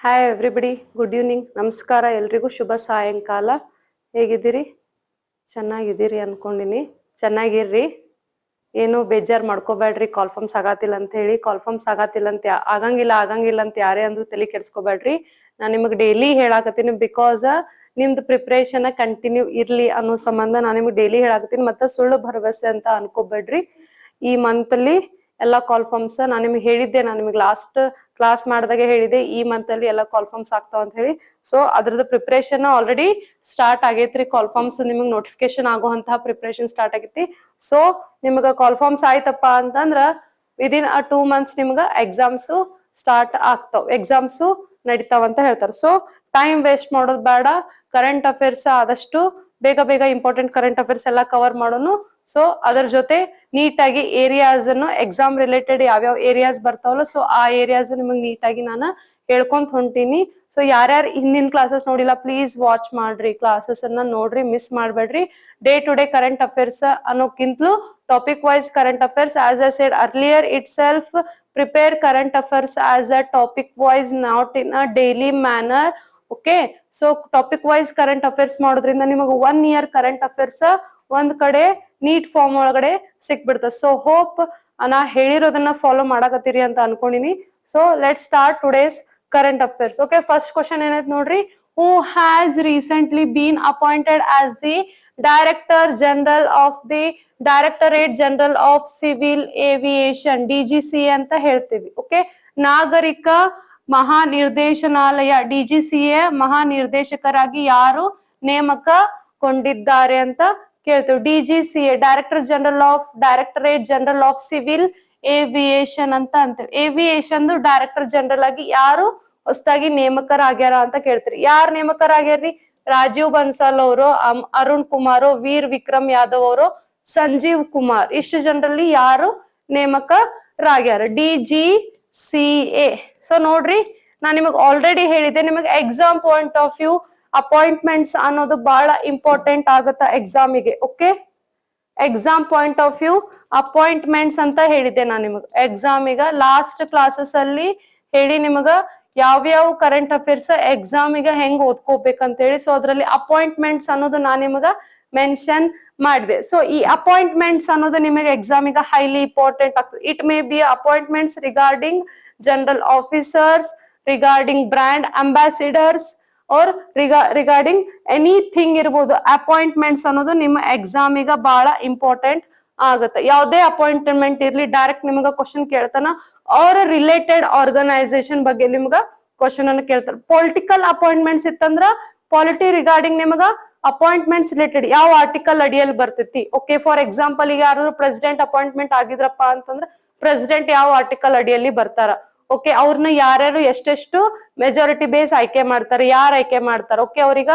Hi everybody, good evening, ನಮಸ್ಕಾರ ಎಲ್ರಿಗೂ ಶುಭ ಸಾಯಂಕಾಲ. ಹೇಗಿದ್ದೀರಿ? ಚೆನ್ನಾಗಿದ್ದೀರಿ ಅನ್ಕೊಂಡಿನಿ. ಚೆನ್ನಾಗಿರ್ರಿ, ಏನು ಬೇಜಾರು ಮಾಡ್ಕೋಬೇಡ್ರಿ. ಕಾಲ್ಫಾರ್ಮ್ಸ್ ಆಗತ್ತಿಲ್ಲ ಅಂತ ಹೇಳಿ, ಕಾಲ್ಫಾರ್ಮ್ಸ್ ಆಗತ್ತಿಲ್ಲ ಅಂತ ಆಗಂಗಿಲ್ಲ ಅಂತ ಯಾರೇ ಅಂದ್ರೂ ತಲೆ ಕೆಡ್ಸ್ಕೋಬೇಡ್ರಿ. ನಾನು ನಿಮಗೆ ಡೈಲಿ ಹೇಳಾಕತ್ತೀನಿ, ಬಿಕಾಸ್ ನಿಮ್ದು ಪ್ರಿಪ್ರೇಷನ್ ಕಂಟಿನ್ಯೂ ಇರ್ಲಿ ಅನ್ನೋ ಸಂಬಂಧ ನಾನು ನಿಮ್ಗೆ ಡೈಲಿ ಹೇಳಾಕತ್ತೀನಿ. ಮತ್ತೆ ಸುಳ್ಳು ಭರವಸೆ ಅಂತ ಅನ್ಕೋಬೇಡ್ರಿ. ಈ ಮಂತ್ ಅಲ್ಲಿ ಎಲ್ಲಾ ಕಾಲ್ಫಾರ್ಮ್ಸ್ ನಾನು ನಿಮ್ಗೆ ಹೇಳಿದ್ದೆ, ನಾನು ನಿಮ್ಗೆ ಲಾಸ್ಟ್ ಕ್ಲಾಸ್ ಮಾಡಿದಾಗ ಹೇಳಿದೆ ಈ ಮಂತ್ ಅಲ್ಲಿ ಎಲ್ಲ ಕಾಲ್ಫಾರ್ಮ್ಸ್ ಆಗ್ತಾವ ಅಂತ ಹೇಳಿ. ಸೊ ಅದ್ರದ್ದು ಪ್ರಿಪ್ರೇಷನ್ ಆಲ್ರೆಡಿ ಸ್ಟಾರ್ಟ್ ಆಗೈತ್ರಿ. ಕಾಲ್ಫಾರ್ಮ್ಸ್ ನಿಮ್ಗೆ ನೋಟಿಫಿಕೇಶನ್ ಆಗುವಂತಹ ಪ್ರಿಪ್ರೇಷನ್ ಸ್ಟಾರ್ಟ್ ಆಗೈತಿ. ಸೊ ನಿಮ್ಗ ಕಾಲ್ಫಾರ್ಮ್ಸ್ ಆಯ್ತಪ್ಪ ಅಂತಂದ್ರ ವಿದಿನ್ 2 months ನಿಮ್ಗ ಎಕ್ಸಾಮ್ಸ್ ಸ್ಟಾರ್ಟ್ ಆಗ್ತಾವ, ಎಕ್ಸಾಮ್ಸ್ ನಡಿತಾವ ಅಂತ ಹೇಳ್ತಾರೆ. ಸೊ ಟೈಮ್ ವೇಸ್ಟ್ ಮಾಡೋದು ಬೇಡ. ಕರೆಂಟ್ ಅಫೇರ್ಸ್ ಆದಷ್ಟು ಬೇಗ ಇಂಪಾರ್ಟೆಂಟ್ ಕರೆಂಟ್ ಅಫೇರ್ಸ್ ಎಲ್ಲ ಕವರ್ ಮಾಡೋನು. ಸೊ ಅದರ ಜೊತೆ ನೀಟಾಗಿ ಏರಿಯಾಸ್ ಅನ್ನು ಎಕ್ಸಾಮ್ ರಿಲೇಟೆಡ್ ಯಾವ್ಯಾವ ಏರಿಯಾಸ್ ಬರ್ತಾವಲ್ಲ, ಸೊ ಆ ಏರಿಯಾಸ್ ನಿಮಗೆ ನೀಟಾಗಿ ನಾನು ಹೇಳ್ಕೊಂತ ಹೊಂಟೀನಿ. ಸೊ ಯಾರ್ಯಾರು ಹಿಂದಿನ ಕ್ಲಾಸಸ್ ನೋಡಿಲ್ಲ, ಪ್ಲೀಸ್ ವಾಚ್ ಮಾಡ್ರಿ, ಕ್ಲಾಸಸ್ ಅನ್ನ ನೋಡ್ರಿ, ಮಿಸ್ ಮಾಡ್ಬೇಡ್ರಿ. Day to day current affairs ಅನ್ನೋಕ್ಕಿಂತಲೂ topic wise current affairs, as I said earlier ಇಟ್ ಸೆಲ್ಫ್, prepare current affairs as a topic wise, not in a daily manner. Okay, so topic wise current affairs ಮಾಡೋದ್ರಿಂದ ನಿಮಗೆ 1 year current affairs ಒಂದ್ ಕಡೆ neat form ಒಳಗಡೆ ಸಿಕ್ಬಿಡ್ತದೆ. So hope ನಾ ಹೇಳಿರೋದನ್ನ follow ಮಾಡಕತ್ತೀರಿ ಅಂತ ಅನ್ಕೊಂಡಿನಿ. So let start today's current affairs. Okay, first question ಏನೈತೆ ನೋಡ್ರಿ. Who has recently been appointed as the director general of the directorate general of civil aviation, DGCA ಅಂತ ಹೇಳ್ತೀವಿ. Okay, ನಾಗರಿಕ ಮಹಾನಿರ್ದೇಶನಾಲಯ DGCA ಮಹಾನಿರ್ದೇಶಕರಾಗಿ ಯಾರು ನೇಮಕಗೊಂಡಿದ್ದಾರೆ ಅಂತ ಕೇಳ್ತೇವೆ. DGCA directorate general of civil aviation ಅಂತ ಅಂತೇವೆ. ಏವಿಯೇಷನ್ ಡೈರೆಕ್ಟರ್ ಜನರಲ್ ಆಗಿ ಯಾರು ಹೊಸದಾಗಿ ನೇಮಕರಾಗ್ಯಾರ ಅಂತ ಕೇಳ್ತೀರಿ. ಯಾರು ನೇಮಕರಾಗ್ಯಾರ್ರಿ? ರಾಜೀವ್ ಬನ್ಸಾಲ್ ಅವರು, ಅರುಣ್ ಕುಮಾರ್, ವೀರ್ ವಿಕ್ರಮ್ ಯಾದವ್ ಅವರು, ಸಂಜೀವ್ ಕುಮಾರ್. ಇಷ್ಟು ಜನರಲ್ಲಿ ಯಾರು ನೇಮಕರಾಗ್ಯಾರ? DGCA. ಸೊ ನೋಡ್ರಿ, ನಾನ್ ನಿಮಗ್ ಆಲ್ರೆಡಿ ಹೇಳಿದ್ದೆ, ನಿಮಗೆ exam point of view appointments ಅನ್ನೋದು ಬಹಳ ಇಂಪಾರ್ಟೆಂಟ್ ಆಗುತ್ತ ಎಕ್ಸಾಮಿಗೆ. Okay, exam point of view appointments ಅಂತ ಹೇಳಿದ್ದೆ ನಾನು ನಿಮಗ್ ಎಕ್ಸಾಮಿಗ ಲಾಸ್ಟ್ ಕ್ಲಾಸಸ್ ಅಲ್ಲಿ ಹೇಳಿ ನಿಮಗ ಯಾವ್ಯಾವ ಕರೆಂಟ್ ಅಫೇರ್ಸ್ ಎಕ್ಸಾಮಿಗ ಹೆಂಗ್ ಓದ್ಕೋಬೇಕಂತ ಹೇಳಿ. ಸೊ ಅದ್ರಲ್ಲಿ ಅಪಾಯಿಂಟ್ಮೆಂಟ್ಸ್ ಅನ್ನೋದು ನಾನು ನಿಮಗ ಮೆನ್ಷನ್ ಮಾಡಿದೆ. ಸೊ ಈ ಅಪಾಯಿಂಟ್ಮೆಂಟ್ಸ್ ಅನ್ನೋದು ನಿಮಗೆ ಎಕ್ಸಾಮಿಗ ಹೈಲಿ ಇಂಪಾರ್ಟೆಂಟ್ ಆಗ್ತದೆ. It may be appointments regarding general officers, regarding brand ambassadors, or regarding anything ಇರ್ಬೋದು. ಅಪಾಯಿಂಟ್ಮೆಂಟ್ಸ್ ಅನ್ನೋದು ನಿಮ್ಮ ಎಕ್ಸಾಮಿಗ ಬಹಳ ಇಂಪಾರ್ಟೆಂಟ್ ಆಗುತ್ತೆ. ಯಾವುದೇ ಅಪಾಯಿಂಟ್ಮೆಂಟ್ ಇರ್ಲಿ, ಡೈರೆಕ್ಟ್ ನಿಮ್ಗ ಕ್ವಶನ್ ಕೇಳ್ತಾನ. ಅವ್ರ ರಿಲೇಟೆಡ್ ಆರ್ಗನೈಸೇಷನ್ ಬಗ್ಗೆ ನಿಮ್ಗ ಕ್ವಶನ್ ಅನ್ನು ಕೇಳ್ತಾರೆ. ಪೊಲಿಟಿಕಲ್ ಅಪಾಯಿಂಟ್ಮೆಂಟ್ಸ್ ಇತ್ತಂದ್ರ ಪಾಲಿಟಿ ರಿಗಾರ್ಡಿಂಗ್ ನಿಮಗ ಅಪಾಯಿಂಟ್ಮೆಂಟ್ಸ್ ರಿಲೇಟೆಡ್ ಯಾವ ಆರ್ಟಿಕಲ್ ಅಡಿಯಲ್ಲಿ ಬರ್ತೈತಿ. ಓಕೆ, ಫಾರ್ ಎಕ್ಸಾಂಪಲ್ ಈಗ ಯಾರು ಪ್ರೆಸಿಡೆಂಟ್ ಅಪಾಯಿಂಟ್ಮೆಂಟ್ ಆಗಿದ್ರಪ್ಪ ಅಂತಂದ್ರ ಪ್ರೆಸಿಡೆಂಟ್ ಯಾವ ಆರ್ಟಿಕಲ್ ಅಡಿಯಲ್ಲಿ ಬರ್ತಾರ. ಓಕೆ, ಅವ್ರನ್ನ ಯಾರ್ಯಾರು ಎಷ್ಟೆಷ್ಟು ಮೆಜಾರಿಟಿ ಬೇಸ್ ಆಯ್ಕೆ ಮಾಡ್ತಾರೆ, ಯಾರು ಆಯ್ಕೆ ಮಾಡ್ತಾರ. ಓಕೆ, ಅವ್ರಿಗ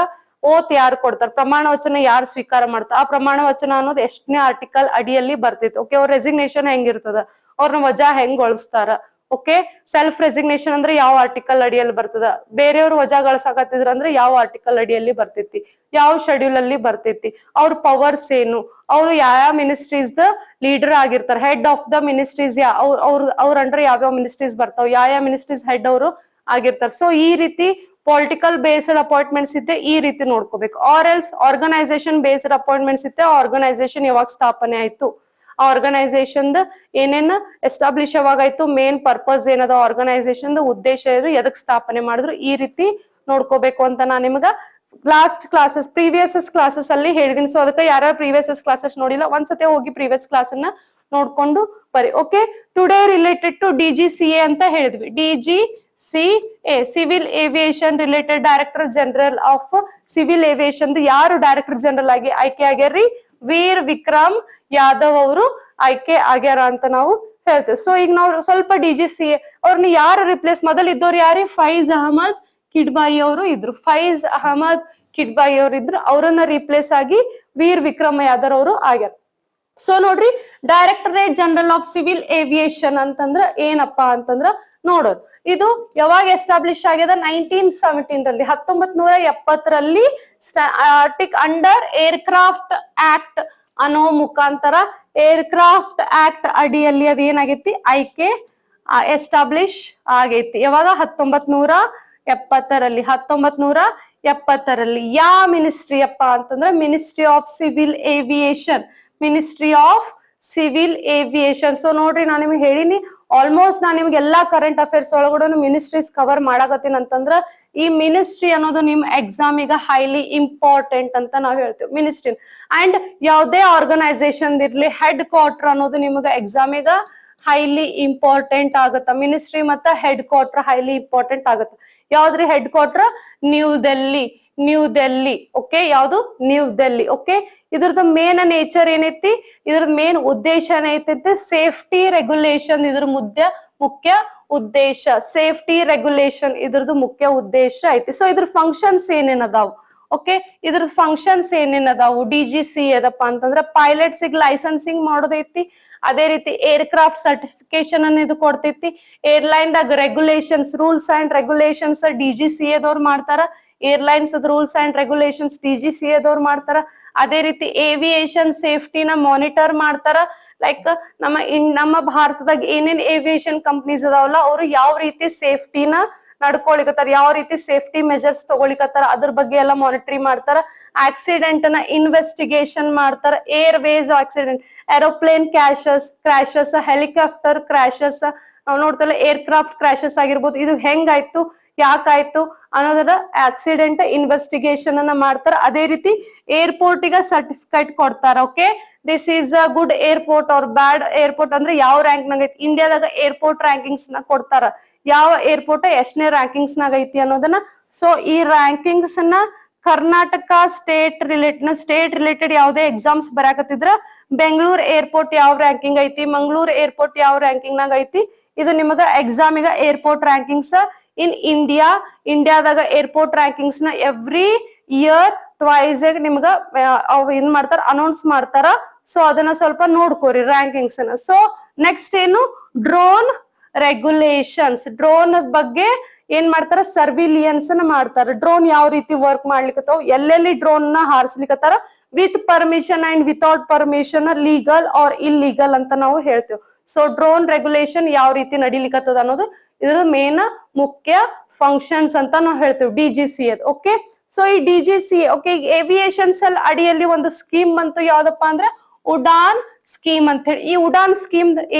ಓತ್ ಯಾರು ಕೊಡ್ತಾರ, ಪ್ರಮಾಣ ವಚನ ಯಾರು ಸ್ವೀಕಾರ ಮಾಡ್ತಾರ, ಆ ಪ್ರಮಾಣ ವಚನ ಅನ್ನೋದು ಎಷ್ಟನೇ ಆರ್ಟಿಕಲ್ ಅಡಿಯಲ್ಲಿ ಬರ್ತೈತಿ. ಓಕೆ, ಅವ್ರ ರೆಸಿಗ್ನೇಷನ್ ಹೆಂಗಿರ್ತದ, ಅವ್ರನ್ನ ವಜಾ ಹೆಂಗ್ ಗೊಳಿಸ್ತಾರ. ಓಕೆ, ಸೆಲ್ಫ್ ರೆಸಿಗ್ನೇಷನ್ ಅಂದ್ರೆ ಯಾವ ಆರ್ಟಿಕಲ್ ಅಡಿಯಲ್ಲಿ ಬರ್ತದ, ಬೇರೆಯವ್ರು ವಜಾ ಗಳಿಸಾಕತ್ತಿದ್ರ ಅಂದ್ರೆ ಯಾವ ಆರ್ಟಿಕಲ್ ಅಡಿಯಲ್ಲಿ ಬರ್ತೈತಿ, ಯಾವ ಶೆಡ್ಯೂಲ್ ಅಲ್ಲಿ ಬರ್ತೈತಿ, ಅವ್ರ ಪವರ್ಸ್ ಏನು, ಅವ್ರು ಯಾವ ಮಿನಿಸ್ಟ್ರೀಸ್ ದ ಲೀಡರ್ ಆಗಿರ್ತಾರ, ಹೆಡ್ ಆಫ್ ದ ಮಿನಿಸ್ಟ್ರೀಸ್ ಅವ್ರ ಅಂಡರ್ ಯಾವ್ಯಾವ ಮಿನಿಸ್ಟ್ರೀಸ್ ಬರ್ತಾವ, ಯಾವ ಮಿನಿಸ್ಟ್ರೀಸ್ ಹೆಡ್ ಅವರು ಆಗಿರ್ತಾರ. ಸೊ ಈ ರೀತಿ ಪೊಲಿಟಿಕಲ್ ಬೇಸ್ಡ್ ಅಪಾಯಿಂಟ್ಮೆಂಟ್ಸ್ ಇದ್ದೆ ಈ ರೀತಿ ನೋಡ್ಕೋಬೇಕು. Or else organisation based appointments ಇತ್ತೆ, ಆರ್ಗನೈಸೇಷನ್ ಯಾವಾಗ ಸ್ಥಾಪನೆ ಆಯ್ತು, ಆ ಆರ್ಗನೈಸೇಷನ್ ಏನೇನ್ ಎಸ್ಟಾಬ್ಲಿಷ್ ಯಾವಾಗಾಯ್ತು, ಮೇನ್ ಪರ್ಪಸ್ ಏನದ ಆರ್ಗನೈಸೇಷನ್ ಉದ್ದೇಶ ಏನು, ಎದಕ್ ಸ್ಥಾಪನೆ ಮಾಡಿದ್ರು, ಈ ರೀತಿ ನೋಡ್ಕೋಬೇಕು ಅಂತ ನಾನ್ ನಿಮ್ಗ ಲಾಸ್ಟ್ ಕ್ಲಾಸಸ್ ಪ್ರೀವಿಯಸ್ ಕ್ಲಾಸಸ್ ಅಲ್ಲಿ ಹೇಳಿದೀನಿ. ಸೊ ಅದಕ್ಕೆ ಯಾರ್ಯಾರು ಪ್ರೀವಿಯಸ್ ಕ್ಲಾಸಸ್ ನೋಡಿಲ್ಲ, ಒಂದ್ಸತಿ ಹೋಗಿ ಪ್ರೀವಿಯಸ್ ಕ್ಲಾಸ್ ಅನ್ನ ನೋಡ್ಕೊಂಡು ಬರಿ. Okay, today related to DGCA ಅಂತ ಹೇಳಿದ್ವಿ. DGCA civil aviation related director general of civil aviation ಯಾರು ಡೈರೆಕ್ಟರ್ ಜನರಲ್ ಆಗಿ ಆಯ್ಕೆ ಆಗ್ಯಾರ್ರಿ? ವೀರ್ ವಿಕ್ರಮ್ ಯಾದವ್ ಅವರು ಆಯ್ಕೆ ಆಗ್ಯಾರ ಅಂತ ನಾವು ಹೇಳ್ತೇವೆ. ಸೊ ಈಗ ನಾವು ಸ್ವಲ್ಪ DGCA ಅವ್ರನ್ನ ಯಾರು ರಿಪ್ಲೇಸ್, ಮೊದಲು ಇದ್ದವ್ರು ಯಾರಿ? ಫೈಜ್ ಅಹಮದ್ ಕಿಡ್ಬಾಯಿ ಅವರು ಇದ್ರು. ಫೈಜ್ ಅಹಮದ್ ಕಿಡ್ಬಾಯಿ ಅವರು ಇದ್ರು, ಅವರನ್ನ ರಿಪ್ಲೇಸ್ ಆಗಿ ವೀರ್ ವಿಕ್ರಮ್ ಯಾದವ್ ಅವರು ಆಗ್ಯಾರ. ಸೊ ನೋಡ್ರಿ, directorate general of civil aviation ಅಂತಂದ್ರ ಏನಪ್ಪಾ ಅಂತಂದ್ರ ನೋಡೋದು. ಇದು ಯಾವಾಗ ಎಸ್ಟಾಬ್ಲಿಷ್ ಆಗ್ಯದ? 1917 ರಲ್ಲಿ, 1970ರಲ್ಲಿ ಅಂಡರ್ ಏರ್ಕ್ರಾಫ್ಟ್ ಆಕ್ಟ್ ಅನ್ನೋ ಮುಖಾಂತರ ಏರ್ಕ್ರಾಫ್ಟ್ ಆಕ್ಟ್ ಅಡಿಯಲ್ಲಿ ಅದೇನಾಗೈತಿ ಆಯ್ಕೆ ಎಸ್ಟಾಬ್ಲಿಷ್ ಆಗೈತಿ. ಯಾವಾಗ? 1970ರಲ್ಲಿ 1970ರಲ್ಲಿ ಯಾವ ಮಿನಿಸ್ಟ್ರಿ ಅಪ್ಪ ಅಂತಂದ್ರೆ ministry of civil aviation, ministry of civil aviation. So ನೋಡ್ರಿ ನಾನು ನಿಮ್ಗೆ ಹೇಳಿನಿ ಆಲ್ಮೋಸ್ಟ್ ನಾನು ನಿಮ್ಗೆ ಎಲ್ಲಾ ಕರೆಂಟ್ ಅಫೇರ್ಸ್ ಒಳಗಡೆ ಮಿನಿಸ್ಟ್ರೀಸ್ ಕವರ್ ಮಾಡಾಕತ್ತೀನಿ ಅಂತಂದ್ರ ಈ ಮಿನಿಸ್ಟ್ರಿ ಅನ್ನೋದು ನಿಮ್ ಎಕ್ಸಾಮ್ ಈಗ ಹೈಲಿ ಇಂಪಾರ್ಟೆಂಟ್ ಅಂತ ನಾವು ಹೇಳ್ತೇವೆ ಮಿನಿಸ್ಟ್ರಿ. ಅಂಡ್ ಯಾವುದೇ ಆರ್ಗನೈಸೇಷನ್ ಇರ್ಲಿ ಹೆಡ್ ಕ್ವಾರ್ಟರ್ ಅನ್ನೋದು ನಿಮ್ಗೆ ಎಕ್ಸಾಮ್ ಈಗ ಹೈಲಿ ಇಂಪಾರ್ಟೆಂಟ್ ಆಗತ್ತ. ಮಿನಿಸ್ಟ್ರಿ ಮತ್ತ ಹೆಡ್ ಕ್ವಾರ್ಟರ್ ಹೈಲಿ ಇಂಪಾರ್ಟೆಂಟ್ ಆಗತ್ತ. ಯಾವ್ದ್ರಿ headquarter? New Delhi, New Delhi. Okay, ಯಾವ್ದು? ನ್ಯೂ ಡೆಲ್ಲಿ. ಓಕೆ, ಇದ್ರದ್ದು ಮೇನ್ ನೇಚರ್ ಏನೈತಿ, ಇದ್ರದ್ ಮೇನ್ ಉದ್ದೇಶ ಏನೈತಿ? Safety regulation. ಇದ್ರ ಮುಖ್ಯ ಉದ್ದೇಶ ಸೇಫ್ಟಿ ರೆಗ್ಯುಲೇಷನ್, ಇದ್ರದ್ದು ಮುಖ್ಯ ಉದ್ದೇಶ ಐತಿ. ಸೊ ಇದ್ರ ಫಂಕ್ಷನ್ಸ್ ಏನೇನದಾವು? ಓಕೆ, ಇದ್ರ ಫಂಕ್ಷನ್ಸ್ ಏನೇನದಾವು? DGC ಅದಪ್ಪ ಅಂತಂದ್ರೆ ಪೈಲಟ್ಸಿಗೆ ಲೈಸೆನ್ಸಿಂಗ್ ಮಾಡೋದೈತಿ. ಅದೇ ರೀತಿ ಏರ್ಕ್ರಾಫ್ಟ್ ಸರ್ಟಿಫಿಕೇಶನ್ ಅನ್ನ ಇದು ಕೊಡ್ತೈತಿ. ಏರ್ಲೈನ್ ದಾಗ regulations, rules and regulations DGCA ದವ್ರು ಮಾಡ್ತಾರ. Airlines rules and regulations DGCA ದವ್ರು ಮಾಡ್ತಾರ. ಅದೇ ರೀತಿ ಏವಿಯೇಷನ್ ಸೇಫ್ಟಿನ ಮಾನಿಟರ್ ಮಾಡ್ತಾರ. ಲೈಕ್ ನಮ್ಮ ಭಾರತದಾಗ ಏನೇನ್ ಏವಿಯೇಷನ್ ಕಂಪ್ನೀಸ್ ಅದಾವಲ್ಲ ಅವ್ರು ಯಾವ ರೀತಿ ಸೇಫ್ಟಿನ ನಡ್ಕೊಳಿಕತ್ತಾರ, ಯಾವ ರೀತಿ ಸೇಫ್ಟಿ ಮೆಜರ್ಸ್ ತಗೊಳಿಕತ್ತಾರ ಅದ್ರ ಬಗ್ಗೆ ಎಲ್ಲ ಮಾನಿಟರಿ ಮಾಡ್ತಾರ. ಆಕ್ಸಿಡೆಂಟ್ ನ ಇನ್ವೆಸ್ಟಿಗೇಷನ್ ಮಾಡ್ತಾರ. Airways accident, aeroplane crashes, helicopter crashes, ನಾವು ನೋಡ್ತಲ್ಲ ಏರ್ಕ್ರಾಫ್ಟ್ ಕ್ರಾಶಸ್ ಆಗಿರ್ಬೋದು, ಇದು ಹೆಂಗಾಯ್ತು, ಯಾಕಾಯ್ತು ಅನ್ನೋದರ ಆಕ್ಸಿಡೆಂಟ್ ಇನ್ವೆಸ್ಟಿಗೇಷನ್ ಅನ್ನ ಮಾಡ್ತಾರ. ಅದೇ ರೀತಿ ಏರ್ಪೋರ್ಟ್ ಗೆ ಸರ್ಟಿಫಿಕೇಟ್ ಕೊಡ್ತಾರ. Okay, this is a good airport or bad airport ಅಂದ್ರೆ ಯಾವ ರ್ಯಾಂಕ್ ನಾಗ ಐತಿ. ಇಂಡಿಯಾದಾಗ ಏರ್ಪೋರ್ಟ್ ರ್ಯಾಂಕಿಂಗ್ಸ್ ನ ಕೊಡ್ತಾರ, ಯಾವ ಏರ್ಪೋರ್ಟ್ ಎಷ್ಟನೇ ರ್ಯಾಂಕಿಂಗ್ಸ್ ನಾಗ ಐತಿ ಅನ್ನೋದನ್ನ. ಸೊ ಈ ರ್ಯಾಂಕಿಂಗ್ಸ್ ನ ಕರ್ನಾಟಕ ಸ್ಟೇಟ್ ರಿಲೇಟೆಡ್ ಯಾವುದೇ ಎಕ್ಸಾಮ್ಸ್ ಬರಾಕತ್ತಿದ್ರ ಬೆಂಗಳೂರು ಏರ್ಪೋರ್ಟ್ ಯಾವ ರ್ಯಾಂಕಿಂಗ್ ಐತಿ, ಮಂಗಳೂರು ಏರ್ಪೋರ್ಟ್ ಯಾವ ರ್ಯಾಂಕಿಂಗ್ ನಾಗ ಐತಿ, ಇದು ನಿಮಗ ಎಕ್ಸಾಮಿಗ ಏರ್ಪೋರ್ಟ್ ರ್ಯಾಂಕಿಂಗ್ಸ್ ಇನ್ ಇಂಡಿಯಾದಾಗ ಏರ್ಪೋರ್ಟ್ ರ್ಯಾಂಕಿಂಗ್ಸ್ ನ ಎವ್ರಿ ಇಯರ್ ಟ್ವೈಸ್ ನಿಮ್ಗ ಏನ್ ಮಾಡ್ತಾರ, ಅನೌನ್ಸ್ ಮಾಡ್ತಾರ. ಸೊ ಅದನ್ನ ಸ್ವಲ್ಪ ನೋಡ್ಕೋರಿ ರ್ಯಾಂಕಿಂಗ್ಸ್ ಅನ್ನ. ಸೊ ನೆಕ್ಸ್ಟ್ ಏನು, ಡ್ರೋನ್ ರೆಗ್ಯುಲೇಷನ್ಸ್. ಡ್ರೋನ್ ಬಗ್ಗೆ ಏನ್ ಮಾಡ್ತಾರ, ಸರ್ವಿಲಿಯನ್ಸ್ ಮಾಡ್ತಾರ. ಡ್ರೋನ್ ಯಾವ ರೀತಿ ವರ್ಕ್ ಮಾಡ್ಲಿಕ್ಕತ್ತಾವ, ಎಲ್ಲೆಲ್ಲಿ ಡ್ರೋನ್ ನ ಹಾರಿಸ್ಲಿಕ್ಕತ್ತಾರ, with permission and without permission, legal or illegal ಅಂತ ನಾವು ಹೇಳ್ತೇವೆ. ಸೊ ಡ್ರೋನ್ ರೆಗ್ಯುಲೇಷನ್ ಯಾವ ರೀತಿ ನಡಿಲಿಕ್ಕತ್ತದ ಅನ್ನೋದು ಇದ್ರ ಮೇನ್ ಮುಖ್ಯ ಫಂಕ್ಷನ್ಸ್ ಅಂತ ನಾವು ಹೇಳ್ತೇವೆ DGCA. ಓಕೆ, ಸೊ ಈ DGCA ಓಕೆ ಏವಿಯೇಷನ್ಸ್ ಅಲ್ಲಿ ಅಡಿಯಲ್ಲಿ ಒಂದು ಸ್ಕೀಮ್ ಬಂತು, ಯಾವ್ದಪ್ಪ ಅಂದ್ರೆ ಉಡಾನ್ ಸ್ಕೀಮ್ ಅಂತ ಹೇಳಿ. ಈ ಉಡಾನ್ ಸ್ಕೀಮ್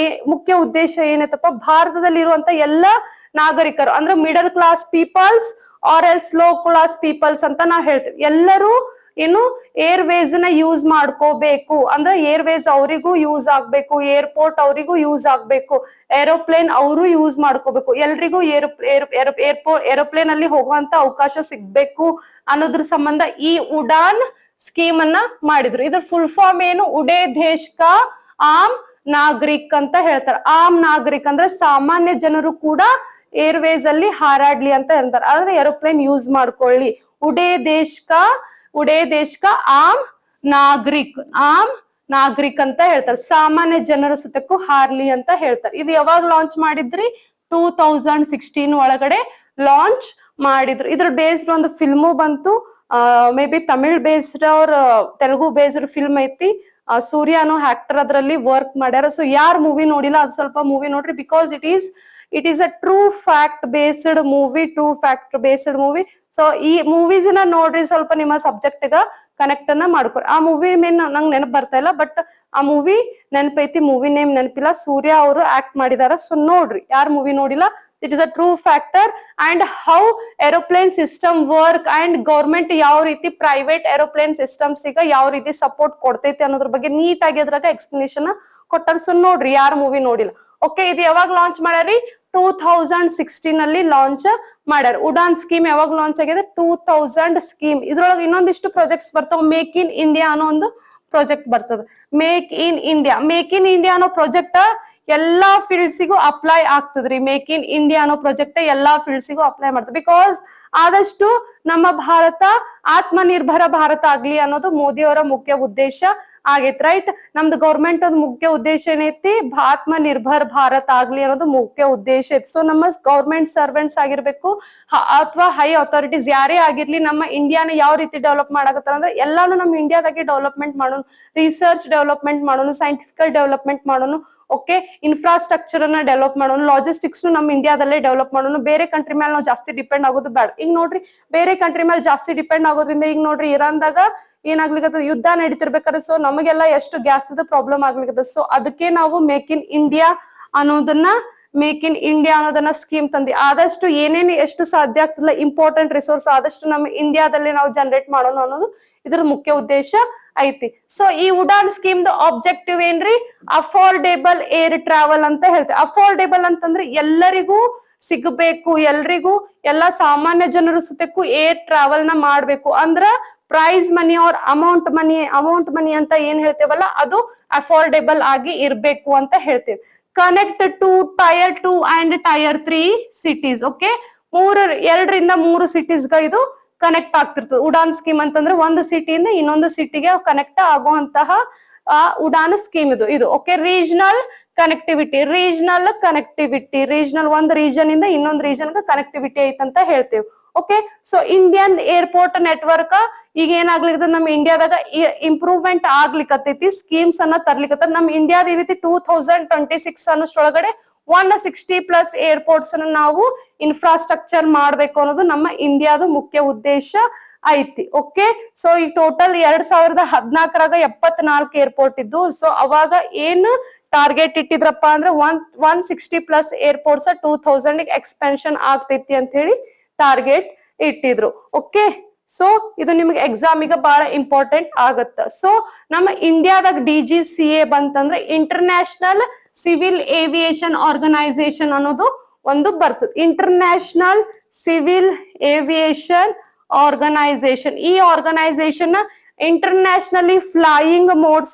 ಮುಖ್ಯ ಉದ್ದೇಶ ಏನೈತಪ್ಪ, ಭಾರತದಲ್ಲಿ ಇರುವಂತ ಎಲ್ಲ ನಾಗರಿಕರು ಅಂದ್ರೆ middle class peoples are else low class peoples ಅಂತ ನಾವ್ ಹೇಳ್ತೇವೆ. ಎಲ್ಲರೂ ಏನು ಏರ್ವೇಸ್ ನ ಯೂಸ್ ಮಾಡ್ಕೋಬೇಕು ಅಂದ್ರೆ ಏರ್ವೇಸ್ ಅವರಿಗೂ ಯೂಸ್ ಆಗ್ಬೇಕು, ಏರ್ಪೋರ್ಟ್ ಅವರಿಗೂ ಯೂಸ್ ಆಗ್ಬೇಕು, ಏರೋಪ್ಲೇನ್ ಅವರು ಯೂಸ್ ಮಾಡ್ಕೋಬೇಕು, ಎಲ್ರಿಗೂ ಏರೋಪ್ಲೇನ್ ಅಲ್ಲಿ ಹೋಗುವಂತ ಅವಕಾಶ ಸಿಗ್ಬೇಕು ಅನ್ನೋದ್ರ ಸಂಬಂಧ ಈ ಉಡಾನ್ ಸ್ಕೀಮ್ ಅನ್ನ ಮಾಡಿದ್ರು. ಇದ್ರ ಫುಲ್ ಫಾರ್ಮ್ ಏನು, ಉಡೇ ದೇಶ್ ಕಾ ಆಮ್ ನಾಗರಿಕ್ ಅಂತ ಹೇಳ್ತಾರೆ. ಆಮ್ ನಾಗರಿಕ್ ಅಂದ್ರೆ ಸಾಮಾನ್ಯ ಜನರು ಕೂಡ ಏರ್ವೇಸ್ ಅಲ್ಲಿ ಹಾರಾಡ್ಲಿ ಅಂತ ಹೇಳ್ತಾರೆ, ಆದ್ರೆ ಏರೋಪ್ಲೇನ್ ಯೂಸ್ ಮಾಡ್ಕೊಳ್ಳಿ. ಉಡೇ ದೇಶ್ ಕಾ ಆಮ್ ನಾಗರಿಕ್ ಅಂತ ಹೇಳ್ತಾರೆ, ಸಾಮಾನ್ಯ ಜನರ ಸುತ್ತಕ್ಕೂ ಹಾರ್ಲಿ ಅಂತ ಹೇಳ್ತಾರೆ. ಇದು ಯಾವಾಗ ಲಾಂಚ್ ಮಾಡಿದ್ರಿ, 2016 ಒಳಗಡೆ ಲಾಂಚ್ ಮಾಡಿದ್ರು. ಇದ್ರ ಬೇಸ್ಡ್ ಒಂದು ಫಿಲ್ಮು ಬಂತು, ಮೇ ಬಿ ತಮಿಳ್ ಬೇಸ್ಡ್ ಅವ್ರ ತೆಲುಗು ಬೇಸ್ಡ್ ಫಿಲ್ಮ್ ಐತಿ. ಸೂರ್ಯ ಅನ್ನೋ ಆಕ್ಟರ್ ಅದ್ರಲ್ಲಿ ವರ್ಕ್ ಮಾಡ್ಯಾರ. ಸೊ ಯಾರ್ ಮೂವಿ ನೋಡಿಲ್ಲ ಅದು ಸ್ವಲ್ಪ ಮೂವಿ ನೋಡ್ರಿ, because it is a true fact based movie. So ಈ ಮೂವೀಸ್ ನ ನೋಡ್ರಿ, ಸ್ವಲ್ಪ ನಿಮ್ಮ ಸಬ್ಜೆಕ್ಟ್ ಗ ಕನೆಕ್ಟ್ ಅನ್ನ ಮಾಡ್ಕೊರಿ. ಆ ಮೂವಿ ಮೇನ್ ನಂಗೆ ನೆನಪು ಬರ್ತಾ ಇಲ್ಲ, ಬಟ್ ಆ ಮೂವಿ ನೆನಪೈತಿ, ಮೂವಿ ನೇಮ್ ನೆನಪಿಲ್ಲ. ಸೂರ್ಯ ಅವರು ಆಕ್ಟ್ ಮಾಡಿದಾರ. ಸೊ ನೋಡ್ರಿ, ಯಾರ್ ಮೂವಿ ನೋಡಿಲ್ಲ, it is a true factor. And how aeroplane system work and government ಯಾವ ರೀತಿ ಪ್ರೈವೇಟ್ ಏರೋಪ್ಲೇನ್ ಸಿಸ್ಟಮ್ಸ್ ಈಗ ಯಾವ ರೀತಿ ಸಪೋರ್ಟ್ ಕೊಡ್ತೈತಿ ಅನ್ನೋದ್ರ ಬಗ್ಗೆ ನೀಟ್ ಆಗಿ ಅದ್ರಾಗ ಎಕ್ಸ್ಪ್ಲನೇಷನ್ ಕೊಟ್ಟಾರ. ಸೊ ನೋಡ್ರಿ, ಯಾರು ಮೂವಿ ನೋಡಿಲ್ಲ. ಓಕೆ, ಇದು ಯಾವಾಗ ಲಾಂಚ್ ಮಾಡ್ಯಾರಿ, 2016 ಅಲ್ಲಿ ಲಾಂಚ್ ಮಾಡ್ಯಾರ. ಉಡಾನ್ ಸ್ಕೀಮ್ ಯಾವಾಗ ಲಾಂಚ್ ಆಗಿದೆ, 2000 ಸ್ಕೀಮ್. ಇದ್ರೊಳಗೆ ಇನ್ನೊಂದಿಷ್ಟು ಪ್ರಾಜೆಕ್ಟ್ಸ್ ಬರ್ತಾವ. ಮೇಕ್ ಇನ್ ಇಂಡಿಯಾ ಅನ್ನೋ ಒಂದು ಪ್ರಾಜೆಕ್ಟ್ ಬರ್ತದೆ. ಮೇಕ್ ಇನ್ ಇಂಡಿಯಾ ಅನ್ನೋ ಪ್ರಾಜೆಕ್ಟ್ ಎಲ್ಲಾ ಫೀಲ್ಡ್ಸಿಗೂ ಅಪ್ಲೈ ಆಗ್ತದ್ರಿ. ಮೇಕ್ ಇನ್ ಇಂಡಿಯಾ ಅನ್ನೋ ಪ್ರಾಜೆಕ್ಟ್ ಎಲ್ಲಾ ಫೀಲ್ಡ್ಸಿಗೂ ಅಪ್ಲೈ ಮಾಡ್ತದೆ. ಬಿಕಾಸ್ ಆದಷ್ಟು ನಮ್ಮ ಭಾರತ ಆತ್ಮನಿರ್ಭರ ಭಾರತ ಆಗ್ಲಿ ಅನ್ನೋದು ಮೋದಿ ಅವರ ಮುಖ್ಯ ಉದ್ದೇಶ ಆಗೈತ್. ರೈಟ್, ನಮ್ದು ಗೌರ್ಮೆಂಟ್ ಒಂದು ಮುಖ್ಯ ಉದ್ದೇಶ ಏನೈತಿ, ಆತ್ಮನಿರ್ಭರ್ ಭಾರತ್ ಆಗ್ಲಿ ಅನ್ನೋದು ಮುಖ್ಯ ಉದ್ದೇಶ ಐತಿ. ಸೊ ನಮ್ಮ ಗೌರ್ಮೆಂಟ್ ಸರ್ವೆಂಟ್ಸ್ ಆಗಿರ್ಬೇಕು ಅಥವಾ ಹೈ ಅಥಾರಿಟೀಸ್ ಯಾರೇ ಆಗಿರ್ಲಿ, ನಮ್ಮ ಇಂಡಿಯಾನ ಯಾವ ರೀತಿ ಡೆವಲಪ್ ಮಾಡಕತ್ತಾರ ಅಂದ್ರೆ ಎಲ್ಲಾನು ನಮ್ಮ ಇಂಡಿಯಾದಾಗೆ ಡೆವಲಪ್ಮೆಂಟ್ ಮಾಡೋಣ, ರಿಸರ್ಚ್ ಡೆವಲಪ್ಮೆಂಟ್ ಮಾಡೋಣ, ಸೈಂಟಿಫಿಕಲ್ ಡೆವಲಪ್ಮೆಂಟ್ ಮಾಡೋಣ. ಓಕೆ ಇನ್ಫ್ರಾಸ್ಟ್ರಕ್ಚರ್ ಅನ್ನ ಡೆವಲಪ್ ಮಾಡೋಣ, ಲಾಜಿಸ್ಟಿಕ್ಸ್ ನಮ್ಮ ಇಂಡಿಯಾದಲ್ಲೇ ಡೆವಲಪ್ ಮಾಡೋಣ, ಬೇರೆ ಕಂಟ್ರಿ ಮೇಲೆ ನಾವು ಜಾಸ್ತಿ ಡಿಪೆಂಡ್ ಆಗೋದು ಬೇಡ. ಈಗ ನೋಡ್ರಿ ಬೇರೆ ಕಂಟ್ರಿ ಮೇಲೆ ಜಾಸ್ತಿ ಡಿಪೆಂಡ್ ಆಗೋದ್ರಿಂದ ಈಗ ನೋಡ್ರಿ ಇರಾನ್ದಾಗ ಏನಾಗ್ಲಿಕ್ಕದ ಯುದ್ಧ ನಡೀತಿರ್ಬೇಕಾದ್ರೆ ಸೊ ನಮಗೆಲ್ಲ ಎಷ್ಟು ಗ್ಯಾಸ್ ಪ್ರಾಬ್ಲಮ್ ಆಗ್ಲಿಕ್ಕದ. ಸೊ ಅದಕ್ಕೆ ನಾವು ಮೇಕ್ ಇನ್ ಇಂಡಿಯಾ ಅನ್ನೋದನ್ನ ಸ್ಕೀಮ್ ತಂದಿ ಆದಷ್ಟು ಏನೇನು ಎಷ್ಟು ಸಾಧ್ಯ ಆಗ್ತಿಲ್ಲ ಇಂಪಾರ್ಟೆಂಟ್ ರಿಸೋರ್ಸ್ ಆದಷ್ಟು ನಮ್ಮ ಇಂಡಿಯಾದಲ್ಲಿ ನಾವು ಜನರೇಟ್ ಮಾಡೋಣ ಅನ್ನೋದು ಇದ್ರ ಮುಖ್ಯ ಉದ್ದೇಶ ಐತಿ. ಸೊ ಈ ಉಡಾನ್ ಸ್ಕೀಮ್ ದ ಆಬ್ಜೆಕ್ಟಿವ್ ಏನ್ರಿ, ಅಫೋರ್ಡೆಬಲ್ ಏರ್ ಟ್ರಾವೆಲ್ ಅಂತ ಹೇಳ್ತೀವಿ. ಅಫೋರ್ಡೆಬಲ್ ಅಂತಂದ್ರೆ ಎಲ್ಲರಿಗೂ ಸಿಗಬೇಕು, ಎಲ್ರಿಗೂ ಎಲ್ಲಾ ಸಾಮಾನ್ಯ ಜನರು ಸುತ್ತಕ್ಕೂ ಏರ್ ಟ್ರಾವೆಲ್ ನ ಮಾಡ್ಬೇಕು ಅಂದ್ರ price money or amount money ಅಂತ ಏನ್ ಹೇಳ್ತೇವಲ್ಲ ಅದು ಅಫೋರ್ಡೆಬಲ್ ಆಗಿ ಇರ್ಬೇಕು ಅಂತ ಹೇಳ್ತೇವೆ. Connect to tier 2 and tier 3 cities. Okay 2ರಿಂದ 3 ಸಿಟೀಸ್ಗ ಇದು ಕನೆಕ್ಟ್ ಆಗ್ತಿರ್ತದೆ. ಉಡಾನ್ ಸ್ಕೀಮ್ ಅಂತಂದ್ರೆ ಒಂದು ಸಿಟಿಯಿಂದ ಇನ್ನೊಂದು ಸಿಟಿಗೆ ಕನೆಕ್ಟ್ ಆಗುವಂತಹ ಉಡಾನ್ ಸ್ಕೀಮ್ ಇದು. ಓಕೆ ರೀಜನಲ್ ಕನೆಕ್ಟಿವಿಟಿ ರೀಜನಲ್ ಒಂದು ರೀಜನ್ ಇಂದ ಇನ್ನೊಂದು ರೀಜನ್ ಕನೆಕ್ಟಿವಿಟಿ ಐತಂತ ಹೇಳ್ತೇವೆ. Okay so Indian airport network ಈಗ ಏನಾಗ್ಲಿಕ್ಕದ ನಮ್ಮ ಇಂಡಿಯಾದಾಗ ಇಂಪ್ರೂವ್ಮೆಂಟ್ ಆಗ್ಲಿಕ್ಕತ್ತೈತಿ, ಸ್ಕೀಮ್ಸ್ ಅನ್ನ ತರ್ಲಿಕ್ಕತ್ತ. ನಮ್ಮ ಇಂಡಿಯಾದ ಈ ರೀತಿ 2026 ಅನ್ನೋಷ್ಟೊಳಗಡೆ 160+ ಏರ್ಪೋರ್ಟ್ಸ್ ಅನ್ನ ನಾವು ಇನ್ಫ್ರಾಸ್ಟ್ರಕ್ಚರ್ ಮಾಡ್ಬೇಕು ಅನ್ನೋದು ನಮ್ಮ ಇಂಡಿಯಾದ ಮುಖ್ಯ ಉದ್ದೇಶ ಐತಿ. ಓಕೆ ಸೊ ಈ ಟೋಟಲ್ 2014ರಾಗ 74 ಏರ್ಪೋರ್ಟ್ ಇದ್ದು. ಸೊ ಅವಾಗ ಏನ್ ಟಾರ್ಗೆಟ್ ಇಟ್ಟಿದ್ರಪ್ಪ ಅಂದ್ರೆ 160+ ಏರ್ಪೋರ್ಟ್ಸ್ 2000 ಎಕ್ಸ್ಪೆನ್ಷನ್ ಆಗ್ತೈತಿ ಅಂತ ಹೇಳಿ ಟಾರ್ಗೆಟ್ ಇಟ್ಟಿದ್ರು. ಓಕೆ ಸೊ ಇದು ನಿಮ್ಗೆ ಎಕ್ಸಾಮಿಗೆ ಬಹಳ ಇಂಪಾರ್ಟೆಂಟ್ ಆಗತ್ತ. ಸೊ ನಮ್ಮ ಇಂಡಿಯಾದಾಗ DGCA ಬಂತಂದ್ರೆ ಇಂಟರ್ನ್ಯಾಷನಲ್ ಸಿವಿಲ್ ಏವಿಯೇಷನ್ ಆರ್ಗನೈಸೇಷನ್ ಅನ್ನೋದು ಒಂದು ಬರ್ತದೆ. ಇಂಟರ್ನ್ಯಾಷನಲ್ ಸಿವಿಲ್ ಏವಿಯೇಷನ್ ಆರ್ಗನೈಸೇಷನ್ ಈ ಆರ್ಗನೈಸೇಷನ್ ಇಂಟರ್ನ್ಯಾಷನಲಿ ಫ್ಲೈಯಿಂಗ್ ಮೋಡ್ಸ್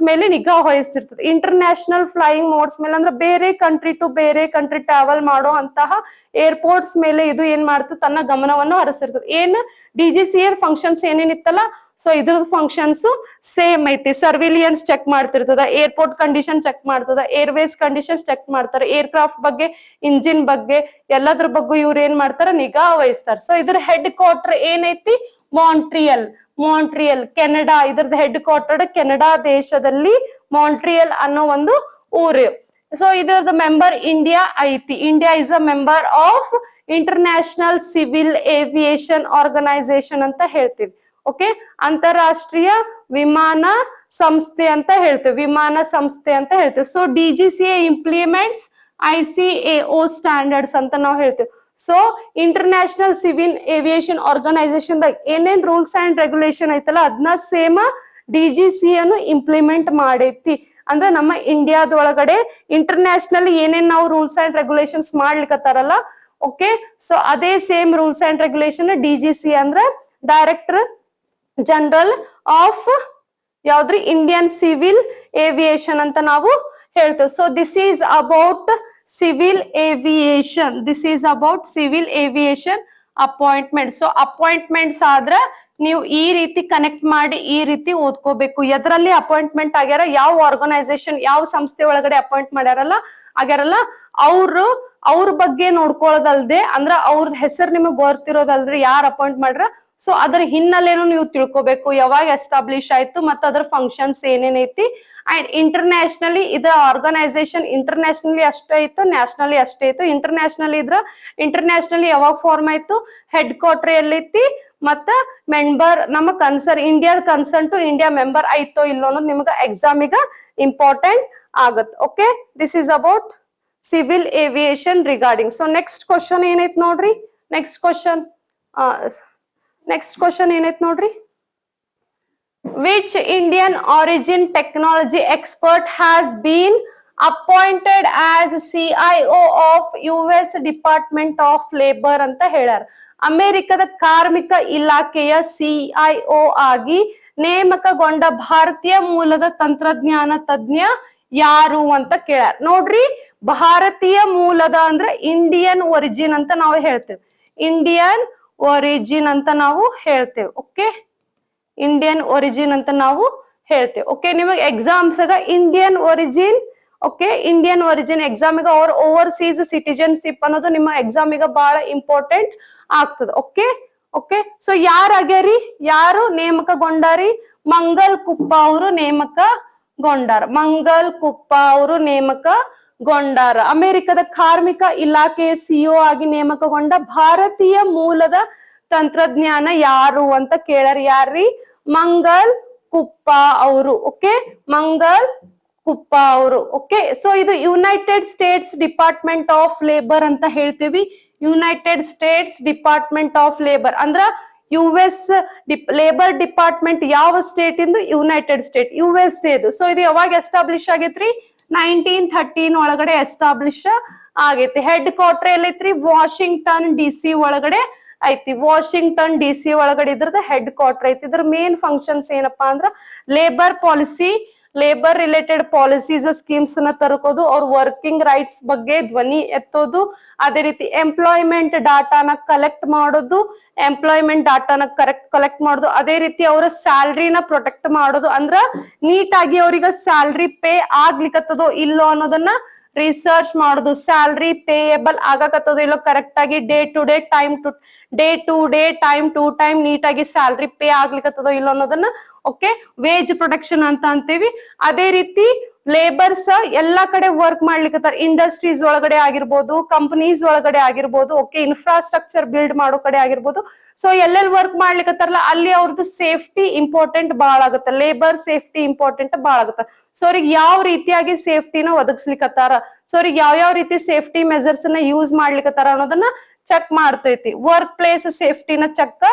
ಮೇಲೆ ನಿಗಾ ವಹಿಸ್ತಿರ್ತದೆ. ಇಂಟರ್ನ್ಯಾಷನಲ್ ಫ್ಲೈಯಿಂಗ್ ಮೋಡ್ಸ್ ಮೇಲೆ ಅಂದ್ರೆ ಬೇರೆ ಕಂಟ್ರಿ ಟು ಬೇರೆ ಕಂಟ್ರಿ ಟ್ರಾವೆಲ್ ಮಾಡೋ ಅಂತಹ ಏರ್ಪೋರ್ಟ್ಸ್ ಮೇಲೆ ಇದು ಏನ್ ಮಾಡ್ತದೆ ತನ್ನ ಗಮನವನ್ನು ಹರಿಸಿರ್ತದೆ. ಏನ್ DGCA ಫಂಕ್ಷನ್ಸ್ ಏನೇನಿತ್ತಲ್ಲ ಸೊ ಇದ್ರದ್ದು ಫಂಕ್ಷನ್ಸ್ ಸೇಮ್ ಐತಿ. ಸರ್ವಿಲಿಯನ್ಸ್ ಚೆಕ್ ಮಾಡ್ತಿರ್ತದ, ಏರ್ಪೋರ್ಟ್ ಕಂಡೀಷನ್ ಚೆಕ್ ಮಾಡ್ತದ, ಏರ್ವೇಸ್ ಕಂಡೀಷನ್ಸ್ ಚೆಕ್ ಮಾಡ್ತಾರೆ, ಏರ್ಕ್ರಾಫ್ಟ್ ಬಗ್ಗೆ ಇಂಜಿನ್ ಬಗ್ಗೆ ಎಲ್ಲದ್ರ ಬಗ್ಗೆ ಇವ್ರು ಏನ್ ಮಾಡ್ತಾರ ನಿಗಾ ವಹಿಸ್ತಾರೆ. ಸೊ ಇದ್ರ ಹೆಡ್ ಕ್ವಾರ್ಟರ್ ಏನೈತಿ ಮಾಂಟ್ರಿಯಲ್ ಕೆನಡಾ. ಇದ್ರದ್ದು ಹೆಡ್ ಕ್ವಾರ್ಟರ್ ಕೆನಡಾ ದೇಶದಲ್ಲಿ ಮಾಂಟ್ರಿಯಲ್ ಅನ್ನೋ ಒಂದು ಊರು. ಸೊ ಇದ್ರದ್ದು ಮೆಂಬರ್ ಇಂಡಿಯಾ ಐತಿ. India is a member of International Civil Aviation Organisation ಅಂತ ಹೇಳ್ತೀವಿ. ಓಕೆ ಅಂತಾರಾಷ್ಟ್ರೀಯ ವಿಮಾನ ಸಂಸ್ಥೆ ಅಂತ ಹೇಳ್ತೇವೆ. So DGCA implements ICAO standards ಅಂತ ನಾವು ಹೇಳ್ತೇವೆ. So International Civil Aviation Organisation ದಾಗ ಏನೇನ್ ರೂಲ್ಸ್ ಅಂಡ್ ರೆಗ್ಯುಲೇಷನ್ ಐತಲ್ಲ ಅದನ್ನ ಸೇಮ್ DGCA ಇಂಪ್ಲಿಮೆಂಟ್ ಮಾಡೈತಿ. ಅಂದ್ರೆ ನಮ್ಮ ಇಂಡಿಯಾದೊಳಗಡೆ ಇಂಟರ್ನ್ಯಾಷನಲ್ ಏನೇನ್ ನಾವು ರೂಲ್ಸ್ ಅಂಡ್ ರೆಗ್ಯುಲೇಷನ್ಸ್ ಮಾಡ್ಲಿಕ್ಕತ್ತಾರಲ್ಲ ಓಕೆ ಸೊ ಅದೇ same rules and regulation DGCA ಅಂದ್ರೆ ಡೈರೆಕ್ಟರ್ ಜನರಲ್ ಆಫ್ ಯಾವ್ದ್ರಿ ಇಂಡಿಯನ್ ಸಿವಿಲ್ ಏವಿಯೇಷನ್ ಅಂತ ನಾವು ಹೇಳ್ತೇವೆ. So this is about civil aviation appointment. So appointments ಆದ್ರ ನೀವು ಈ ರೀತಿ ಕನೆಕ್ಟ್ ಮಾಡಿ ಈ ರೀತಿ ಓದ್ಕೋಬೇಕು. ಎದರಲ್ಲಿ ಅಪಾಯಿಂಟ್ಮೆಂಟ್ ಆಗ್ಯಾರ, ಯಾವ ಆರ್ಗನೈಸೇಷನ್ ಯಾವ ಸಂಸ್ಥೆ ಒಳಗಡೆ ಅಪಾಯಿಂಟ್ ಆಗ್ಯಾರಲ್ಲ ಅವ್ರ ಬಗ್ಗೆ ನೋಡ್ಕೊಳ್ಳೋದಲ್ದೆ ಅಂದ್ರ ಅವ್ರದ್ ಹೆಸರು ನಿಮಗ್ ಗೊತ್ತಿರೋದಲ್ರಿ ಯಾರು ಅಪಾಯಿಂಟ್ ಮಾಡ್ರ. ಸೊ ಅದ್ರ ಹಿನ್ನೆಲೆನೂ ನೀವು ತಿಳ್ಕೊಬೇಕು, ಯಾವಾಗ ಎಸ್ಟಾಬ್ಲಿಷ್ ಆಯ್ತು ಮತ್ತೆ ಅದ್ರ ಫಂಕ್ಷನ್ಸ್ ಏನೇನೈತಿ. ಅಂಡ್ ಇಂಟರ್ನ್ಯಾಷನಲಿ ಇದ್ರ ಆರ್ಗನೈಸೇಷನ್ ಇಂಟರ್ನ್ಯಾಷನಲಿ ಅಷ್ಟೇ ಇತ್ತು, ನ್ಯಾಷನಲಿ ಅಷ್ಟೇ ಇತ್ತು. ಇಂಟರ್ನ್ಯಾಷನಲಿ ಯಾವಾಗ ಫಾರ್ಮ್ ಆಯ್ತು, ಹೆಡ್ ಕ್ವಾರ್ಟರ್ ಎಲ್ಲೈತಿ ಮತ್ತ ಮೆಂಬರ್ ನಮ್ಮ ಇಂಡಿಯಾದ ಕನ್ಸರ್ನ್ ಟು ಇಂಡಿಯಾ ಮೆಂಬರ್ ಆಯ್ತೋ ಇಲ್ಲೋ ಅನ್ನೋದು ನಿಮ್ಗೆ ಎಕ್ಸಾಮಿಗ ಇಂಪಾರ್ಟೆಂಟ್ ಆಗತ್ತೆ. Okay this is about civil aviation regarding. So next question ಏನೈತ್ ನೋಡ್ರಿ, ನೆಕ್ಸ್ಟ್ ಕ್ವಶನ್ ಏನೈತ್ ನೋಡ್ರಿ. Which Indian origin technology expert has been appointed as CIO of US Department of Labor ಅಂತ ಹೇಳ್ಯಾರ. ಅಮೆರಿಕದ ಕಾರ್ಮಿಕ ಇಲಾಖೆಯ CIO ಆಗಿ ನೇಮಕಗೊಂಡ ಭಾರತೀಯ ಮೂಲದ ತಂತ್ರಜ್ಞಾನ ತಜ್ಞ ಯಾರು ಅಂತ ಕೇಳ್ಯಾರ. ನೋಡ್ರಿ ಭಾರತೀಯ ಮೂಲದ ಅಂದ್ರೆ ಇಂಡಿಯನ್ ಒರಿಜಿನ್ ಅಂತ ನಾವು ಹೇಳ್ತೇವೆ. ಓಕೆ ಇಂಡಿಯನ್ ಒರಿಜಿನ್ ಅಂತ ನಾವು ಹೇಳ್ತೇವೆ. ಓಕೆ ನಿಮಗೆ ಎಕ್ಸಾಮ್ಸ್ ಇಂಡಿಯನ್ ಒರಿಜಿನ್ ಎಕ್ಸಾಮಿಗ ಅವ್ರ ಓವರ್ಸೀಸ್ ಸಿಟಿಜನ್ಶಿಪ್ ಅನ್ನೋದು ನಿಮ್ಮ ಎಕ್ಸಾಮಿಗ ಬಹಳ ಇಂಪಾರ್ಟೆಂಟ್ ಆಗ್ತದೆ. ಓಕೆ ಸೊ ಯಾರು ನೇಮಕಗೊಂಡಾರಿ, ಮಂಗಲ್ ಕುಪ್ಪ ಅವರು ನೇಮಕಗೊಂಡಾರ. ಗೊಂಡಾರ. ಮಂಗಲ್ ಕುಪ್ಪ ಅವರು ನೇಮಕಗೊಂಡಾರ. ಅಮೆರಿಕದ ಕಾರ್ಮಿಕ ಇಲಾಖೆಯ ಸಿಇಒ ಆಗಿ ನೇಮಕಗೊಂಡ ಭಾರತೀಯ ಮೂಲದ ತಂತ್ರಜ್ಞಾನ ಯಾರು ಅಂತ ಕೇಳಾರ. ಯಾರ್ರಿ? ಮಂಗಲ್ ಕುಪ್ಪ ಅವರು. ಓಕೆ, ಮಂಗಲ್ ಕುಪ್ಪ ಅವರು. ಓಕೆ, ಸೊ ಇದು United States Department of Labor ಅಂತ ಹೇಳ್ತೀವಿ. United States Department of Labor ಅಂದ್ರ US ಲೇಬರ್ ಡಿಪಾರ್ಟ್ಮೆಂಟ್ ಯಾವ ಸ್ಟೇಟ್ ಇಂದು? ಯುನೈಟೆಡ್ ಸ್ಟೇಟ್, USA ಇದು. ಸೊ ಇದು ಯಾವಾಗ ಎಸ್ಟಾಬ್ಲಿಷ್ ಆಗೈತ್ರಿ? 1913 ಒಳಗಡೆ ಎಸ್ಟಾಬ್ಲಿಷ್ ಆಗೈತಿ. ಹೆಡ್ ಕ್ವಾರ್ಟರ್ ಎಲ್ಲೈತ್ರಿ? ವಾಷಿಂಗ್ಟನ್ DC ಒಳಗಡೆ ಐತಿ. ವಾಷಿಂಗ್ಟನ್ DC ಒಳಗಡೆ ಇದ್ರದ ಹೆಡ್ ಕ್ವಾರ್ಟರ್ ಐತಿ. ಇದ್ರ ಮೇನ್ ಫಂಕ್ಷನ್ಸ್ ಏನಪ್ಪಾ ಅಂದ್ರ labour policy, labour related policies schemes ನ ತರಕೋದು, ಅವ್ರ ವರ್ಕಿಂಗ್ ರೈಟ್ಸ್ ಬಗ್ಗೆ ಧ್ವನಿ ಎತ್ತೋದು, ಅದೇ ರೀತಿ ಎಂಪ್ಲಾಯ್ಮೆಂಟ್ ಡಾಟಾನ ಕಲೆಕ್ಟ್ ಮಾಡೋದು, ಎಂಪ್ಲಾಯ್ಮೆಂಟ್ ಡಾಟಾನ ಕಲೆಕ್ಟ್ ಮಾಡೋದು, ಅದೇ ರೀತಿ ಅವರ ಸ್ಯಾಲ್ರಿನ ಪ್ರೊಟೆಕ್ಟ್ ಮಾಡೋದು. ಅಂದ್ರ ನೀಟ್ ಆಗಿ ಅವ್ರಿಗೆ ಸ್ಯಾಲ್ರಿ ಪೇ ಆಗ್ಲಿಕ್ಕತ್ತದೋ ಇಲ್ಲೋ ಅನ್ನೋದನ್ನ ರಿಸರ್ಚ್ ಮಾಡೋದು. ಸ್ಯಾಲ್ರಿ ಪೇಯಬಲ್ ಆಗಕತ್ತದೋ ಇಲ್ಲೋ ಕರೆಕ್ಟ್ ಆಗಿ day to day time to time ನೀಟಾಗಿ ಸ್ಯಾಲ್ರಿ ಪೇ ಆಗ್ಲಿಕ್ಕತ್ತದೋ ಇಲ್ಲೋ ಅನ್ನೋದನ್ನ ಓಕೆ ವೇಜ್ ಪ್ರೊಟೆಕ್ಷನ್ ಅಂತ ಅಂತೀವಿ. ಅದೇ ರೀತಿ ಲೇಬರ್ಸ್ ಎಲ್ಲಾ ಕಡೆ ವರ್ಕ್ ಮಾಡ್ಲಿಕ್ಕತ್ತಾರ. ಇಂಡಸ್ಟ್ರೀಸ್ ಒಳಗಡೆ ಆಗಿರ್ಬೋದು, ಕಂಪನೀಸ್ ಒಳಗಡೆ ಆಗಿರ್ಬೋದು, ಓಕೆ ಇನ್ಫ್ರಾಸ್ಟ್ರಕ್ಚರ್ ಬಿಲ್ಡ್ ಮಾಡೋ ಕಡೆ ಆಗಿರ್ಬೋದು. ಸೊ ಎಲ್ಲೆಲ್ಲಿ ವರ್ಕ್ ಮಾಡ್ಲಿಕ್ಕತ್ತಾರಲ್ಲ ಅಲ್ಲಿ ಅವ್ರದ್ದು ಸೇಫ್ಟಿ ಇಂಪಾರ್ಟೆಂಟ್ ಬಾಳ ಆಗುತ್ತೆ. ಲೇಬರ್ ಸೇಫ್ಟಿ ಇಂಪಾರ್ಟೆಂಟ್ ಬಾಳ ಆಗುತ್ತೆ. ಸೊ ಅವ್ರಿಗೆ ಯಾವ ರೀತಿಯಾಗಿ ಸೇಫ್ಟಿನ ಒದಗಿಸ್ಲಿಕ್ಕತ್ತಾರ, ಸೊ ಅವ್ರಿಗೆ ಯಾವ ರೀತಿ ಸೇಫ್ಟಿ ಮೆಜರ್ಸ್ ನ ಯೂಸ್ ಮಾಡ್ಲಿಕ್ಕತ್ತಾರ ಅನ್ನೋದನ್ನ ಚೆಕ್ ಮಾಡ್ತೈತಿ. ವರ್ಕ್ ಪ್ಲೇಸ್ ಸೇಫ್ಟಿನ ಚೆಕ್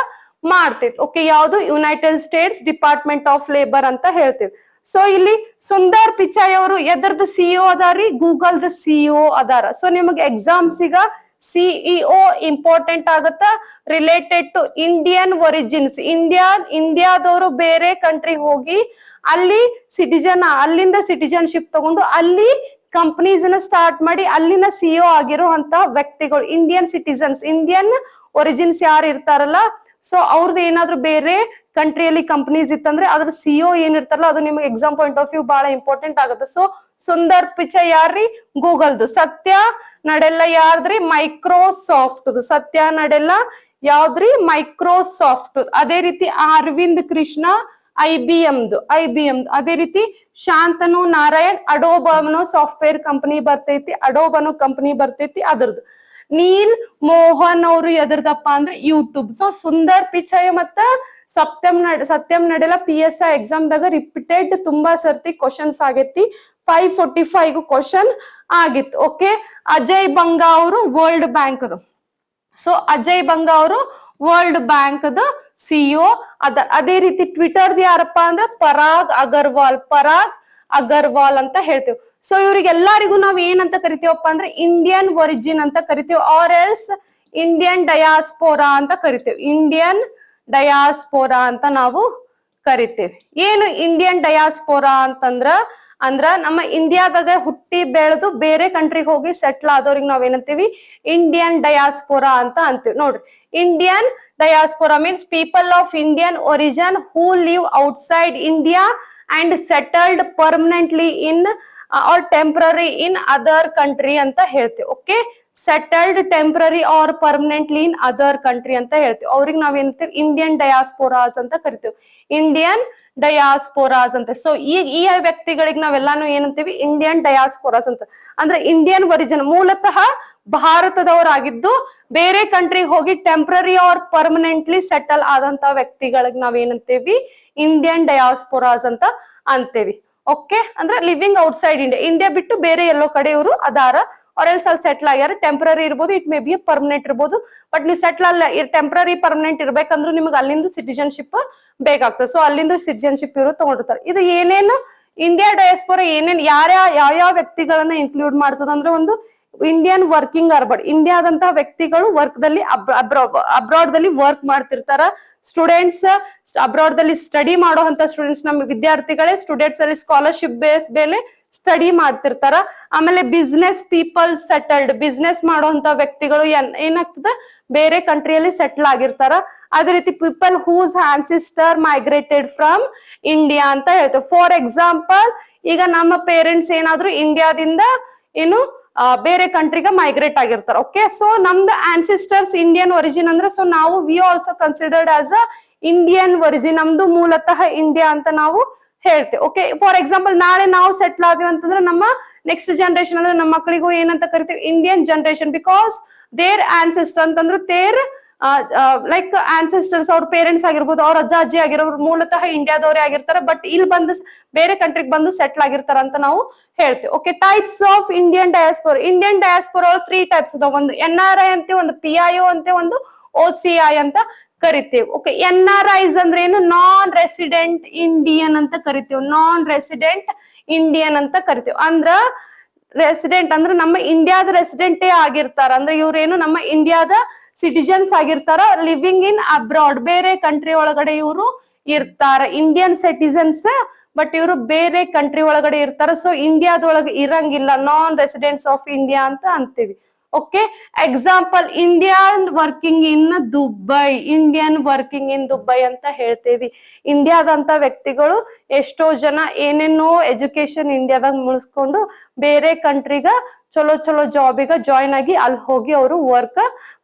ಮಾಡ್ತೈತಿ. ಓಕೆ, ಯಾವುದು? United States Department of Labor ಅಂತ ಹೇಳ್ತೀವಿ. ಸೊ ಇಲ್ಲಿ ಸುಂದರ್ ಪಿಚಾಯ್ ಅವರು ಎದರ್ದ ಸಿಇಒ ಅದಾರಿ? ಗೂಗಲ್ ದ ಸಿಇಒ ಅದಾರ. ಸೊ ನಿಮಗೆ ಎಕ್ಸಾಮ್ಸ್ ಈಗ ಸಿಇಒ ಇಂಪಾರ್ಟೆಂಟ್ ಆಗತ್ತ ರಿಲೇಟೆಡ್ ಟು ಇಂಡಿಯನ್ ಒರಿಜಿನ್ಸ್. ಇಂಡಿಯಾದವರು ಬೇರೆ ಕಂಟ್ರಿ ಹೋಗಿ ಅಲ್ಲಿ ಅಲ್ಲಿಂದ ಸಿಟಿಜನ್ಶಿಪ್ ತಗೊಂಡು ಅಲ್ಲಿ ಕಂಪನೀಸ್ ನ ಸ್ಟಾರ್ಟ್ ಮಾಡಿ ಅಲ್ಲಿನ ಸಿಇಒ ಆಗಿರುವಂತ ವ್ಯಕ್ತಿಗಳು, ಇಂಡಿಯನ್ ಸಿಟಿಸನ್ಸ್, ಇಂಡಿಯನ್ ಒರಿಜಿನ್ಸ್ ಯಾರು ಇರ್ತಾರಲ್ಲ, ಸೊ ಅವ್ರದ್ದು ಏನಾದ್ರು ಬೇರೆ ಕಂಟ್ರಿಯಲ್ಲಿ ಕಂಪನೀಸ್ ಇತ್ತಂದ್ರೆ ಅದ್ರ ಸಿಇಒ ಏನಿರ್ತಾರಲ್ಲ ಅದು ನಿಮಗೆ ಎಕ್ಸಾಮ್ ಪಾಯಿಂಟ್ ಆಫ್ ವ್ಯೂ ಬಹಳ ಇಂಪಾರ್ಟೆಂಟ್ ಆಗುತ್ತೆ. ಸೊ ಸುಂದರ್ ಪಿಚಾಯ್ ಯಾರ್ರಿ? ಗೂಗಲ್ದು. ಸತ್ಯ ನಡೆಲ್ಲ ಯಾರ್ದ್ರಿ? ಮೈಕ್ರೋಸಾಫ್ಟ್. ಸತ್ಯ ನಡೆಲ್ಲ ಯಾವ್ದ್ರಿ? ಮೈಕ್ರೋಸಾಫ್ಟ್. ಅದೇ ರೀತಿ ಅರವಿಂದ್ ಕೃಷ್ಣ IBM. ಅದೇ ರೀತಿ ಶಾಂತನು ನಾರಾಯಣ್ ಅಡೋಬ್ ಅನ್ನೋ ಸಾಫ್ಟ್ವೇರ್ ಕಂಪನಿ ಬರ್ತೈತಿ, ಅದ್ರದ್ದು. ನೀಲ್ ಮೋಹನ್ ಅವರು ಎದ್ರದಪ್ಪ ಅಂದ್ರೆ ಯೂಟ್ಯೂಬ್. ಸೊ ಸುಂದರ್ ಪಿಚಾಯ್ ಮತ್ತ ಸತ್ಯಂ ನಡೆಲ PSI ಎಕ್ಸಾಮ್ ದಾಗ ರಿಪೀಟೆಡ್ ತುಂಬಾ ಸರ್ತಿ ಕ್ವಶನ್ಸ್ ಆಗೈತಿ. 545 ಕ್ವಶನ್ ಆಗಿತ್ತು. ಓಕೆ, ಅಜಯ್ ಬಂಗಾ ಅವರು ವರ್ಲ್ಡ್ ಬ್ಯಾಂಕ್ ಅದು. ಸೊ ಅಜಯ್ ಬಂಗಾ ಅವರು ವರ್ಲ್ಡ್ ಬ್ಯಾಂಕ್ ದ ಸಿಇಒ ಅದೇ ರೀತಿ ಟ್ವಿಟರ್ ಯಾರಪ್ಪ ಅಂದ್ರೆ ಪರಾಗ್ ಅಗರ್ವಾಲ್ ಅಂತ ಹೇಳ್ತೇವೆ. ಸೊ ಇವ್ರಿಗೆಲ್ಲರಿಗೂ ನಾವ್ ಏನಂತ ಕರಿತೀವಪ್ಪ ಅಂದ್ರೆ ಇಂಡಿಯನ್ ಒರಿಜಿನ್ ಅಂತ ಕರಿತೀವಿ, ಆರ್ ಎಲ್ಸ್ ಇಂಡಿಯನ್ ಡಯಾಸ್ಪೋರಾ ಅಂತ ಕರಿತೇವೆ. ಇಂಡಿಯನ್ ಡಯಾಸ್ಪೋರಾ ಅಂತ ನಾವು ಕರಿತೇವೆ. ಏನು ಇಂಡಿಯನ್ ಡಯಾಸ್ಪೋರಾ ಅಂತಂದ್ರ ನಮ್ಮ ಇಂಡಿಯಾದಾಗ ಹುಟ್ಟಿ ಬೆಳೆದು ಬೇರೆ ಕಂಟ್ರಿಗೆ ಹೋಗಿ ಸೆಟ್ಲ್ ಆದವ್ರಿಗೆ ನಾವ್ ಏನಂತೀವಿ? ಇಂಡಿಯನ್ ಡಯಾಸ್ಪೋರಾ ಅಂತ ಅಂತೀವಿ. ನೋಡ್ರಿ, Indian diaspora means people of Indian origin who live outside India and settled permanently in or temporary in other country ಅಂತ ಹೇಳ್ತೇವೆ. Okay, settled temporary or permanently in other country ಅಂತ ಹೇಳ್ತೀವಿ. ಅವ್ರಿಗೆ ನಾವ್ ಏನಂತೀವಿ? ಇಂಡಿಯನ್ ಡಯಾಸ್ಪೋರಾಸ್ ಅಂತ ಕರಿತೀವಿ. ಇಂಡಿಯನ್ ಡಯಾಸ್ಪೋರಾಸ್ ಅಂತ. ಸೊ ಈ ವ್ಯಕ್ತಿಗಳಿಗೆ ನಾವೆಲ್ಲಾನು ಏನಂತೀವಿ? ಇಂಡಿಯನ್ ಡಯಾಸ್ಪೋರಾಸ್ ಅಂತ. ಅಂದ್ರೆ ಇಂಡಿಯನ್ ಒರಿಜಿನ್, ಮೂಲತಃ ಭಾರತದವರಾಗಿದ್ದು ಬೇರೆ ಕಂಟ್ರಿಗೆ ಹೋಗಿ ಟೆಂಪ್ರರಿ ಆರ್ ಪರ್ಮನೆಂಟ್ಲಿ ಸೆಟಲ್ ಆದಂತ ವ್ಯಕ್ತಿಗಳಿಗೆ ನಾವೇನಂತೇವಿ? ಇಂಡಿಯನ್ ಡಯಾಸ್ಪೋರಾಸ್ ಅಂತ ಅಂತೇವಿ. ಓಕೆ, ಅಂದ್ರೆ ಲಿವಿಂಗ್ ಔಟ್ಸೈಡ್ ಇಂಡಿಯಾ ಬಿಟ್ಟು ಬೇರೆ ಎಲ್ಲೋ ಕಡೆ ಇವರು ಅದಾರ, ಅವ್ರ ಎಲ್ಸ್ ಅಲ್ಲಿ ಸೆಟ್ಲ್ ಆಗ್ಯಾರ. ಟೆಂಪ್ರರಿ ಇರ್ಬೋದು, ಇಟ್ ಮೇ ಬಿ ಪರ್ಮನೆಂಟ್ ಇರ್ಬೋದು. ಬಟ್ ನೀವು ಸೆಟ್ಲ್ ಅಲ್ಲ, ಟೆಂಪ್ರರಿ ಪರ್ಮನೆಂಟ್ ಇರ್ಬೇಕಂದ್ರೂ ನಿಮ್ಗೆ ಅಲ್ಲಿಂದ ಸಿಟಿಜನ್ಶಿಪ್ ಬೇಕಾಗ್ತದೆ. ಸೊ ಅಲ್ಲಿಂದ ಸಿಟಿಜನ್ಶಿಪ್ ಇವರು ತಗೊಂಡಿರ್ತಾರೆ. ಇದು ಏನೇನು ಇಂಡಿಯಾ ಡಯಾಸ್ಪೋರಾ ಏನೇನ್ ಯಾವ ವ್ಯಕ್ತಿಗಳನ್ನ ಇನ್ಕ್ಲೂಡ್ ಮಾಡ್ತದ ಅಂದ್ರೆ, ಒಂದು ಇಂಡಿಯನ್ ವರ್ಕಿಂಗ್ ಅರ್ಬಡ್, ಇಂಡಿಯಾದಂತಹ ವ್ಯಕ್ತಿಗಳು ವರ್ಕ್ ದಲ್ಲಿ ಅಬ್ರಾಡ್ ದಲ್ಲಿ ವರ್ಕ್ ಮಾಡ್ತಿರ್ತಾರ. ಸ್ಟೂಡೆಂಟ್ಸ್ ಅಬ್ರಾಡ್ ದಲ್ಲಿ ಸ್ಟಡಿ ಮಾಡುವಂತ ಸ್ಟೂಡೆಂಟ್ಸ್, ನಮ್ಮ ವಿದ್ಯಾರ್ಥಿಗಳೇ ಸ್ಟೂಡೆಂಟ್ಸ್ ಅಲ್ಲಿ ಸ್ಕಾಲರ್ಶಿಪ್ ಬೇಸ್ ಮೇಲೆ ಸ್ಟಡಿ ಮಾಡ್ತಿರ್ತಾರ. ಆಮೇಲೆ ಬಿಸ್ನೆಸ್ ಪೀಪಲ್ ಸೆಟಲ್ಡ್, ಬಿಸ್ನೆಸ್ ಮಾಡುವಂತ ವ್ಯಕ್ತಿಗಳು ಏನಾಗ್ತದ? ಬೇರೆ ಕಂಟ್ರಿಯಲ್ಲಿ ಸೆಟ್ಲ್ ಆಗಿರ್ತಾರ. ಅದೇ ರೀತಿ people whose ancestor migrated from India ಅಂತ ಹೇಳ್ತೇವೆ. ಫಾರ್ ಎಕ್ಸಾಂಪಲ್, ಈಗ ನಮ್ಮ ಪೇರೆಂಟ್ಸ್ ಏನಾದ್ರು ಇಂಡಿಯಾದಿಂದ ಏನು ಬೇರೆ ಕಂಟ್ರಿಗೆ ಮೈಗ್ರೇಟ್ ಆಗಿರ್ತಾರ. ಓಕೆ, ಸೊ ನಮ್ದು ಆನ್ಸಿಸ್ಟರ್ಸ್ ಇಂಡಿಯನ್ ಒರಿಜಿನ್ ಅಂದ್ರೆ, ಸೊ ನಾವು we also considered as a Indian origin. ನಮ್ದು ಮೂಲತಃ ಇಂಡಿಯಾ ಅಂತ ನಾವು ಹೇಳ್ತೇವೆ. ಓಕೆ, ಫಾರ್ ಎಕ್ಸಾಂಪಲ್ ನಾಳೆ ನಾವು ಸೆಟ್ಲ್ ಆದ್ವಿ ಅಂತಂದ್ರೆ ನಮ್ಮ ನೆಕ್ಸ್ಟ್ ಜನರೇಷನ್ ಅಂದ್ರೆ ನಮ್ಮ ಮಕ್ಕಳಿಗೂ ಏನಂತ ಕರಿತೀವಿ, Indian generation. Because their ancestor ಅಂತಂದ್ರೆ ದೇರ್ ಲೈಕ್ ಆನ್ಸೆಸ್ಟರ್ಸ್, ಅವ್ರ ಪೇರೆಂಟ್ಸ್ ಆಗಿರ್ಬೋದು, ಅವ್ರ ಅಜ್ಜ ಅಜ್ಜಿ ಆಗಿರೋರು ಮೂಲತಃ ಇಂಡಿಯಾದವರೇ ಆಗಿರ್ತಾರೆ, ಬಟ್ ಇಲ್ಲಿ ಬಂದು ಬೇರೆ ಕಂಟ್ರಿಗೆ ಬಂದು ಸೆಟ್ಲ್ ಆಗಿರ್ತಾರ ಅಂತ ನಾವು ಹೇಳ್ತೀವಿ. Okay, types of Indian ಡಯಾಸ್ಪೋರಾ. Indian ಡಯಾಸ್ಪೋರಾ 3 types ಅದಾವ. ಒಂದು NRI ಅಂತೆ, ಒಂದು PIO ಅಂತೆ, ಒಂದು OCI ಅಂತ ಕರಿತೇವೆ. ಓಕೆ, NRIs ಅಂದ್ರೆ ಏನು, ನಾನ್ ರೆಸಿಡೆಂಟ್ ಇಂಡಿಯನ್ ಅಂತ ಕರಿತೇವೆ. ನಾನ್ ರೆಸಿಡೆಂಟ್ ಇಂಡಿಯನ್ ಅಂತ ಕರಿತೇವೆ. ಅಂದ್ರ ರೆಸಿಡೆಂಟ್ ಅಂದ್ರೆ ನಮ್ಮ ಇಂಡಿಯಾದ ರೆಸಿಡೆಂಟೇ ಆಗಿರ್ತಾರ, ಅಂದ್ರೆ ಇವ್ರೇನು ನಮ್ಮ ಇಂಡಿಯಾದ ಸಿಟಿಜನ್ಸ್ ಆಗಿರ್ತಾರ, ಲಿವಿಂಗ್ ಇನ್ ಅಬ್ರಾಡ್, ಬೇರೆ ಕಂಟ್ರಿ ಒಳಗಡೆ ಇವರು ಇರ್ತಾರ. ಇಂಡಿಯನ್ ಸಿಟಿಜನ್ಸ್, ಬಟ್ ಇವರು ಬೇರೆ ಕಂಟ್ರಿ ಒಳಗಡೆ ಇರ್ತಾರ. ಸೊ ಇಂಡಿಯಾದೊಳಗೆ ಇರಂಗಿಲ್ಲ, ನಾನ್ ರೆಸಿಡೆಂಟ್ಸ್ ಆಫ್ ಇಂಡಿಯಾ ಅಂತ ಅಂತೀವಿ. Okay, example Indian working in Dubai. Indian working in Dubai ಅಂತ ಹೇಳ್ತೇವಿ. ಇಂಡಿಯಾದಂತ ವ್ಯಕ್ತಿಗಳು ಎಷ್ಟೋ ಜನ ಏನೇನೋ ಎಜುಕೇಶನ್ ಇಂಡಿಯಾದಾಗ ಮುಗಿಸ್ಕೊಂಡು ಬೇರೆ ಕಂಟ್ರಿಗ ಚಲೋ ಚಲೋ ಜಾಬಿಗ ಜಾಯ್ನ್ ಆಗಿ ಅಲ್ಲಿ ಹೋಗಿ ಅವರು ವರ್ಕ್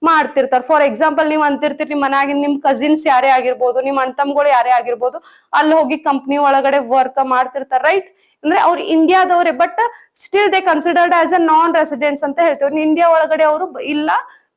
ಮಾಡ್ತಿರ್ತಾರೆ. ಫಾರ್ ಎಕ್ಸಾಂಪಲ್ ನೀವು ಅಂತಿರ್ತೀರಿ, ನಿಮ್ ಮನ್ಯಾಗಿನ ನಿಮ್ ಕಸಿನ್ಸ್ ಯಾರೇ ಆಗಿರ್ಬೋದು, ನಿಮ್ ಅಣ್ತಮ್ಗಳು ಯಾರೇ ಆಗಿರ್ಬೋದು, ಅಲ್ಲಿ ಹೋಗಿ ಕಂಪ್ನಿ ಒಳಗಡೆ ವರ್ಕ್ ಮಾಡ್ತಿರ್ತಾರೆ, ರೈಟ್? ಅಂದ್ರೆ ಅವ್ರು ಇಂಡಿಯಾದವ್ರೆ, but still they considered as a non residents ಅಂತ ಹೇಳ್ತೇವೆ. ಇಂಡಿಯಾ ಒಳಗಡೆ ಅವರು ಇಲ್ಲ,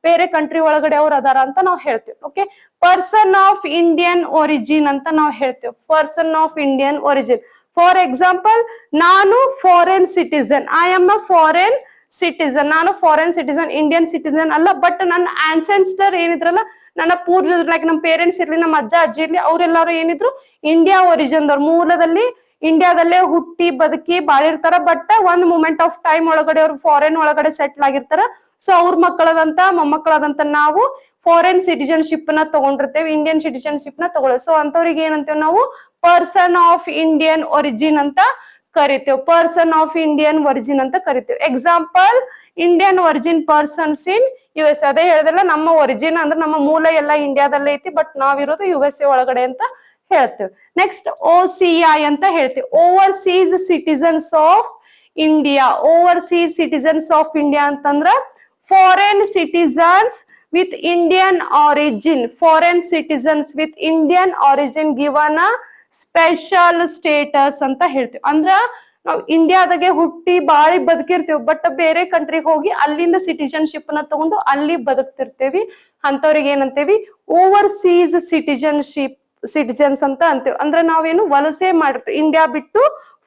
ಬೇರೆ ಕಂಟ್ರಿ ಒಳಗಡೆ ಅವ್ರು ಅದಾರ ಅಂತ ನಾವು ಹೇಳ್ತೇವೆ. Okay, person of Indian origin ಅಂತ ನಾವು ಹೇಳ್ತೇವೆ. Person of Indian origin. For example, ನಾನು foreign citizen, I am a foreign citizen. ನಾನು ಫಾರಿನ್ ಸಿಟಿಸನ್, ಇಂಡಿಯನ್ ಸಿಟಿಸನ್ ಅಲ್ಲ, ಬಟ್ ನನ್ನ ಆನ್ಸೆಸ್ಟರ್ ಏನಿದ್ರಲ್ಲ, ನನ್ನ ಪೂರ್ವಜರು, ಲೈಕ್ ನಮ್ಮ ಪೇರೆಂಟ್ಸ್ ಇರ್ಲಿ, ನಮ್ಮ ಅಜ್ಜ ಅಜ್ಜಿ ಇರ್ಲಿ, ಅವ್ರೆಲ್ಲಾರು ಏನಿದ್ರು ಇಂಡಿಯಾ ಒರಿಜಿನ್ ದವ್ರು, ಮೂಲದಲ್ಲಿ ಇಂಡಿಯಾದಲ್ಲೇ ಹುಟ್ಟಿ ಬದುಕಿ ಬಾಳಿರ್ತಾರ. ಬಟ್ ಒಂದ್ ಮೂಮೆಂಟ್ ಆಫ್ ಟೈಮ್ ಒಳಗಡೆ ಅವ್ರು ಫಾರಿನ್ ಒಳಗಡೆ ಸೆಟ್ಲ್ ಆಗಿರ್ತಾರ. ಸೊ ಅವ್ರ ಮಕ್ಕಳದಂತ ಮೊಮ್ಮಕ್ಕಳಾದಂತ ನಾವು ಫಾರಿನ್ ಸಿಟಿಜನ್ಶಿಪ್ ನ ತಗೊಂಡಿರ್ತೇವೆ, ಇಂಡಿಯನ್ ಸಿಟಿಜನ್ಶಿಪ್ ನ ತಗೊಳ್ಳೇವೆ. ಸೊ ಅಂತವ್ರಿಗೆ ಏನಂತೇವೆ ನಾವು ಪರ್ಸನ್ ಆಫ್ ಇಂಡಿಯನ್ ಒರಿಜಿನ್ ಅಂತ ಕರಿತೇವೆ. ಪರ್ಸನ್ ಆಫ್ ಇಂಡಿಯನ್ ಒರಿಜಿನ್ ಅಂತ ಕರಿತೇವೆ. Example, Indian origin persons in US. ಅದೇ ಹೇಳಿದ್ರಲ್ಲ, ನಮ್ಮ ಒರಿಜಿನ್ ಅಂದ್ರೆ ನಮ್ಮ ಮೂಲ ಎಲ್ಲ ಇಂಡಿಯಾದಲ್ಲೇ ಐತಿ, ಬಟ್ ನಾವಿರೋದು USA ಒಳಗಡೆ ಅಂತ ಹೇಳ್ತೇವೆ. ನೆಕ್ಸ್ಟ್ OCI ಅಂತ ಹೇಳ್ತೇವೆ. Overseas citizens of India. Overseas citizens of India ಅಂತಂದ್ರ foreign citizens with Indian origin. Foreign citizens with Indian origin given a special status ಅಂತ ಹೇಳ್ತೀವಿ. ಅಂದ್ರ ನಾವು ಇಂಡಿಯಾದಾಗೆ ಹುಟ್ಟಿ ಬಾಳಿ ಬದುಕಿರ್ತೀವಿ, ಬಟ್ ಬೇರೆ ಕಂಟ್ರಿಗೆ ಹೋಗಿ ಅಲ್ಲಿಂದ ಸಿಟಿಜನ್ಶಿಪ್ ನ ತಗೊಂಡು ಅಲ್ಲಿ ಬದುಕ್ತಿರ್ತೇವಿ. ಅಂತವ್ರಿಗೆ ಏನಂತೇವಿ, ಓವರ್ಸೀಸ್ ಸಿಟಿಜನ್ಸ್ ಅಂತ ಅಂತೀವಿ. ಅಂದ್ರೆ ನಾವೇನು ವಲಸೆ ಮಾಡಿರ್ತೀವಿ, ಇಂಡಿಯಾ ಬಿಟ್ಟು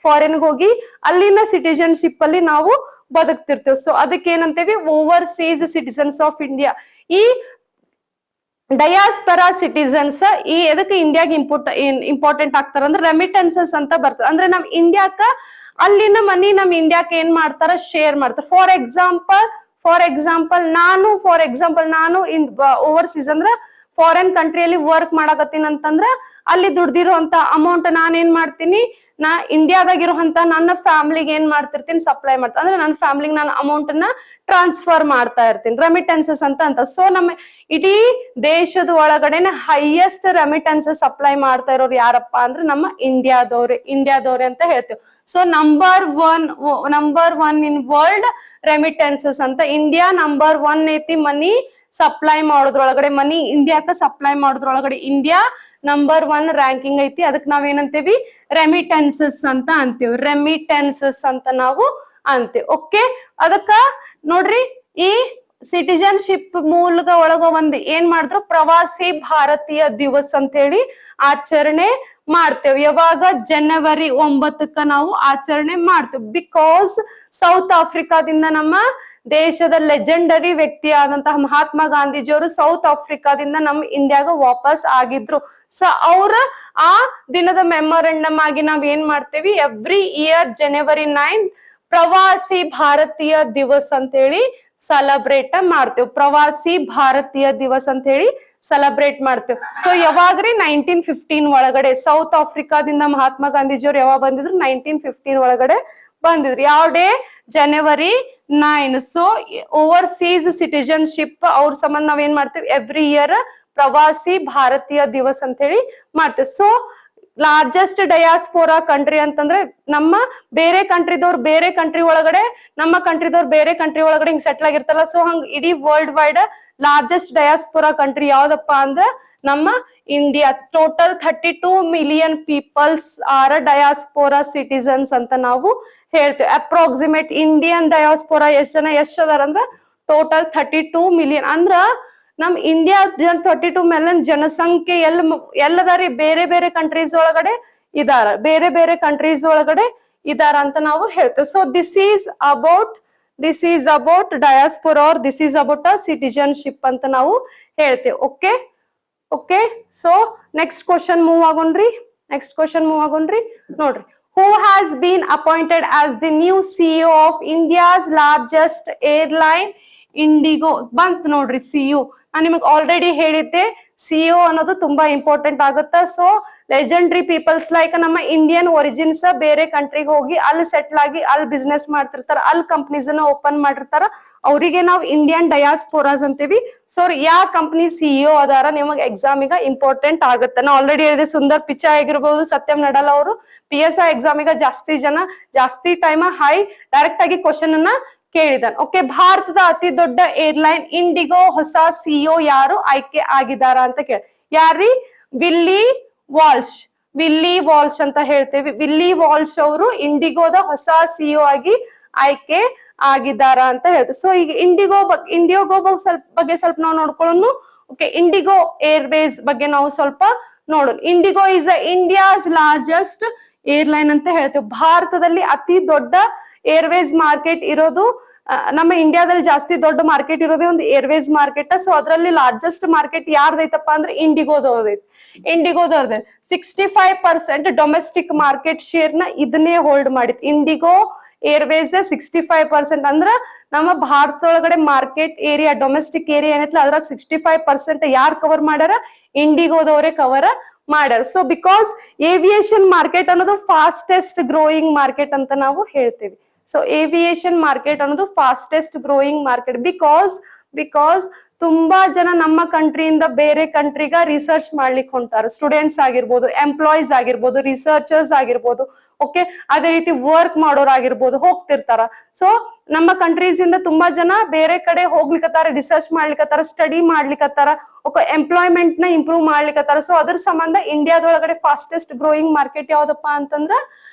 ಫಾರಿನ್ ಹೋಗಿ ಅಲ್ಲಿನ ಸಿಟಿಜನ್ಶಿಪ್ ಅಲ್ಲಿ ನಾವು ಬದುಕ್ತಿರ್ತೇವೆ. ಸೊ ಅದಕ್ಕೆ ಏನಂತೇವಿ, ಓವರ್ಸೀಸ್ ಸಿಟಿಸನ್ಸ್ ಆಫ್ ಇಂಡಿಯಾ. ಈ ಡಯಾಸ್ಪರಾ ಸಿಟಿಸನ್ಸ್ ಈ ಎದಕ್ಕೆ ಇಂಡಿಯಾಗೆ ಇಂಪಾರ್ಟೆಂಟ್ ಆಗ್ತಾರ ಅಂದ್ರೆ ರೆಮಿಟೆನ್ಸಸ್ ಅಂತ ಬರ್ತದೆ. ಅಂದ್ರೆ ನಮ್ ಇಂಡಿಯಾಕ ಅಲ್ಲಿನ ಮನಿ ನಮ್ ಇಂಡಿಯಾಕ್ ಏನ್ ಮಾಡ್ತಾರ, ಶೇರ್ ಮಾಡ್ತಾರ. ಫಾರ್ ಎಕ್ಸಾಂಪಲ್ ನಾನು ಓವರ್ಸೀಸ್ ಅಂದ್ರೆ ಫಾರಿನ್ ಕಂಟ್ರಿಯಲ್ಲಿ ವರ್ಕ್ ಮಾಡಕತ್ತೀನಿ ಅಂತಂದ್ರ ಅಲ್ಲಿ ದುಡ್ದಿರುವಂತ ಅಮೌಂಟ್ ನಾನ್ ಏನ್ ಮಾಡ್ತೀನಿ, ನಾ ಇಂಡಿಯಾದಾಗಿರುವಂತ ನನ್ನ ಫ್ಯಾಮಿಲಿಗೆ ಏನ್ ಮಾಡ್ತಿರ್ತೀನಿ, ಸಪ್ಲೈ ಮಾಡ್ತೀನಿ. ಅಂದ್ರೆ ನನ್ನ ಫ್ಯಾಮಿಲಿಗೆ ನಾನು ಅಮೌಂಟ್ ನ ಟ್ರಾನ್ಸ್ಫರ್ ಮಾಡ್ತಾ ಇರ್ತೀನಿ, ರೆಮಿಟೆನ್ಸಸ್ ಅಂತ. ಸೊ ನಮ್ಮ ಇಡೀ ದೇಶದ ಒಳಗಡೆನೆ ಹೈಯೆಸ್ಟ್ ರೆಮಿಟೆನ್ಸಸ್ ಸಪ್ಲೈ ಮಾಡ್ತಾ ಇರೋರು ಯಾರಪ್ಪ ಅಂದ್ರೆ ನಮ್ಮ ಇಂಡಿಯಾದವ್ರೆ ಅಂತ ಹೇಳ್ತೇವೆ. So number one in world remittances ಅಂತ. ಇಂಡಿಯಾ ನಂಬರ್ 1 ಐತಿ ಮನಿ ಸಪ್ಲೈ ಮಾಡೋದ್ರೊಳಗಡೆ, ಮನಿ ಇಂಡಿಯಾಕ ಸಪ್ಲೈ ಮಾಡೋದ್ರೊಳಗಡೆ ಇಂಡಿಯಾ ನಂಬರ್ 1 ರ್ಯಾಂಕಿಂಗ್ ಐತಿ. ಅದಕ್ಕೆ ನಾವೇನಂತೇವಿ, ರೆಮಿಟೆನ್ಸಸ್ ಅಂತ ಅಂತೀವಿ. ರೆಮಿಟೆನ್ಸಸ್ ಅಂತ ನಾವು ಅಂತೀವಿ. ಓಕೆ, ಅದಕ್ಕ ನೋಡ್ರಿ, ಈ ಸಿಟಿಜನ್ಶಿಪ್ ಮೂಲಕ ಒಳಗ ಒಂದ್ ಏನ್ ಮಾಡಿದ್ರು, ಪ್ರವಾಸಿ ಭಾರತೀಯ ದಿವಸ್ ಅಂತ ಹೇಳಿ ಆಚರಣೆ ಮಾಡ್ತೇವೆ. ಯಾವಾಗ ಜನವರಿ 9ಕ್ಕ ನಾವು ಆಚರಣೆ ಮಾಡ್ತೇವೆ. ಬಿಕಾಸ್ ಸೌತ್ ಆಫ್ರಿಕಾದಿಂದ ನಮ್ಮ ದೇಶದ ಲೆಜೆಂಡರಿ ವ್ಯಕ್ತಿ ಆದಂತಹ ಮಹಾತ್ಮ ಗಾಂಧೀಜಿಯವರು ಸೌತ್ ಆಫ್ರಿಕಾದಿಂದ ನಮ್ಮ ಇಂಡಿಯಾಗ ವಾಪಸ್ ಆಗಿದ್ರು. ಸೊ ಅವ್ರ ಆ ದಿನದ ಮೆಮೊರಂಡಮ್ ಆಗಿ ನಾವ್ ಏನ್ ಮಾಡ್ತೇವಿ, ಎವ್ರಿ ಇಯರ್ ಜನವರಿ 9 ಪ್ರವಾಸಿ ಭಾರತೀಯ ದಿವಸ್ ಅಂತ ಹೇಳಿ ಸೆಲೆಬ್ರೇಟ್ ಮಾಡ್ತೇವೆ. ಪ್ರವಾಸಿ ಭಾರತೀಯ ದಿವಸ್ ಅಂತ ಹೇಳಿ ಸೆಲೆಬ್ರೇಟ್ ಮಾಡ್ತೇವೆ. ಸೊ ಯಾವಾಗ್ರಿ 1915 ಒಳಗಡೆ ಸೌತ್ ಆಫ್ರಿಕಾದಿಂದ ಮಹಾತ್ಮ ಗಾಂಧೀಜಿಯವರು ಯಾವಾಗ ಬಂದಿದ್ರು, 1915 ಒಳಗಡೆ ಬಂದಿದ್ರು. ಯಾವ ಡೇ, ಜನವರಿ 9. ಸೊ ಓವರ್ಸೀಸ್ ಸಿಟಿಜನ್ಶಿಪ್ ಅವ್ರ ಸಂಬಂಧ ನಾವ್ ಏನ್ ಮಾಡ್ತೇವೆ, ಎವ್ರಿ ಇಯರ್ ಪ್ರವಾಸಿ ಭಾರತೀಯ ದಿವಸ್ ಅಂತ ಹೇಳಿ ಮಾಡ್ತೇವೆ. ಸೊ ಲಾರ್ಜೆಸ್ಟ್ ಡಯಾಸ್ಪೋರಾ ಕಂಟ್ರಿ ಅಂತಂದ್ರೆ ನಮ್ಮ ಬೇರೆ ಕಂಟ್ರಿದವ್ರು ಬೇರೆ ಕಂಟ್ರಿ ಒಳಗಡೆ, ನಮ್ಮ ಕಂಟ್ರಿದವ್ರು ಬೇರೆ ಕಂಟ್ರಿ ಒಳಗಡೆ ಹಿಂಗ್ ಸೆಟ್ಲ್ ಆಗಿರ್ತಾರಲ್ಲ. ಸೊ ಹಂಗ ಇಡೀ ವರ್ಲ್ಡ್ ವೈಡ್ ಲಾರ್ಜೆಸ್ಟ್ ಡಯಾಸ್ಪೋರಾ ಕಂಟ್ರಿ ಯಾವ್ದಪ್ಪ ಅಂದ್ರೆ ನಮ್ಮ India total 32 million peoples are ಡಯಾಸ್ಪೋರಾ citizens ಅಂತ ನಾವು ಹೇಳ್ತೇವೆ. ಅಪ್ರಾಕ್ಸಿಮೇಟ್ ಇಂಡಿಯನ್ ಡಯಾಸ್ಪೋರಾ ಎಷ್ಟ್ ಅದಾರ ಅಂದ್ರ ಟೋಟಲ್ 32 ಮಿಲಿಯನ್. ಅಂದ್ರ ನಮ್ ಇಂಡಿಯಾ 32 ಮಿಲಿಯನ್ ಜನಸಂಖ್ಯೆ ಎಲ್ಲದಾರಿ ಬೇರೆ ಬೇರೆ ಕಂಟ್ರೀಸ್ ಒಳಗಡೆ ಇದಾರ, ಬೇರೆ ಬೇರೆ ಕಂಟ್ರೀಸ್ ಒಳಗಡೆ ಇದಾರ ಅಂತ ನಾವು ಹೇಳ್ತೇವೆ. So this is about diaspora or this is about a citizenship ಅಂತ ನಾವು ಹೇಳ್ತೇವೆ. Okay so next question move ಆಗೋಣ್ರಿ. ನೋಡ್ರಿ, who has been appointed as the new CEO of India's largest airline Indigo? ಬಂತ್ ನೋಡ್ರಿ CEO. ನಾನು ನಿಮಗೆ ಆಲ್ರೆಡಿ ಹೇಳಿದ್ದೆ CEO ಅನ್ನೋದು ತುಂಬಾ ಇಂಪಾರ್ಟೆಂಟ್ ಆಗುತ್ತಾ. ಸೊ ಲೆಜೆಂಡ್ರಿ ಪೀಪಲ್ಸ್ ಲೈಕ್ ನಮ್ಮ ಇಂಡಿಯನ್ ಒರಿಜಿನ್ಸ್ ಬೇರೆ ಕಂಟ್ರಿಗೆ ಹೋಗಿ ಅಲ್ಲಿ ಸೆಟ್ಲ್ ಆಗಿ ಅಲ್ಲಿ ಬಿಸ್ನೆಸ್ ಮಾಡ್ತಿರ್ತಾರ, ಅಲ್ಲಿ ಕಂಪ್ನೀಸ್ ಅನ್ನ ಓಪನ್ ಮಾಡಿರ್ತಾರ, ಅವರಿಗೆ ನಾವು ಇಂಡಿಯನ್ ಡಯಾಸ್ಪೋರಾಸ್ ಅಂತೀವಿ. ಸೊ ಯಾವ ಕಂಪ್ನಿ CEO ಅದಾರ ನಿಮಗೆ ಎಕ್ಸಾಮಿಗ ಇಂಪಾರ್ಟೆಂಟ್ ಆಗುತ್ತೆ. ನಾ ಆಲ್ರೆಡಿ ಹೇಳಿದೆ, ಸುಂದರ್ ಪಿಚಾಯ್ ಆಗಿರ್ಬೋದು, ಸತ್ಯಂ ನಡಲ್ ಅವರು PSI ಎಕ್ಸಾಮಿಗ ಜಾಸ್ತಿ ಟೈಮ್ ಹೈ ಡೈರೆಕ್ಟ್ ಆಗಿ ಕ್ವಶನ್ ಅನ್ನ ಕೇಳಿದಾನೆ. ಓಕೆ, ಭಾರತದ ಅತಿ ದೊಡ್ಡ ಏರ್ಲೈನ್ ಇಂಡಿಗೋ ಹೊಸ CEO ಯಾರು ಆಯ್ಕೆ ಆಗಿದಾರ ಅಂತ ಕೇಳಿ. ಯಾರ್ರಿ? ವಿಲ್ಲಿ ವಾಲ್ಶ್ ಅಂತ ಹೇಳ್ತೇವೆ. ವಿಲ್ಲಿ ವಾಲ್ಶ್ ಅವರು ಇಂಡಿಗೋದ ಹೊಸ CEO ಆಗಿ ಆಯ್ಕೆ ಆಗಿದಾರ ಅಂತ ಹೇಳ್ತೇವೆ. ಸೊ ಈಗ ಇಂಡಿಗೋ ಬಗ್ಗೆ ಸ್ವಲ್ಪ ನಾವು ನೋಡ್ಕೊಳ್ಳೋಣ. ಓಕೆ, ಇಂಡಿಗೋ ಏರ್ವೇಸ್ ಬಗ್ಗೆ ನಾವು ಸ್ವಲ್ಪ ನೋಡೋಣ. IndiGo is India's largest airline ಅಂತ ಹೇಳ್ತೇವೆ. ಭಾರತದಲ್ಲಿ ಅತಿ ದೊಡ್ಡ ಏರ್ವೇಸ್ ಮಾರ್ಕೆಟ್ ಇರೋದು ನಮ್ಮ ಇಂಡಿಯಾದಲ್ಲಿ ಜಾಸ್ತಿ ದೊಡ್ಡ ಮಾರ್ಕೆಟ್ ಇರೋದೇ ಒಂದು ಏರ್ವೇಸ್ ಮಾರ್ಕೆಟ್. ಸೊ ಅದರಲ್ಲಿ ಲಾರ್ಜೆಸ್ಟ್ ಮಾರ್ಕೆಟ್ ಯಾರ್ದೈತಪ್ಪ ಅಂದ್ರೆ ಇಂಡಿಗೋದವ್ರದೈತಿ. 65% ಡೊಮೆಸ್ಟಿಕ್ ಮಾರ್ಕೆಟ್ ಶೇರ್ ನ ಇದನ್ನೇ ಹೋಲ್ಡ್ ಮಾಡಿತ್ತು. ಇಂಡಿಗೋ ಏರ್ವೇಸ್ 65% ಅಂದ್ರ ನಮ್ಮ ಭಾರತದೊಳಗಡೆ ಮಾರ್ಕೆಟ್ ಏರಿಯಾ, ಡೊಮೆಸ್ಟಿಕ್ ಏರಿಯಾ ಏನೈತಲ್ಲ ಅದ್ರಾಗ 65% ಯಾರು ಕವರ್ ಮಾಡ್ಯಾರ? ಇಂಡಿಗೋದವರೇ ಕವರ್ ಮಾಡ್ಯಾರ. ಸೊ ಬಿಕಾಸ್ ಏವಿಯೇಷನ್ ಮಾರ್ಕೆಟ್ ಅನ್ನೋದು ಫಾಸ್ಟೆಸ್ಟ್ ಗ್ರೋಯಿಂಗ್ ಮಾರ್ಕೆಟ್ ಅಂತ ನಾವು ಹೇಳ್ತೀವಿ. ಸೊ ಏವಿಯೇಷನ್ ಮಾರ್ಕೆಟ್ ಅನ್ನೋದು ಫಾಸ್ಟೆಸ್ಟ್ ಗ್ರೋಯಿಂಗ್ ಮಾರ್ಕೆಟ್ ಬಿಕಾಸ್ ತುಂಬಾ ಜನ ನಮ್ಮ ಕಂಟ್ರಿಯಿಂದ ಬೇರೆ ಕಂಟ್ರಿಗ ರಿಸರ್ಚ್ ಮಾಡ್ಲಿಕ್ಕೆ ಹೊಂಟಾರ. ಸ್ಟೂಡೆಂಟ್ಸ್ ಆಗಿರ್ಬೋದು, ಎಂಪ್ಲಾಯೀಸ್ ಆಗಿರ್ಬೋದು, ರಿಸರ್ಚರ್ಸ್ ಆಗಿರ್ಬೋದು, ಓಕೆ, ಅದೇ ರೀತಿ ವರ್ಕ್ ಮಾಡೋರ್ ಆಗಿರ್ಬೋದು, ಹೋಗ್ತಿರ್ತಾರ. ಸೊ ನಮ್ಮ ಕಂಟ್ರೀಸ್ ಇಂದ ತುಂಬಾ ಜನ ಬೇರೆ ಕಡೆ ಹೋಗ್ಲಿಕ್ಕತ್ತಾರ, ರಿಸರ್ಚ್ ಮಾಡ್ಲಿಕ್ಕತ್ತಾರ, ಸ್ಟಡಿ ಮಾಡ್ಲಿಕ್ಕತ್ತಾರ, ಓಕೆ, ಎಂಪ್ಲಾಯ್ಮೆಂಟ್ ನ ಇಂಪ್ರೂವ್ ಮಾಡ್ಲಿಕ್ಕತ್ತಾರ. ಸೊ ಅದ್ರ ಸಂಬಂಧ ಇಂಡಿಯಾದೊಳಗಡೆ ಫಾಸ್ಟೆಸ್ಟ್ ಗ್ರೋಯಿಂಗ್ ಮಾರ್ಕೆಟ್ ಯಾವ್ದಪ್ಪ ಅಂತಂದ್ರ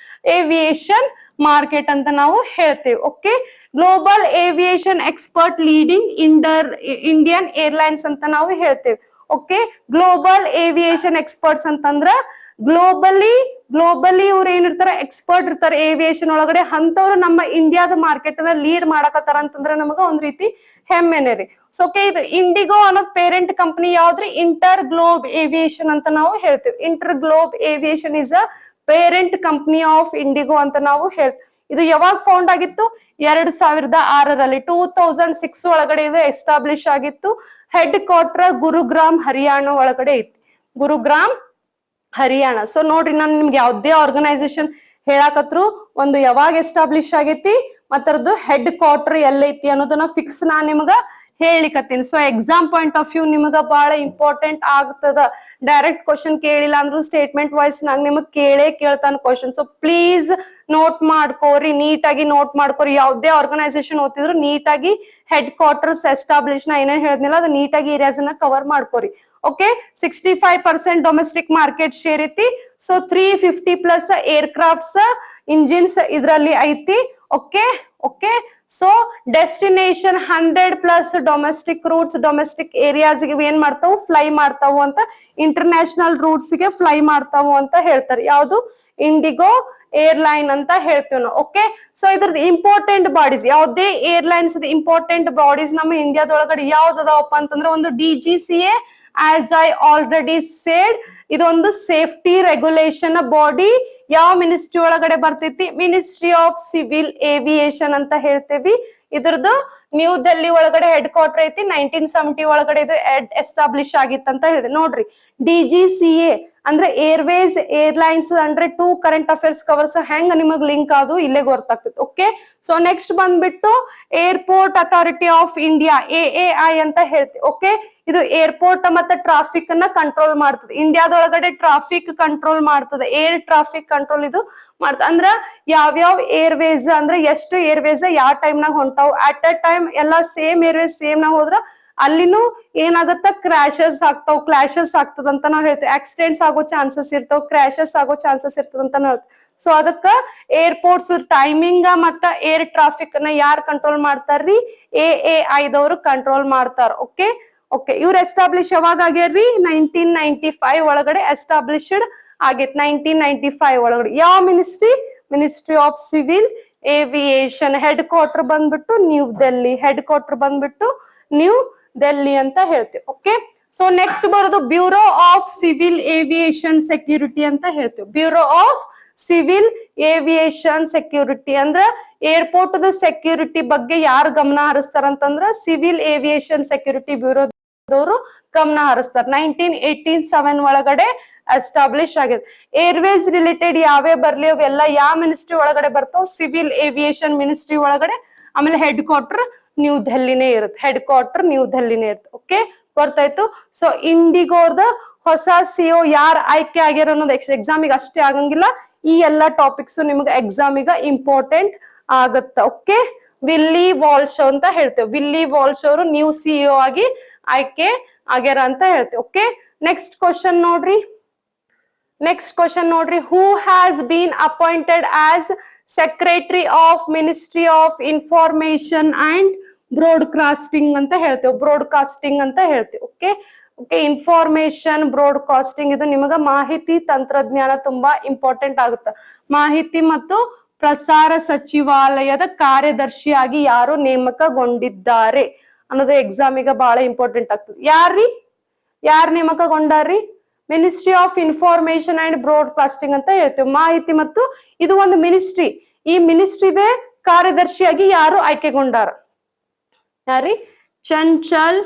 ಏವಿಯೇಷನ್ ಮಾರ್ಕೆಟ್ ಅಂತ ನಾವು ಹೇಳ್ತೇವೆ. Okay, global aviation expert leading Indian airlines ಅಂತ ನಾವು ಹೇಳ್ತೇವೆ. ಓಕೆ, ಗ್ಲೋಬಲ್ ಏವಿಯೇಷನ್ ಎಕ್ಸ್ಪರ್ಟ್ಸ್ ಅಂತಂದ್ರ ಗ್ಲೋಬಲಿ ಇವ್ರು ಏನಿರ್ತಾರ, ಎಕ್ಸ್ಪರ್ಟ್ ಇರ್ತಾರೆ ಏವಿಯೇಷನ್ ಒಳಗಡೆ. ಅಂತವ್ರು ನಮ್ಮ ಇಂಡಿಯಾದ ಮಾರ್ಕೆಟ್ ಅನ್ನ ಲೀಡ್ ಮಾಡಕತ್ತಾರ ಅಂತಂದ್ರೆ ನಮಗ ಒಂದ್ ರೀತಿ ಹೆಮ್ಮೆನೆ ರೀ. ಸೊ ಓಕೆ, ಇದು ಇಂಡಿಗೋ ಅನ್ನೋದು ಪೇರೆಂಟ್ ಕಂಪನಿ ಯಾವ್ದ್ರಿ? ಇಂಟರ್ ಗ್ಲೋಬ್ ಏವಿಯೇಷನ್ ಅಂತ ನಾವು ಹೇಳ್ತೇವೆ. InterGlobe aviation is a parent company of IndiGo ಅಂತ ನಾವು ಹೇಳ್ತೇವೆ. ಇದು ಯಾವಾಗ ಫೌಂಡ್ ಆಗಿತ್ತು? 2006ರಲ್ಲಿ 2006 ಒಳಗಡೆ ಇದು ಎಸ್ಟಾಬ್ಲಿಷ್ ಆಗಿತ್ತು. ಹೆಡ್ ಕ್ವಾರ್ಟರ್ ಗುರುಗ್ರಾಮ್ ಹರಿಯಾಣ ಒಳಗಡೆ ಇತ್ತು. ಗುರುಗ್ರಾಮ್ ಹರಿಯಾಣ. ಸೊ ನೋಡ್ರಿ, ನಾನು ನಿಮ್ಗೆ ಯಾವ್ದೇ ಆರ್ಗನೈಸೇಷನ್ ಹೇಳಾಕತ್ರು ಒಂದು ಯಾವಾಗ ಎಸ್ಟಾಬ್ಲಿಷ್ ಆಗೈತಿ ಮತ್ತರದ್ದು ಹೆಡ್ ಕ್ವಾರ್ಟರ್ ಎಲ್ಲೈತಿ ಅನ್ನೋದನ್ನ ಫಿಕ್ಸ್ ನಾನ್ ನಿಮ್ಗ ಹೇಳಿಕತ್ತೀನಿ. So exam point of view ನಿಮಗ ಬಹಳ ಇಂಪಾರ್ಟೆಂಟ್ ಆಗ್ತದ. ಡೈರೆಕ್ಟ್ ಕ್ವಶನ್ ಕೇಳಿಲ್ಲ ಅಂದ್ರೂ ಸ್ಟೇಟ್ಮೆಂಟ್ ವೈಸ್ ನಂಗೆ ನಿಮಗ್ ಕೇಳ್ತಾನ ಕ್ವಶನ್. ಸೊ ಪ್ಲೀಸ್ ನೋಟ್ ಮಾಡ್ಕೋರಿ, ನೀಟಾಗಿ ನೋಟ್ ಮಾಡ್ಕೋರಿ. ಯಾವ್ದೇ ಆರ್ಗನೈಸೇಷನ್ ಓದ್ತಿದ್ರು ನೀಟಾಗಿ ಹೆಡ್ ಕ್ವಾರ್ಟರ್ಸ್ ಎಸ್ಟಾಬ್ಲಿಷ್ ನಾ ಏನೇನ್ ಹೇಳಿದ್ನಿಲ್ಲ ಅದು ನೀಟಾಗಿ ಏರಿಯಾಸ್ ಅನ್ನ ಕವರ್ ಮಾಡ್ಕೋರಿ. ಓಕೆ, 65% ಡೊಮೆಸ್ಟಿಕ್ ಮಾರ್ಕೆಟ್ ಶೇರ್ ಐತಿ. ಸೊ 350+ ಏರ್ಕ್ರಾಫ್ಟ್ಸ್ ಇಂಜಿನ್ಸ್ ಇದ್ರಲ್ಲಿ ಐತಿ. Okay, so destination 100+ domestic routes, domestic areas ಏನ್ ಮಾಡ್ತಾವು? ಫ್ಲೈ ಮಾಡ್ತಾವು ಅಂತ. ಇಂಟರ್ನ್ಯಾಷನಲ್ ರೂಟ್ಸ್ ಗೆ ಫ್ಲೈ ಮಾಡ್ತಾವು ಅಂತ ಹೇಳ್ತಾರೆ. ಯಾವ್ದು? ಇಂಡಿಗೋ ಏರ್ಲೈನ್ ಅಂತ ಹೇಳ್ತೀವಿ ನಾವು. ಓಕೆ, ಸೊ ಇದ್ರದ್ದು ಇಂಪಾರ್ಟೆಂಟ್ ಬಾಡೀಸ್, ಯಾವ್ದೇ ಏರ್ಲೈನ್ಸ್ ಇಂಪಾರ್ಟೆಂಟ್ ಬಾಡೀಸ್ ನಮ್ಮ ಇಂಡಿಯಾದೊಳಗಡೆ ಯಾವ್ದದಾವಪ್ಪ ಅಂತಂದ್ರೆ ಒಂದು DGCA, as I already said, ಇದೊಂದು ಸೇಫ್ಟಿ ರೆಗ್ಯುಲೇಷನ್ ಬಾಡಿ. ಯಾವ ಮಿನಿಸ್ಟ್ರಿ ಒಳಗಡೆ ಬರ್ತೈತಿ? ಮಿನಿಸ್ಟ್ರಿ ಆಫ್ ಸಿವಿಲ್ ಏವಿಯೇಷನ್ ಅಂತ ಹೇಳ್ತೇವಿ. ಇದ್ರದ್ದು ನ್ಯೂ ಡೆಲ್ಲಿ ಒಳಗಡೆ ಹೆಡ್ ಕ್ವಾರ್ಟರ್ ಐತಿ. 1970 ಒಳಗಡೆ ಇದು ಎಸ್ಟಾಬ್ಲಿಷ್ ಆಗಿತ್ತಂತ ಹೇಳಿದೆ. ನೋಡ್ರಿ, DGCA ಅಂದ್ರೆ ಏರ್ವೇಸ್ ಏರ್ಲೈನ್ಸ್ ಅಂದ್ರೆ 2 ಕರೆಂಟ್ ಅಫೇರ್ಸ್ ಕವರ್ಸ್ ಹೆಂಗ್ ನಿಮಗ್ ಲಿಂಕ್ ಅದು ಇಲ್ಲೇ ಗೊತ್ತಾಗ್ತದೆ. ಓಕೆ, ಸೊ ನೆಕ್ಸ್ಟ್ ಬಂದ್ಬಿಟ್ಟು airport authority of India, AAI ಅಂತ ಹೇಳ್ತೀವಿ. ಓಕೆ, ಇದು ಏರ್ಪೋರ್ಟ್ ಮತ್ತೆ ಟ್ರಾಫಿಕ್ ಅನ್ನ ಕಂಟ್ರೋಲ್ ಮಾಡ್ತದೆ. ಇಂಡಿಯಾದೊಳಗಡೆ ಟ್ರಾಫಿಕ್ ಕಂಟ್ರೋಲ್ ಮಾಡ್ತದೆ, ಏರ್ ಟ್ರಾಫಿಕ್ ಕಂಟ್ರೋಲ್ ಇದು ಮಾಡ್ತದೆ. ಅಂದ್ರ ಯಾವ್ಯಾವ ಏರ್ವೇಸ್ ಅಂದ್ರೆ ಎಷ್ಟು ಏರ್ವೇಸ್ ಯಾವ ಟೈಮ್ ನಾಗ ಹೊಂಟಾವ್, ಅಟ್ ಅ ಟೈಮ್ ಎಲ್ಲಾ ಸೇಮ್ ಏರ್ವೇಸ್ ಸೇಮ್ ನಾಗ ಹೋದ್ರ ಅಲ್ಲಿನೂ ಏನಾಗತ್ತ ಕ್ರಾಶಸ್ ಆಗ್ತಾವ್, ಕ್ಲಾಶಸ್ ಆಗ್ತದಂತ ನಾವ್ ಹೇಳ್ತೇವೆ. ಆಕ್ಸಿಡೆಂಟ್ಸ್ ಆಗೋ ಚಾನ್ಸಸ್ ಇರ್ತಾವ್, ಕ್ರಾಶಸ್ ಆಗೋ ಚಾನ್ಸಸ್ ಇರ್ತದಂತ ನಾವ್ ಹೇಳ್ತೇವೆ. ಸೊ ಅದಕ್ಕ ಏರ್ಪೋರ್ಟ್ಸ್ ಟೈಮಿಂಗ್ ಮತ್ತ ಏರ್ ಟ್ರಾಫಿಕ್ ನ ಯಾರ್ ಕಂಟ್ರೋಲ್ ಮಾಡ್ತಾರ್ರಿ? AAI ದವರು ಕಂಟ್ರೋಲ್ ಮಾಡ್ತಾರ. ಓಕೆ ಓಕೆ, ಇವ್ರ ಎಸ್ಟಾಬ್ಲಿಷ್ ಯಾವಾಗ ಆಗ್ಯಾರ್ರಿ? 1995 ಒಳಗಡೆ ಎಸ್ಟಾಬ್ಲಿಷ್ಡ್ ಆಗೈತ್. 1995 ಒಳಗಡೆ. ಯಾವ ministry? Ministry of civil aviation. Head quarter ಬಂದ್ಬಿಟ್ಟು ನ್ಯೂ ಡೆಲ್ಲಿ. ಹೆಡ್ ಕ್ವಾರ್ಟರ್ ಬಂದ್ಬಿಟ್ಟು ನ್ಯೂ ಡೆಲ್ಲಿ ಅಂತ ಹೇಳ್ತೀವಿ. ಓಕೆ, ಸೊ ನೆಕ್ಸ್ಟ್ ಬರೋದು bureau of civil aviation security ಅಂತ ಹೇಳ್ತೀವಿ. Bureau of civil aviation security ಅಂದ್ರ ಏರ್ಪೋರ್ಟ್ ಸೆಕ್ಯೂರಿಟಿ ಬಗ್ಗೆ ಯಾರು ಗಮನ ಹರಿಸ್ತಾರಂತಂದ್ರ ಸಿವಿಲ್ ಏವಿಯೇಷನ್ ಸೆಕ್ಯೂರಿಟಿ ಬ್ಯೂರೋದವರು ಗಮನ ಹರಿಸ್ತಾರ. 1987 ಒಳಗಡೆ ಎಸ್ಟಾಬ್ಲಿಷ್ ಆಗಿದೆ. ಏರ್ವೇಸ್ ರಿಲೇಟೆಡ್ ಯಾವೇ ಬರ್ಲಿ ಅವೆಲ್ಲ ಯಾವ ಮಿನಿಸ್ಟ್ರಿ ಒಳಗಡೆ ಬರ್ತಾವ? ಸಿವಿಲ್ ಏವಿಯೇಷನ್ ಮಿನಿಸ್ಟ್ರಿ ಒಳಗಡೆ. ಆಮೇಲೆ ಹೆಡ್ ಕ್ವಾರ್ಟರ್ ನ್ಯೂ ಡೆಲ್ಲಿನೇ ಇರುತ್ತೆ. ಹೆಡ್ ಕ್ವಾರ್ಟರ್ ನ್ಯೂ ಡೆಲ್ಲಿನೇ ಇರುತ್ತೆ. ಓಕೆ, ಗೊತ್ತಾಯ್ತು. ಸೊ ಇಂಡಿಗೋದ ಹೊಸ ಸಿಒ ಯಾರು ಆಯ್ಕೆ ಆಗ್ಯಾರ ಅನ್ನೋದು ಎಕ್ಸಾಮಿಗೆ ಅಷ್ಟೇ ಆಗಂಗಿಲ್ಲ. ಈ ಎಲ್ಲಾ ಟಾಪಿಕ್ಸ್ ನಿಮ್ಗೆ ಎಕ್ಸಾಮಿಗ ಇಂಪಾರ್ಟೆಂಟ್ ಆಗತ್ತ. ಓಕೆ, ವಿಲ್ಲಿ ವಾಲ್ಶ್ ಅಂತ ಹೇಳ್ತೇವೆ. ವಿಲ್ಲಿ ವಾಲ್ಶ್ ಅವರು ನ್ಯೂ ಸಿಇಒ ಆಗಿ ಆಯ್ಕೆ ಆಗ್ಯಾರ ಅಂತ ಹೇಳ್ತೇವೆ. ಓಕೆ, ನೆಕ್ಸ್ಟ್ ಕ್ವಶನ್ ನೋಡ್ರಿ. ನೆಕ್ಸ್ಟ್ ಕ್ವಶನ್ ನೋಡ್ರಿ. Who has been appointed as secretary of ministry of information and broadcasting ಅಂತ ಹೇಳ್ತೇವೆ. ಬ್ರಾಡ್ಕಾಸ್ಟಿಂಗ್ ಅಂತ ಹೇಳ್ತೇವೆ. ಓಕೆ ಓಕೆ, ಇನ್ಫಾರ್ಮೇಶನ್ ಬ್ರಾಡ್ಕಾಸ್ಟಿಂಗ್ ಇದು ನಿಮಗ ಮಾಹಿತಿ ತಂತ್ರಜ್ಞಾನ ತುಂಬಾ ಇಂಪಾರ್ಟೆಂಟ್ ಆಗುತ್ತೆ. ಮಾಹಿತಿ ಮತ್ತು ಪ್ರಸಾರ ಸಚಿವಾಲಯದ ಕಾರ್ಯದರ್ಶಿಯಾಗಿ ಯಾರು ನೇಮಕಗೊಂಡಿದ್ದಾರೆ ಅನ್ನೋದು ಎಕ್ಸಾಮಿಗ ಬಹಳ ಇಂಪಾರ್ಟೆಂಟ್ ಆಗ್ತದೆ. ಯಾರು ನೇಮಕಗೊಂಡಾರ್ರಿ? Ministry of information and broadcasting ಅಂತ ಹೇಳ್ತೇವೆ. ಮಾಹಿತಿ ಮತ್ತು ಇದು ಒಂದು ಮಿನಿಸ್ಟ್ರಿ. ಈ ಮಿನಿಸ್ಟ್ರಿದೇ ಕಾರ್ಯದರ್ಶಿಯಾಗಿ ಯಾರು ಆಯ್ಕೆಗೊಂಡಾರ? ಯಾರಿ? ಚಂಚಲ್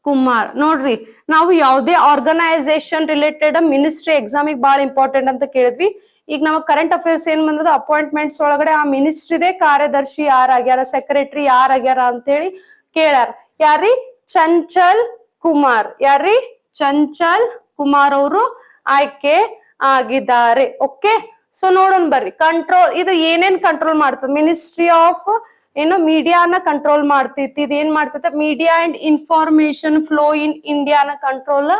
ಕುಮಾರ್. ನೋಡ್ರಿ, ನಾವು ಯಾವುದೇ ಆರ್ಗನೈಸೇಷನ್ ರಿಲೇಟೆಡ್ ಮಿನಿಸ್ಟ್ರಿ ಎಕ್ಸಾಮಿಗೆ ಬಹಳ ಇಂಪಾರ್ಟೆಂಟ್ ಅಂತ ಕೇಳಿದ್ವಿ. ಈಗ ನಮ್ಮ ಕರೆಂಟ್ ಅಫೇರ್ಸ್ ಏನ್ ಬಂದದ? ಅಪಾಯಿಂಟ್ಮೆಂಟ್ಸ್ ಒಳಗಡೆ ಆ ಮಿನಿಸ್ಟ್ರಿದೇ ಕಾರ್ಯದರ್ಶಿ ಯಾರಾಗ್ಯಾರ, ಸೆಕ್ರೆಟರಿ ಯಾರಾಗ್ಯಾರ ಅಂತ ಹೇಳಿ ಕೇಳ್ಯಾರ. ಯಾರಿ? ಚಂಚಲ್ ಕುಮಾರ್. ಯಾರಿ? ಚಂಚಲ್ ಕುಮಾರ್ ಅವರು ಆಯ್ಕೆ ಆಗಿದ್ದಾರೆ. ಓಕೆ, ಸೊ ನೋಡೋಣ ಬರ್ರಿ. ಕಂಟ್ರೋಲ್ ಇದು ಏನೇನ್ ಕಂಟ್ರೋಲ್ ಮಾಡ್ತದೆ? ಮಿನಿಸ್ಟ್ರಿ ಆಫ್ ಏನು ಮೀಡಿಯಾನ ಕಂಟ್ರೋಲ್ ಮಾಡ್ತೈತಿ. ಇದು ಏನ್ ಮಾಡ್ತೈತೆ? Media and information flow in ಇಂಡಿಯಾನ ಕಂಟ್ರೋಲ್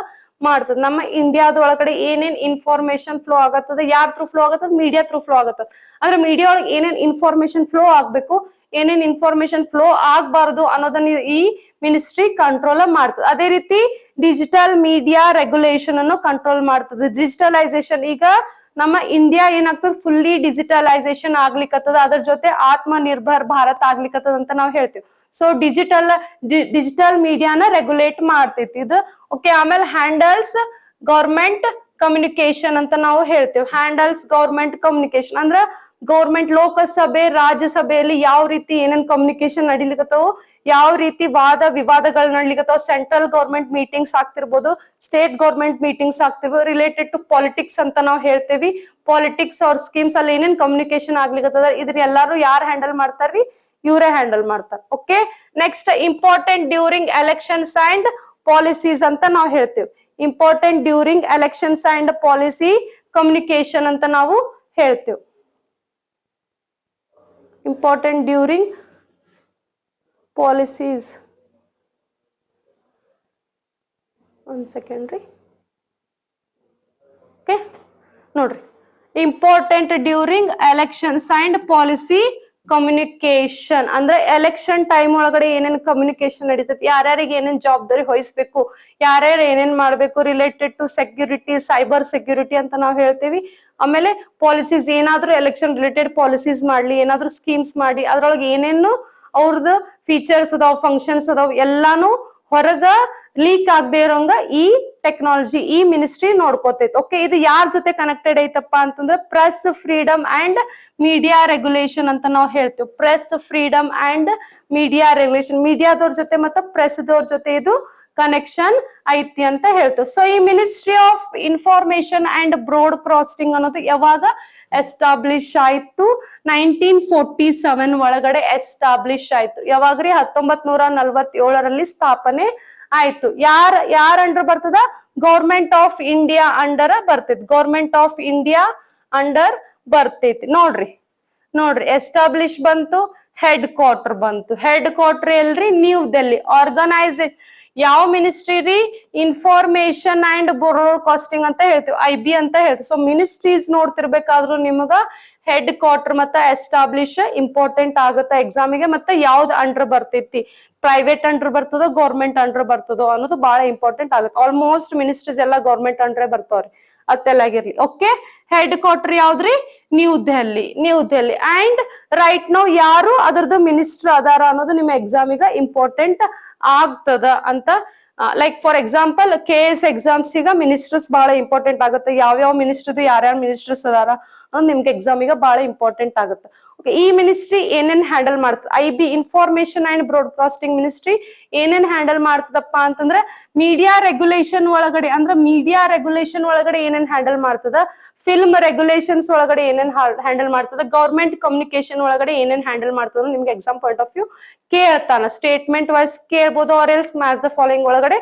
ಮಾಡ್ತದ. ನಮ್ಮ ಇಂಡಿಯಾದೊಳಗಡೆ ಏನೇನ್ ಇನ್ಫಾರ್ಮೇಶನ್ ಫ್ಲೋ ಆಗತ್ತದ? ಯಾರ ಥ್ರೂ ಫ್ಲೋ ಆಗತ್ತದ? ಮೀಡಿಯಾ ಥ್ರೂ ಫ್ಲೋ ಆಗತ್ತದ. ಅಂದ್ರೆ ಮೀಡಿಯಾ ಒಳಗೆ ಏನೇನ್ ಇನ್ಫಾರ್ಮೇಶನ್ ಫ್ಲೋ ಆಗ್ಬೇಕು, ಏನೇನ್ ಇನ್ಫಾರ್ಮೇಶನ್ ಫ್ಲೋ ಆಗ್ಬಾರ್ದು ಅನ್ನೋದನ್ನ ಈ ಮಿನಿಸ್ಟ್ರಿ ಕಂಟ್ರೋಲ್ ಮಾಡ್ತದೆ. ಅದೇ ರೀತಿ ಡಿಜಿಟಲ್ ಮೀಡಿಯಾ ರೆಗ್ಯುಲೇಷನ್ ಅನ್ನು ಕಂಟ್ರೋಲ್ ಮಾಡ್ತದೆ. ಡಿಜಿಟಲೈಸೇಷನ್ ಈಗ ನಮ್ಮ ಇಂಡಿಯಾ ಏನಾಗ್ತದ? ಫುಲ್ಲಿ ಡಿಜಿಟಲೈಸೇಷನ್ ಆಗ್ಲಿಕ್ಕತ್ತದ. ಅದ್ರ ಜೊತೆ ಆತ್ಮ ನಿರ್ಭರ್ ಭಾರತ್ ಆಗ್ಲಿಕ್ಕತ್ತದ ಅಂತ ನಾವು ಹೇಳ್ತೀವಿ. ಸೊ ಡಿಜಿಟಲ್ ಮೀಡಿಯಾನ ರೆಗ್ಯುಲೇಟ್ ಮಾಡ್ತೈತಿ ಇದು. ಓಕೆ, ಆಮೇಲೆ ಹ್ಯಾಂಡಲ್ಸ್ ಗೌರ್ಮೆಂಟ್ ಕಮ್ಯುನಿಕೇಶನ್ ಅಂತ ನಾವು ಹೇಳ್ತೇವೆ. ಹ್ಯಾಂಡಲ್ಸ್ ಗೌರ್ಮೆಂಟ್ ಕಮ್ಯುನಿಕೇಶನ್ ಅಂದ್ರ ಗೌರ್ಮೆಂಟ್ ಲೋಕಸಭೆ ರಾಜ್ಯಸಭೆಯಲ್ಲಿ ಯಾವ ರೀತಿ ಏನೇನ್ ಕಮ್ಯುನಿಕೇಶನ್ ನಡಿಲಿಕತ್ತಾವ, ಯಾವ ರೀತಿ ವಾದ ವಿವಾದಗಳು ನಡಿಲಿಕತ್ತಾವ, ಸೆಂಟ್ರಲ್ ಗೌರ್ಮೆಂಟ್ ಮೀಟಿಂಗ್ಸ್ ಆಗ್ತಿರ್ಬೋದು, ಸ್ಟೇಟ್ ಗೌರ್ಮೆಂಟ್ ಮೀಟಿಂಗ್ಸ್ ಆಗ್ತಿರ್ಬೋದು, ರಿಲೇಟೆಡ್ ಟು ಪಾಲಿಟಿಕ್ಸ್ ಅಂತ ನಾವು ಹೇಳ್ತೇವಿ. ಪಾಲಿಟಿಕ್ಸ್ ಅವ್ರ ಸ್ಕೀಮ್ಸ್ ಅಲ್ಲಿ ಏನೇನ್ ಕಮ್ಯುನಿಕೇಶನ್ ಆಗ್ಲಿಕತ್ತದ ಇದ್ರ ಎಲ್ಲಾರು ಯಾರು ಹ್ಯಾಂಡಲ್ ಮಾಡ್ತಾರ್ರಿ? ಇವರೇ ಹ್ಯಾಂಡಲ್ ಮಾಡ್ತಾರ. Okay, next important during elections and policies ಅಂತ ನಾವು ಹೇಳ್ತೇವೆ. Important during elections and policy communication ಅಂತ ನಾವು ಹೇಳ್ತೇವೆ. Important during policies. ಒಂದ್ ಸೆಕೆಂಡ್ ರೀ. ಓಕೆ, ನೋಡ್ರಿ. Important during elections and policy communication ಅಂದ್ರೆ ಎಲೆಕ್ಷನ್ ಟೈಮ್ ಒಳಗಡೆ ಏನೇನ್ ಕಮ್ಯುನಿಕೇಶನ್ ನಡೀತೈತಿ, ಯಾರ್ಯಾರಿಗೆ ಏನೇನ್ ಜವಾಬ್ದಾರಿ ವಹಿಸ್ಬೇಕು, ಯಾರ್ಯಾರು ಏನೇನ್ ಮಾಡ್ಬೇಕು, related to security, cyber security ಅಂತ ನಾವು ಹೇಳ್ತೀವಿ. ಆಮೇಲೆ ಪಾಲಿಸೀಸ್ ಏನಾದ್ರೂ ಎಲೆಕ್ಷನ್ ರಿಲೇಟೆಡ್ ಪಾಲಿಸೀಸ್ ಮಾಡ್ಲಿ, ಏನಾದ್ರೂ ಸ್ಕೀಮ್ಸ್ ಮಾಡಿ ಅದ್ರೊಳಗೆ ಏನೇನು ಅವ್ರದ್ದು ಫೀಚರ್ಸ್ ಅದಾವ್, ಫಂಕ್ಷನ್ಸ್ ಅದಾವ್, ಎಲ್ಲಾನು ಹೊರಗ ಲೀಕ್ ಆಗದೆ ಇರೋಂಗ ಈ ಟೆಕ್ನಾಲಜಿ ಈ ಮಿನಿಸ್ಟ್ರಿ ನೋಡ್ಕೋತೈತಿ. ಓಕೆ, ಇದು ಯಾರ ಜೊತೆ ಕನೆಕ್ಟೆಡ್ ಐತಪ್ಪ ಅಂತಂದ್ರೆ press freedom and media regulation ಅಂತ ನಾವು ಹೇಳ್ತೇವೆ. Press freedom and media regulation, ಮೀಡಿಯಾದವ್ರ ಜೊತೆ ಮತ್ತೆ ಪ್ರೆಸ್ ದವ್ರ ಜೊತೆ ಇದು ಕನೆಕ್ಷನ್ ಐತಿ ಅಂತ ಹೇಳ್ತೇವೆ. ಸೊ ಈ ministry of information and broadcasting ಅನ್ನೋದು ಯಾವಾಗ ಎಸ್ಟಾಬ್ಲಿಷ್ ಆಯ್ತು? 1947 ಒಳಗಡೆ ಎಸ್ಟಾಬ್ಲಿಷ್ ಆಯ್ತು. ಯಾವಾಗ್ರಿ? 1947ರಲ್ಲಿ ಸ್ಥಾಪನೆ ಆಯ್ತು. ಯಾರ ಅಂಡರ್ ಬರ್ತದ? ಗೌರ್ಮೆಂಟ್ ಆಫ್ ಇಂಡಿಯಾ ಅಂಡರ್ ಬರ್ತೈತಿ. ಗೌರ್ಮೆಂಟ್ ಆಫ್ ಇಂಡಿಯಾ ಅಂಡರ್ ಬರ್ತೈತಿ. ನೋಡ್ರಿ ಎಸ್ಟಾಬ್ಲಿಷ್ ಬಂತು, ಹೆಡ್ ಕ್ವಾರ್ಟರ್ ಬಂತು. ಹೆಡ್ ಕ್ವಾರ್ಟರ್ ಎಲ್ರಿ? ನ್ಯೂ ಡೆಲ್ಲಿ. ಆರ್ಗನೈಸೇಷನ್ ಯಾವ ಮಿನಿಸ್ಟ್ರಿ ರೀ? ಇನ್ಫಾರ್ಮೇಶನ್ ಅಂಡ್ ಬ್ರಾಡ್ಕಾಸ್ಟಿಂಗ್ ಅಂತ ಹೇಳ್ತೀವಿ, IB ಅಂತ ಹೇಳ್ತೀವಿ. ಸೊ ಮಿನಿಸ್ಟ್ರೀಸ್ ನೋಡ್ತಿರ್ಬೇಕಾದ್ರೂ ನಿಮಗ ಹೆಡ್ ಕ್ವಾರ್ಟರ್ ಮತ್ತೆ ಎಸ್ಟಾಬ್ಲಿಷ್ ಇಂಪಾರ್ಟೆಂಟ್ ಆಗುತ್ತೆ ಎಕ್ಸಾಮಿಗೆ. ಮತ್ತೆ ಯಾವ್ದು ಅಂಡರ್ ಬರ್ತೈತಿ, ಪ್ರೈವೇಟ್ ಅಂಡರ್ ಬರ್ತದೋ ಗೌರ್ಮೆಂಟ್ ಅಂಡರ್ ಬರ್ತದೋ ಅನ್ನೋದು ಬಹಳ ಇಂಪಾರ್ಟೆಂಟ್ ಆಗುತ್ತೆ. ಆಲ್ಮೋಸ್ಟ್ ಮಿನಿಸ್ಟ್ರೀಸ್ ಎಲ್ಲ government under ಬರ್ತಾವ್ರಿ, ಅತ್ತೆಲ್ಲಾಗಿರ್ಲಿ. Okay, head quarter ಯಾವ್ದ್ರಿ? New Delhi. And right now ಯಾರು ಅದರದ್ದು ಮಿನಿಸ್ಟರ್ ಅದಾರ ಅನ್ನೋದು ನಿಮ್ಮ ಎಕ್ಸಾಮಿಗ ಇಂಪಾರ್ಟೆಂಟ್ ಆಗ್ತದ ಅಂತ. Like for example KS exams ಈಗ ಮಿನಿಸ್ಟರ್ಸ್ ಬಹಳ ಇಂಪಾರ್ಟೆಂಟ್ ಆಗುತ್ತೆ. ಯಾವ್ಯಾವ ಮಿನಿಸ್ಟರ್ ಯಾರ್ಯಾರ ಮಿನಿಸ್ಟರ್ಸ್ ಅದಾರ ಅನ್ನೋದು ನಿಮ್ಗೆ ಎಕ್ಸಾಮಿಗ ಬಹಳ ಇಂಪಾರ್ಟೆಂಟ್ ಆಗುತ್ತೆ. ಓಕೆ, ಈ ಮಿನಿಸ್ಟ್ರಿ ಏನೇನ್ ಹ್ಯಾಂಡಲ್ ಮಾಡ್ತದೆ? IB information and broadcasting ministry ಏನೇನ್ ಹ್ಯಾಂಡಲ್ ಮಾಡ್ತದಪ್ಪ ಅಂತಂದ್ರೆ ಮೀಡಿಯಾ ರೆಗ್ಯುಲೇಷನ್ ಒಳಗಡೆ, ಅಂದ್ರೆ ಮೀಡಿಯಾ ರೆಗ್ಯುಲೇಷನ್ ಒಳಗಡೆ ಏನೇನ್ ಹ್ಯಾಂಡಲ್ ಮಾಡ್ತದ, ಫಿಲ್ಮ್ ರೆಗ್ಯುಲೇಷನ್ಸ್ ಒಳಗಡೆ ಏನೇನ್ ಹ್ಯಾಂಡಲ್ ಮಾಡ್ತದ, ಗವರ್ಮೆಂಟ್ ಕಮ್ಯುನಿಕೇಶನ್ ಒಳಗಡೆ ಏನೇನ್ ಹ್ಯಾಂಡಲ್ ಮಾಡ್ತದ ನಿಮ್ಗೆ ಎಕ್ಸಾಮ್ ಪಾಯಿಂಟ್ ಆಫ್ ವ್ಯೂ ಕೇಳ್ತಾನ. ಸ್ಟೇಟ್ಮೆಂಟ್ ವೈಸ್ ಕೇಳ್ಬೋದು, or else match the following ಒಳಗಡೆ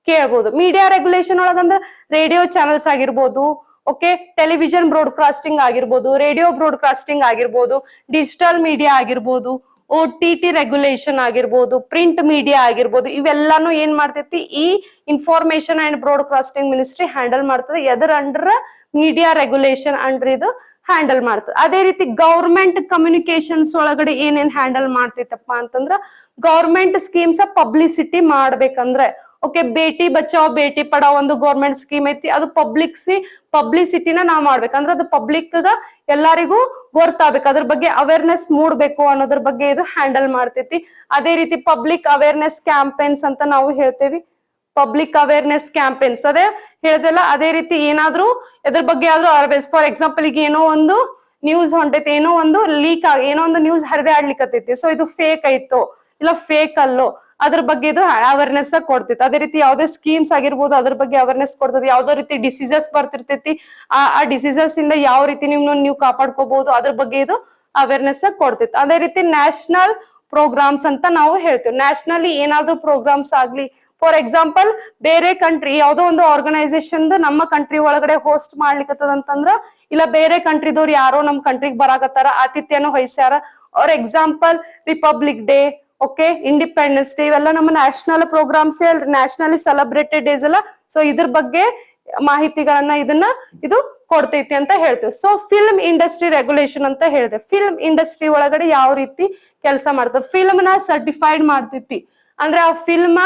ಕೇಳ್ಬೋದು. ಮೀಡಿಯಾ ರೆಗ್ಯುಲೇಷನ್ ಒಳಗಂದ್ರೆ ರೇಡಿಯೋ ಚಾನೆಲ್ಸ್ ಆಗಿರ್ಬೋದು, ಓಕೆ, ಟೆಲಿವಿಷನ್ ಬ್ರಾಡ್ಕಾಸ್ಟಿಂಗ್ ಆಗಿರ್ಬೋದು, ರೇಡಿಯೋ ಬ್ರಾಡ್ಕಾಸ್ಟಿಂಗ್ ಆಗಿರ್ಬೋದು, ಡಿಜಿಟಲ್ ಮೀಡಿಯಾ ಆಗಿರ್ಬೋದು, OTT ರೆಗ್ಯುಲೇಷನ್ ಆಗಿರ್ಬೋದು, ಪ್ರಿಂಟ್ ಮೀಡಿಯಾ ಆಗಿರ್ಬೋದು, ಇವೆಲ್ಲಾನು ಏನ್ ಮಾಡ್ತೈತಿ ಈ information and broadcasting ministry handle ಮಾಡ್ತದೆ. Either under? Media regulation under ಇದು ಹ್ಯಾಂಡಲ್ ಮಾಡ್ತದೆ. ಅದೇ ರೀತಿ ಗೌರ್ಮೆಂಟ್ ಕಮ್ಯುನಿಕೇಶನ್ಸ್ ಒಳಗಡೆ ಏನೇನ್ ಹ್ಯಾಂಡಲ್ ಮಾಡ್ತೈತಪ್ಪ ಅಂತಂದ್ರ ಗೌರ್ಮೆಂಟ್ ಸ್ಕೀಮ್ಸ್ ಪಬ್ಲಿಸಿಟಿ ಮಾಡ್ಬೇಕಂದ್ರೆ, ಓಕೆ, ಬೇಟಿ ಬಚಾವ್ ಬೇಟಿ ಪಡಾವ್ ಒಂದು ಗೌರ್ಮೆಂಟ್ ಸ್ಕೀಮ್ ಐತಿ, ಅದು ಪಬ್ಲಿಸಿಟಿನ ನಾವ್ ಮಾಡ್ಬೇಕಂದ್ರೆ ಅದು ಪಬ್ಲಿಕ್ ಎಲ್ಲರಿಗೂ ಗೊತ್ತಾಗ್ಬೇಕು, ಅದ್ರ ಬಗ್ಗೆ ಅವೇರ್ನೆಸ್ ಮೂಡ್ಬೇಕು ಅನ್ನೋದ್ರ ಬಗ್ಗೆ ಇದು ಹ್ಯಾಂಡಲ್ ಮಾಡ್ತೈತಿ. ಅದೇ ರೀತಿ ಪಬ್ಲಿಕ್ ಅವೇರ್ನೆಸ್ ಕ್ಯಾಂಪೇನ್ಸ್ ಅಂತ ನಾವು ಹೇಳ್ತೇವಿ, ಪಬ್ಲಿಕ್ ಅವೇರ್ನೆಸ್ ಕ್ಯಾಂಪೇನ್ಸ್ ಅದೇ ಹೇಳ್ದಲ್ಲ. ಅದೇ ರೀತಿ ಏನಾದ್ರೂ ಎದ್ರ ಬಗ್ಗೆ ಆದ್ರೂ ಅವೇರ್ನೆಸ್, ಫಾರ್ ಎಕ್ಸಾಂಪಲ್ ಈಗ ಏನೋ ಒಂದು ನ್ಯೂಸ್ ಹೊಂಟೈತಿ, ಏನೋ ಒಂದು ಲೀಕ್ ಆಗಿ ಏನೋ ಒಂದು ನ್ಯೂಸ್ ಹರಿದೆ ಆಡ್ಲಿಕ್ಕತ್ತೈತಿ, ಸೊ ಇದು ಫೇಕ್ ಐತೋ ಇಲ್ಲ ಫೇಕ್ ಅಲ್ಲೋ ಅದ್ರ ಬಗ್ಗೆ ಇದು ಅವೇರ್ನೆಸ್ ಕೊಡ್ತೈತಿ. ಅದೇ ರೀತಿ ಯಾವ್ದೇ ಸ್ಕೀಮ್ಸ್ ಆಗಿರ್ಬೋದು ಅದ್ರ ಬಗ್ಗೆ ಅವೇರ್ನೆಸ್ ಕೊಡ್ತೈತಿ. ಯಾವ್ದೋ ರೀತಿ ಡಿಸೀಸಸ್ ಬರ್ತಿರ್ತೈತಿ, ಆ ಡಿಸೀಸಸ್ ಇಂದ ಯಾವ ರೀತಿ ನೀವು ಕಾಪಾಡ್ಕೋಬಹುದು ಅದ್ರ ಬಗ್ಗೆ ಇದು ಅವೇರ್ನೆಸ್ ಕೊಡ್ತೈತಿ. ಅದೇ ರೀತಿ ನ್ಯಾಷನಲ್ ಪ್ರೋಗ್ರಾಮ್ಸ್ ಅಂತ ನಾವು ಹೇಳ್ತೇವೆ. ನ್ಯಾಷನಲಿ ಏನಾದ್ರು ಪ್ರೋಗ್ರಾಮ್ಸ್ ಆಗ್ಲಿ, ಫಾರ್ ಎಕ್ಸಾಂಪಲ್ ಬೇರೆ ಕಂಟ್ರಿ ಯಾವ್ದೋ ಒಂದು ಆರ್ಗನೈಸೇಷನ್ ನಮ್ಮ ಕಂಟ್ರಿ ಒಳಗಡೆ ಹೋಸ್ಟ್ ಮಾಡ್ಲಿಕ್ಕತ್ತದಂತಂದ್ರ, ಇಲ್ಲ ಬೇರೆ ಕಂಟ್ರಿದವ್ರು ಯಾರೋ ನಮ್ ಕಂಟ್ರಿಗೆ ಬರಾಕತ್ತಾರ, ಆತಿಥ್ಯನ ವಹಿಸ್ಯಾರ, for example republic day, okay, independence day, ಇವೆಲ್ಲ ನಮ್ಮ national programmes, nationally celebrated days ಅಲ್ಲ. ಸೊ ಇದ್ರ ಬಗ್ಗೆ ಮಾಹಿತಿಗಳನ್ನ ಇದು ಕೊಡ್ತೈತಿ ಅಂತ ಹೇಳ್ತೇವೆ. ಸೊ ಫಿಲ್ಮ್ ಇಂಡಸ್ಟ್ರಿ ರೆಗ್ಯುಲೇಷನ್ ಅಂತ ಹೇಳಿದೆ. ಫಿಲ್ಮ್ ಇಂಡಸ್ಟ್ರಿ ಒಳಗಡೆ ಯಾವ ರೀತಿ ಕೆಲಸ ಮಾಡ್ತದೆ, ಫಿಲ್ಮ್ ನ ಸರ್ಟಿಫೈಡ್ ಮಾಡ್ತೈತಿ. ಅಂದ್ರೆ ಆ ಫಿಲ್ಮ್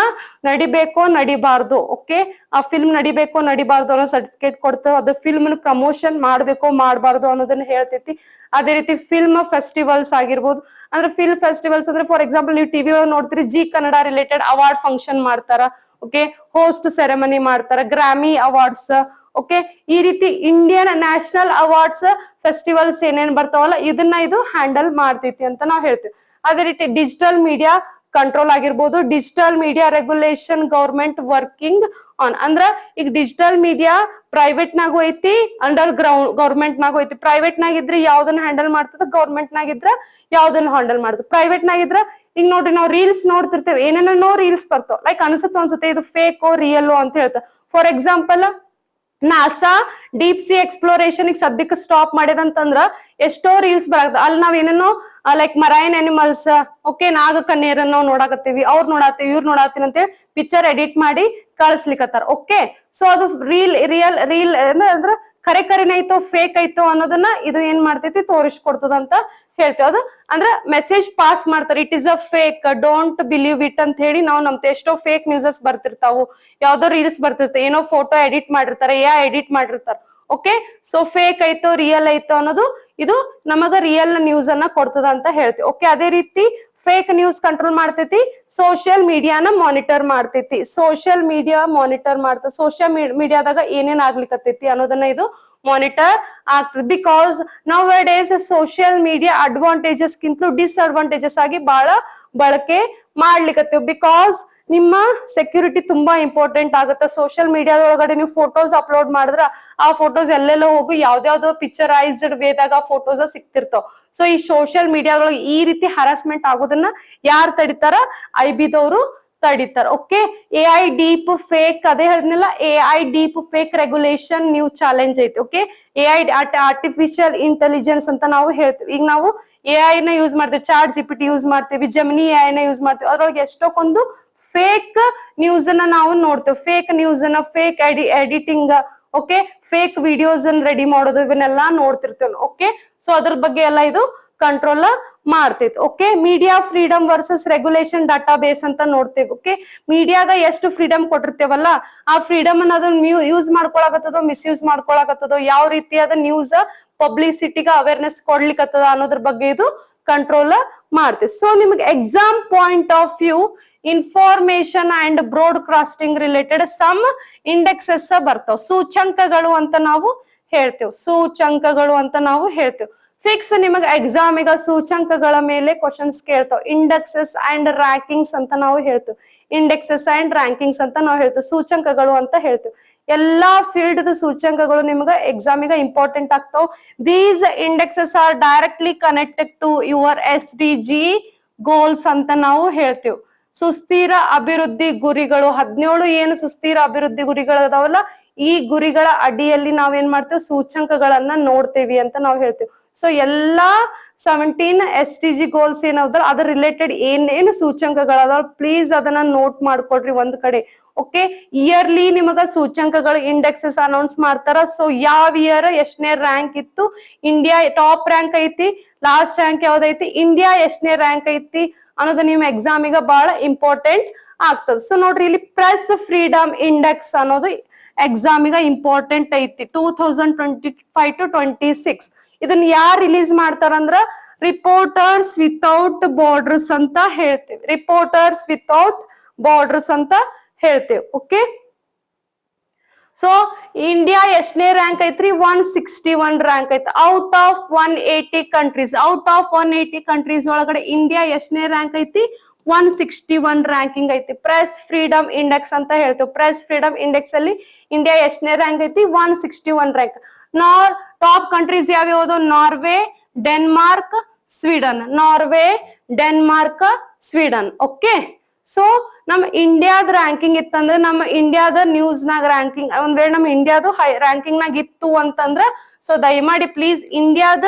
ನಡಿಬೇಕೋ ನಡಿಬಾರ್ದು, ಓಕೆ, ಆ ಫಿಲ್ಮ್ ನಡಿಬೇಕೋ ನಡಿಬಾರ್ದು ಅನ್ನೋ ಸರ್ಟಿಫಿಕೇಟ್ ಕೊಡ್ತೇವೆ. ಅದು ಫಿಲ್ಮ್ ಪ್ರಮೋಷನ್ ಮಾಡ್ಬೇಕೋ ಮಾಡ್ಬಾರ್ದು ಅನ್ನೋದನ್ನ ಹೇಳ್ತೈತಿ. ಅದೇ ರೀತಿ ಫಿಲ್ಮ್ ಫೆಸ್ಟಿವಲ್ಸ್ ಆಗಿರ್ಬೋದು, ಅಂದ್ರೆ ಫಿಲ್ಮ್ ಫೆಸ್ಟಿವಲ್ಸ್ ಅಂದ್ರೆ ಫಾರ್ ಎಕ್ಸಾಂಪಲ್ ನೀವು ಟಿವಿ ಒಳಗೆ ನೋಡ್ತೀರಿ, G Kannada related award function ಮಾಡ್ತಾರ, ಓಕೆ, ಹೋಸ್ಟ್ ಸೆರೆಮನಿ ಮಾಡ್ತಾರ, ಗ್ರಾಮಿ ಅವಾರ್ಡ್ಸ್, ಓಕೆ, ಈ ರೀತಿ ಇಂಡಿಯನ್ ನ್ಯಾಷನಲ್ ಅವಾರ್ಡ್ಸ್ ಫೆಸ್ಟಿವಲ್ಸ್ ಏನೇನ್ ಬರ್ತಾವಲ್ಲ ಇದನ್ನ ಇದು ಹ್ಯಾಂಡಲ್ ಮಾಡ್ತೈತಿ ಅಂತ ನಾವು ಹೇಳ್ತೀವಿ. ಅದೇ ರೀತಿ ಡಿಜಿಟಲ್ ಮೀಡಿಯಾ ಕಂಟ್ರೋಲ್ ಆಗಿರ್ಬೋದು, digital media regulation government working on. ಅಂದ್ರ ಈಗ ಡಿಜಿಟಲ್ ಮೀಡಿಯಾ ಪ್ರೈವೇಟ್ ನಾಗು ಐತಿ, ಅಂಡರ್ ಗ್ರೌಂಡ್ ಗವರ್ಮೆಂಟ್ ನಾಗು ಐತಿ. ಪ್ರೈವೇಟ್ ನಾಗಿದ್ರೆ ಯಾವ್ದನ್ನ ಹ್ಯಾಂಡಲ್ ಮಾಡ್ತದ, ಗವರ್ಮೆಂಟ್ ನಾಗಿದ್ರ ಯಾವ್ದನ್ನ ಹ್ಯಾಂಡಲ್ ಮಾಡ್ತದ. ಪ್ರೈವೇಟ್ ನಾಗಿದ್ರ ಈಗ ನೋಡ್ರಿ ನಾವು ರೀಲ್ಸ್ ನೋಡ್ತಿರ್ತೇವೆ, ಏನೇನೋ ರೀಲ್ಸ್ ಬರ್ತಾವ, ಲೈಕ್ ಅನ್ಸುತ್ತೆ ಇದು ಫೇಕೋ ರಿಯಲ್ಲೋ ಅಂತ ಹೇಳ್ತಾವ. For example NASA deep sea exploration ಸದ್ಯಕ್ಕೆ ಸ್ಟಾಪ್ ಮಾಡಿದಂತಂದ್ರ ಎಷ್ಟೋ ರೀಲ್ಸ್ ಬರಾಗ್ತದ, ಅಲ್ಲಿ ನಾವ್ ಏನೇನೋ ಲೈಕ್ ಮರೈನ್ ಅನಿಮಲ್ಸ್, ಓಕೆ, ನಾಗಕನ್ಯರನ್ನ ನೋಡಾಕತ್ತೀವಿ, ಅವ್ರು ನೋಡಾತೀವಿ, ಇವ್ರು ನೋಡಾತೀವಿ ಅಂತೇಳಿ ಪಿಕ್ಚರ್ ಎಡಿಟ್ ಮಾಡಿ ಕಳಿಸ್ಲಿಕ್ಕತ್ತಾರ. ಓಕೆ, ಸೊ ಅದು ರಿಯಲ್ ಅಂದ್ರೆ ಕರೆನೇ ಐತೋ ಫೇಕ್ ಐತೋ ಅನ್ನೋದನ್ನ ಇದು ಏನ್ ಮಾಡ್ತೈತಿ ತೋರಿಸ್ಕೊಡ್ತದ ಅಂತ ಹೇಳ್ತೇವೆ. ಅದು ಅಂದ್ರೆ ಮೆಸೇಜ್ ಪಾಸ್ ಮಾಡ್ತಾರೆ, it is a fake, don't believe it ಅಂತ ಹೇಳಿ. ನಾವು ನಮ್ದು ಎಷ್ಟೋ ಫೇಕ್ ನ್ಯೂಸಸ್ ಬರ್ತಿರ್ತಾವು, ಯಾವ್ದೋ ರೀಲ್ಸ್ ಬರ್ತಿರ್ತಾವ, ಏನೋ ಫೋಟೋ ಎಡಿಟ್ ಮಾಡಿರ್ತಾರೆ, ಎಡಿಟ್ ಮಾಡಿರ್ತಾರ, ಓಕೆ, ಸೊ ಫೇಕ್ ಐತೋ ರಿಯಲ್ ಐತೋ ಅನ್ನೋದು ಇದು ನಮಗ ರಿಯಲ್ ನ್ಯೂಸ್ ಅನ್ನ ಕೊಡ್ತದ ಅಂತ ಹೇಳ್ತೀವಿ. ಓಕೆ, ಅದೇ ರೀತಿ ಫೇಕ್ ನ್ಯೂಸ್ ಕಂಟ್ರೋಲ್ ಮಾಡ್ತೈತಿ, ಸೋಷಿಯಲ್ ಮೀಡಿಯಾನ ಮಾನಿಟರ್ ಮಾಡ್ತೈತಿ. ಸೋಷಿಯಲ್ ಮೀಡಿಯಾ ಮಾನಿಟರ್ ಮಾಡ್ತದೆ, ಸೋಷಿಯಲ್ ಮೀಡಿಯಾದಾಗ ಏನೇನ್ ಆಗ್ಲಿಕ್ಕತ್ತೈತಿ ಅನ್ನೋದನ್ನ ಇದು ಮಾನಿಟರ್ ಆಗ್ತದೆ. Because now days social media advantages ಗಿಂತಲೂ ಡಿಸ್ಅಡ್ವಾಂಟೇಜಸ್ ಆಗಿ ಬಹಳ ಬಳಕೆ ಮಾಡ್ಲಿಕ್ಕತ್ತೇವ್. ಬಿಕಾಸ್ ನಿಮ್ಮ ಸೆಕ್ಯೂರಿಟಿ ತುಂಬಾ ಇಂಪಾರ್ಟೆಂಟ್ ಆಗುತ್ತೆ. ಸೋಷಿಯಲ್ ಮೀಡಿಯಾದೊಳಗಡೆ ನೀವು ಫೋಟೋಸ್ ಅಪ್ಲೋಡ್ ಮಾಡಿದ್ರ ಆ ಫೋಟೋಸ್ ಎಲ್ಲೆಲ್ಲೋ ಹೋಗಿ ಯಾವ್ದಾವ್ದೋ ಪಿಕ್ಚರೈಸ್ಡ್ ವೇದಾಗ ಫೋಟೋಸ್ ಸಿಕ್ತಿರ್ತಾವ. ಸೊ ಈ ಸೋಷಿಯಲ್ ಮೀಡಿಯಾದೊಳಗೆ ಈ ರೀತಿ ಹರಾಸ್ಮೆಂಟ್ ಆಗೋದನ್ನ ಯಾರು ತಡಿತಾರ? IB ದವರು ತಡಿತಾರ. ಓಕೆ, AI ಡೀಪ್ ಫೇಕ್ ಅದೇ ಹೇಳಿದ್ನಲ್ಲ, AI deep fake regulation new challenge ಐತಿ. ಓಕೆ, AI ಆರ್ಟಿಫಿಷಿಯಲ್ ಇಂಟೆಲಿಜೆನ್ಸ್ ಅಂತ ನಾವು ಹೇಳ್ತೀವಿ. ಈಗ ನಾವು AI ನ ಯೂಸ್ ಮಾಡ್ತೀವಿ, ಚಾಟ್ GPT ಯೂಸ್ ಮಾಡ್ತೀವಿ, ಜೆಮಿನಿ AI ನ ಯೂಸ್ ಮಾಡ್ತೀವಿ. ಅದ್ರೊಳಗೆ ಎಷ್ಟೊಂದು ಫೇಕ್ ನ್ಯೂಸ್ ಅನ್ನ ನಾವು ನೋಡ್ತೇವೆ. ಫೇಕ್ ನ್ಯೂಸ್ ಅನ್ನ, fake editing, okay, fake videos ಅನ್ನ ರೆಡಿ ಮಾಡೋದು, ಇವನ್ನೆಲ್ಲಾ ನೋಡ್ತಿರ್ತೇವೆ. ಓಕೆ, ಸೊ ಅದ್ರ ಬಗ್ಗೆ ಎಲ್ಲ ಇದು ಕಂಟ್ರೋಲ್ ಮಾಡ್ತೈತಿ. Okay, media freedom versus regulation data base ಅಂತ ನೋಡ್ತೇವೆ. ಓಕೆ, ಮೀಡಿಯಾಗ ಎಷ್ಟು ಫ್ರೀಡಮ್ ಕೊಟ್ಟಿರ್ತೇವಲ್ಲ, ಆ ಫ್ರೀಡಮ್ ಅನ್ನ ಅದನ್ನ ಯೂಸ್ ಮಾಡ್ಕೊಳಕತ್ತದೋ ಮಿಸ್ಯೂಸ್ ಮಾಡ್ಕೊಳಕತ್ತದೋ, ಯಾವ ರೀತಿಯಾದ ನ್ಯೂಸ್ ಪಬ್ಲಿಸಿಟಿಗ ಅವೇರ್ನೆಸ್ ಕೊಡ್ಲಿಕ್ಕತ್ತದ ಅನ್ನೋದ್ರ ಬಗ್ಗೆ ಇದು ಕಂಟ್ರೋಲ್ ಮಾಡ್ತೇವೆ. ಸೊ ನಿಮ್ಗೆ exam point of view information and broadcasting related some indexes ಬರ್ತಾವ. ಸೂಚಂಕಗಳು ಅಂತ ನಾವು ಹೇಳ್ತೇವೆ. ಸೂಚಂಕಗಳು ಅಂತ ನಾವು ಹೇಳ್ತೇವೆ. ಫಿಕ್ಸ್ ನಿಮಗೆ ಎಕ್ಸಾಮ್ ಈಗ ಸೂಚಂಕಗಳ ಮೇಲೆ ಕ್ವಶನ್ಸ್ ಕೇಳ್ತಾವ. ಇಂಡೆಕ್ಸಸ್ ಅಂಡ್ ರ್ಯಾಂಕಿಂಗ್ಸ್ ಅಂತ ನಾವು ಹೇಳ್ತೇವೆ. ಇಂಡೆಕ್ಸಸ್ ಅಂಡ್ ರ್ಯಾಂಕಿಂಗ್ಸ್ ಅಂತ ನಾವು ಹೇಳ್ತೇವೆ. ಸೂಚಂಕಗಳು ಅಂತ ಹೇಳ್ತೇವೆ. ಎಲ್ಲಾ ಫೀಲ್ಡ್ ಸೂಚಂಕಗಳು ನಿಮ್ಗೆ ಎಕ್ಸಾಮಿಗ ಇಂಪಾರ್ಟೆಂಟ್ ಆಗ್ತಾವ. These indexes are directly connected to your SDG goals ಅಂತ ನಾವು ಹೇಳ್ತೇವೆ. ಸುಸ್ಥಿರ ಅಭಿವೃದ್ಧಿ ಗುರಿಗಳು 17 ಏನು ಸುಸ್ಥಿರ ಅಭಿವೃದ್ಧಿ ಗುರಿಗಳು ಅದಾವಲ್ಲ, ಈ ಗುರಿಗಳ ಅಡಿಯಲ್ಲಿ ನಾವೇನ್ ಮಾಡ್ತೇವೆ, ಸೂಚಂಕಗಳನ್ನ ನೋಡ್ತೇವಿ ಅಂತ ನಾವು ಹೇಳ್ತೇವೆ. ಸೊ ಎಲ್ಲಾ 17 SDG ಗೋಲ್ಸ್ ಏನಾವ್ದಲ್ಲ ಅದ್ರ ರಿಲೇಟೆಡ್ ಏನೇನು ಸೂಚಂಕಗಳದಾವ, ಪ್ಲೀಸ್ ಅದನ್ನ ನೋಟ್ ಮಾಡ್ಕೊಡ್ರಿ ಒಂದ್ ಕಡೆ. ಓಕೆ, ಇಯರ್ಲಿ ನಿಮಗ ಸೂಚಂಕಗಳು ಇಂಡೆಕ್ಸಸ್ ಅನೌನ್ಸ್ ಮಾಡ್ತಾರ. ಸೊ ಯಾವ ಇಯರ್ ಎಷ್ಟನೇ ರ್ಯಾಂಕ್ ಇತ್ತು, ಇಂಡಿಯಾ ಟಾಪ್ ರ್ಯಾಂಕ್ ಐತಿ, ಲಾಸ್ಟ್ ರ್ಯಾಂಕ್ ಯಾವ್ದೈತಿ, ಇಂಡಿಯಾ ಎಷ್ಟನೇ ರ್ಯಾಂಕ್ ಐತಿ ಅನ್ನೋದು ನಿಮ್ಮ ಎಕ್ಸಾಮಿಗ ಬಹಳ ಇಂಪಾರ್ಟೆಂಟ್ ಆಗ್ತದೆ. ಸೊ ನೋಡ್ರಿ, ಇಲ್ಲಿ ಪ್ರೆಸ್ ಫ್ರೀಡಮ್ ಇಂಡೆಕ್ಸ್ ಅನ್ನೋದು ಎಕ್ಸಾಮಿಗ ಇಂಪಾರ್ಟೆಂಟ್ ಐತಿ. 2025 to 26 ಇದನ್ನ ಯಾರು ರಿಲೀಸ್ ಮಾಡ್ತಾರಂದ್ರ ರಿಪೋರ್ಟರ್ಸ್ ವಿತೌಟ್ ಬಾರ್ಡರ್ಸ್ ಅಂತ ಹೇಳ್ತೇವೆ. ರಿಪೋರ್ಟರ್ಸ್ ವಿತೌಟ್ ಬಾರ್ಡರ್ಸ್ ಅಂತ ಹೇಳ್ತೇವೆ. ಓಕೆ, ಸೊ ಇಂಡಿಯಾ ಎಷ್ಟನೇ ರ್ಯಾಂಕ್ ಐತ್ರಿ, 161 ರ್ಯಾಂಕ್ ಐತಿ out of 180 countries. Out of 180 countries ಒಳಗಡೆ ಇಂಡಿಯಾ ಎಷ್ಟನೇ ರ್ಯಾಂಕ್ ಐತಿ, 161 ರ್ಯಾಂಕಿಂಗ್ ಐತಿ. ಪ್ರೆಸ್ ಫ್ರೀಡಮ್ ಇಂಡೆಕ್ಸ್ ಅಂತ ಹೇಳ್ತೇವೆ. ಪ್ರೆಸ್ ಫ್ರೀಡಮ್ ಇಂಡೆಕ್ಸ್ ಅಲ್ಲಿ ಇಂಡಿಯಾ ಎಷ್ಟನೇ ರ್ಯಾಂಕ್ ಐತಿ, 161 ರ್ಯಾಂಕ್. ಟಾಪ್ ಕಂಟ್ರೀಸ್ ಯಾವ್ಯಾವುದು, Norway, Denmark, Sweden. Norway, Denmark, Sweden. Okay, so ನಮ್ಮ ಇಂಡಿಯಾದ ರ್ಯಾಂಕಿಂಗ್ ಇತ್ತಂದ್ರೆ, ನಮ್ಮ ಇಂಡಿಯಾದ ನ್ಯೂಸ್ ನಾಗ ರ್ಯಾಂಕಿಂಗ್ ಒಂದ್ ವೇಳೆ ನಮ್ಮ ಇಂಡಿಯಾದು ಹೈ ರ್ಯಾಂಕಿಂಗ್ ನಾಗ ಇತ್ತು ಅಂತಂದ್ರ, ಸೊ ದಯಮಾಡಿ ಪ್ಲೀಸ್ ಇಂಡಿಯಾದ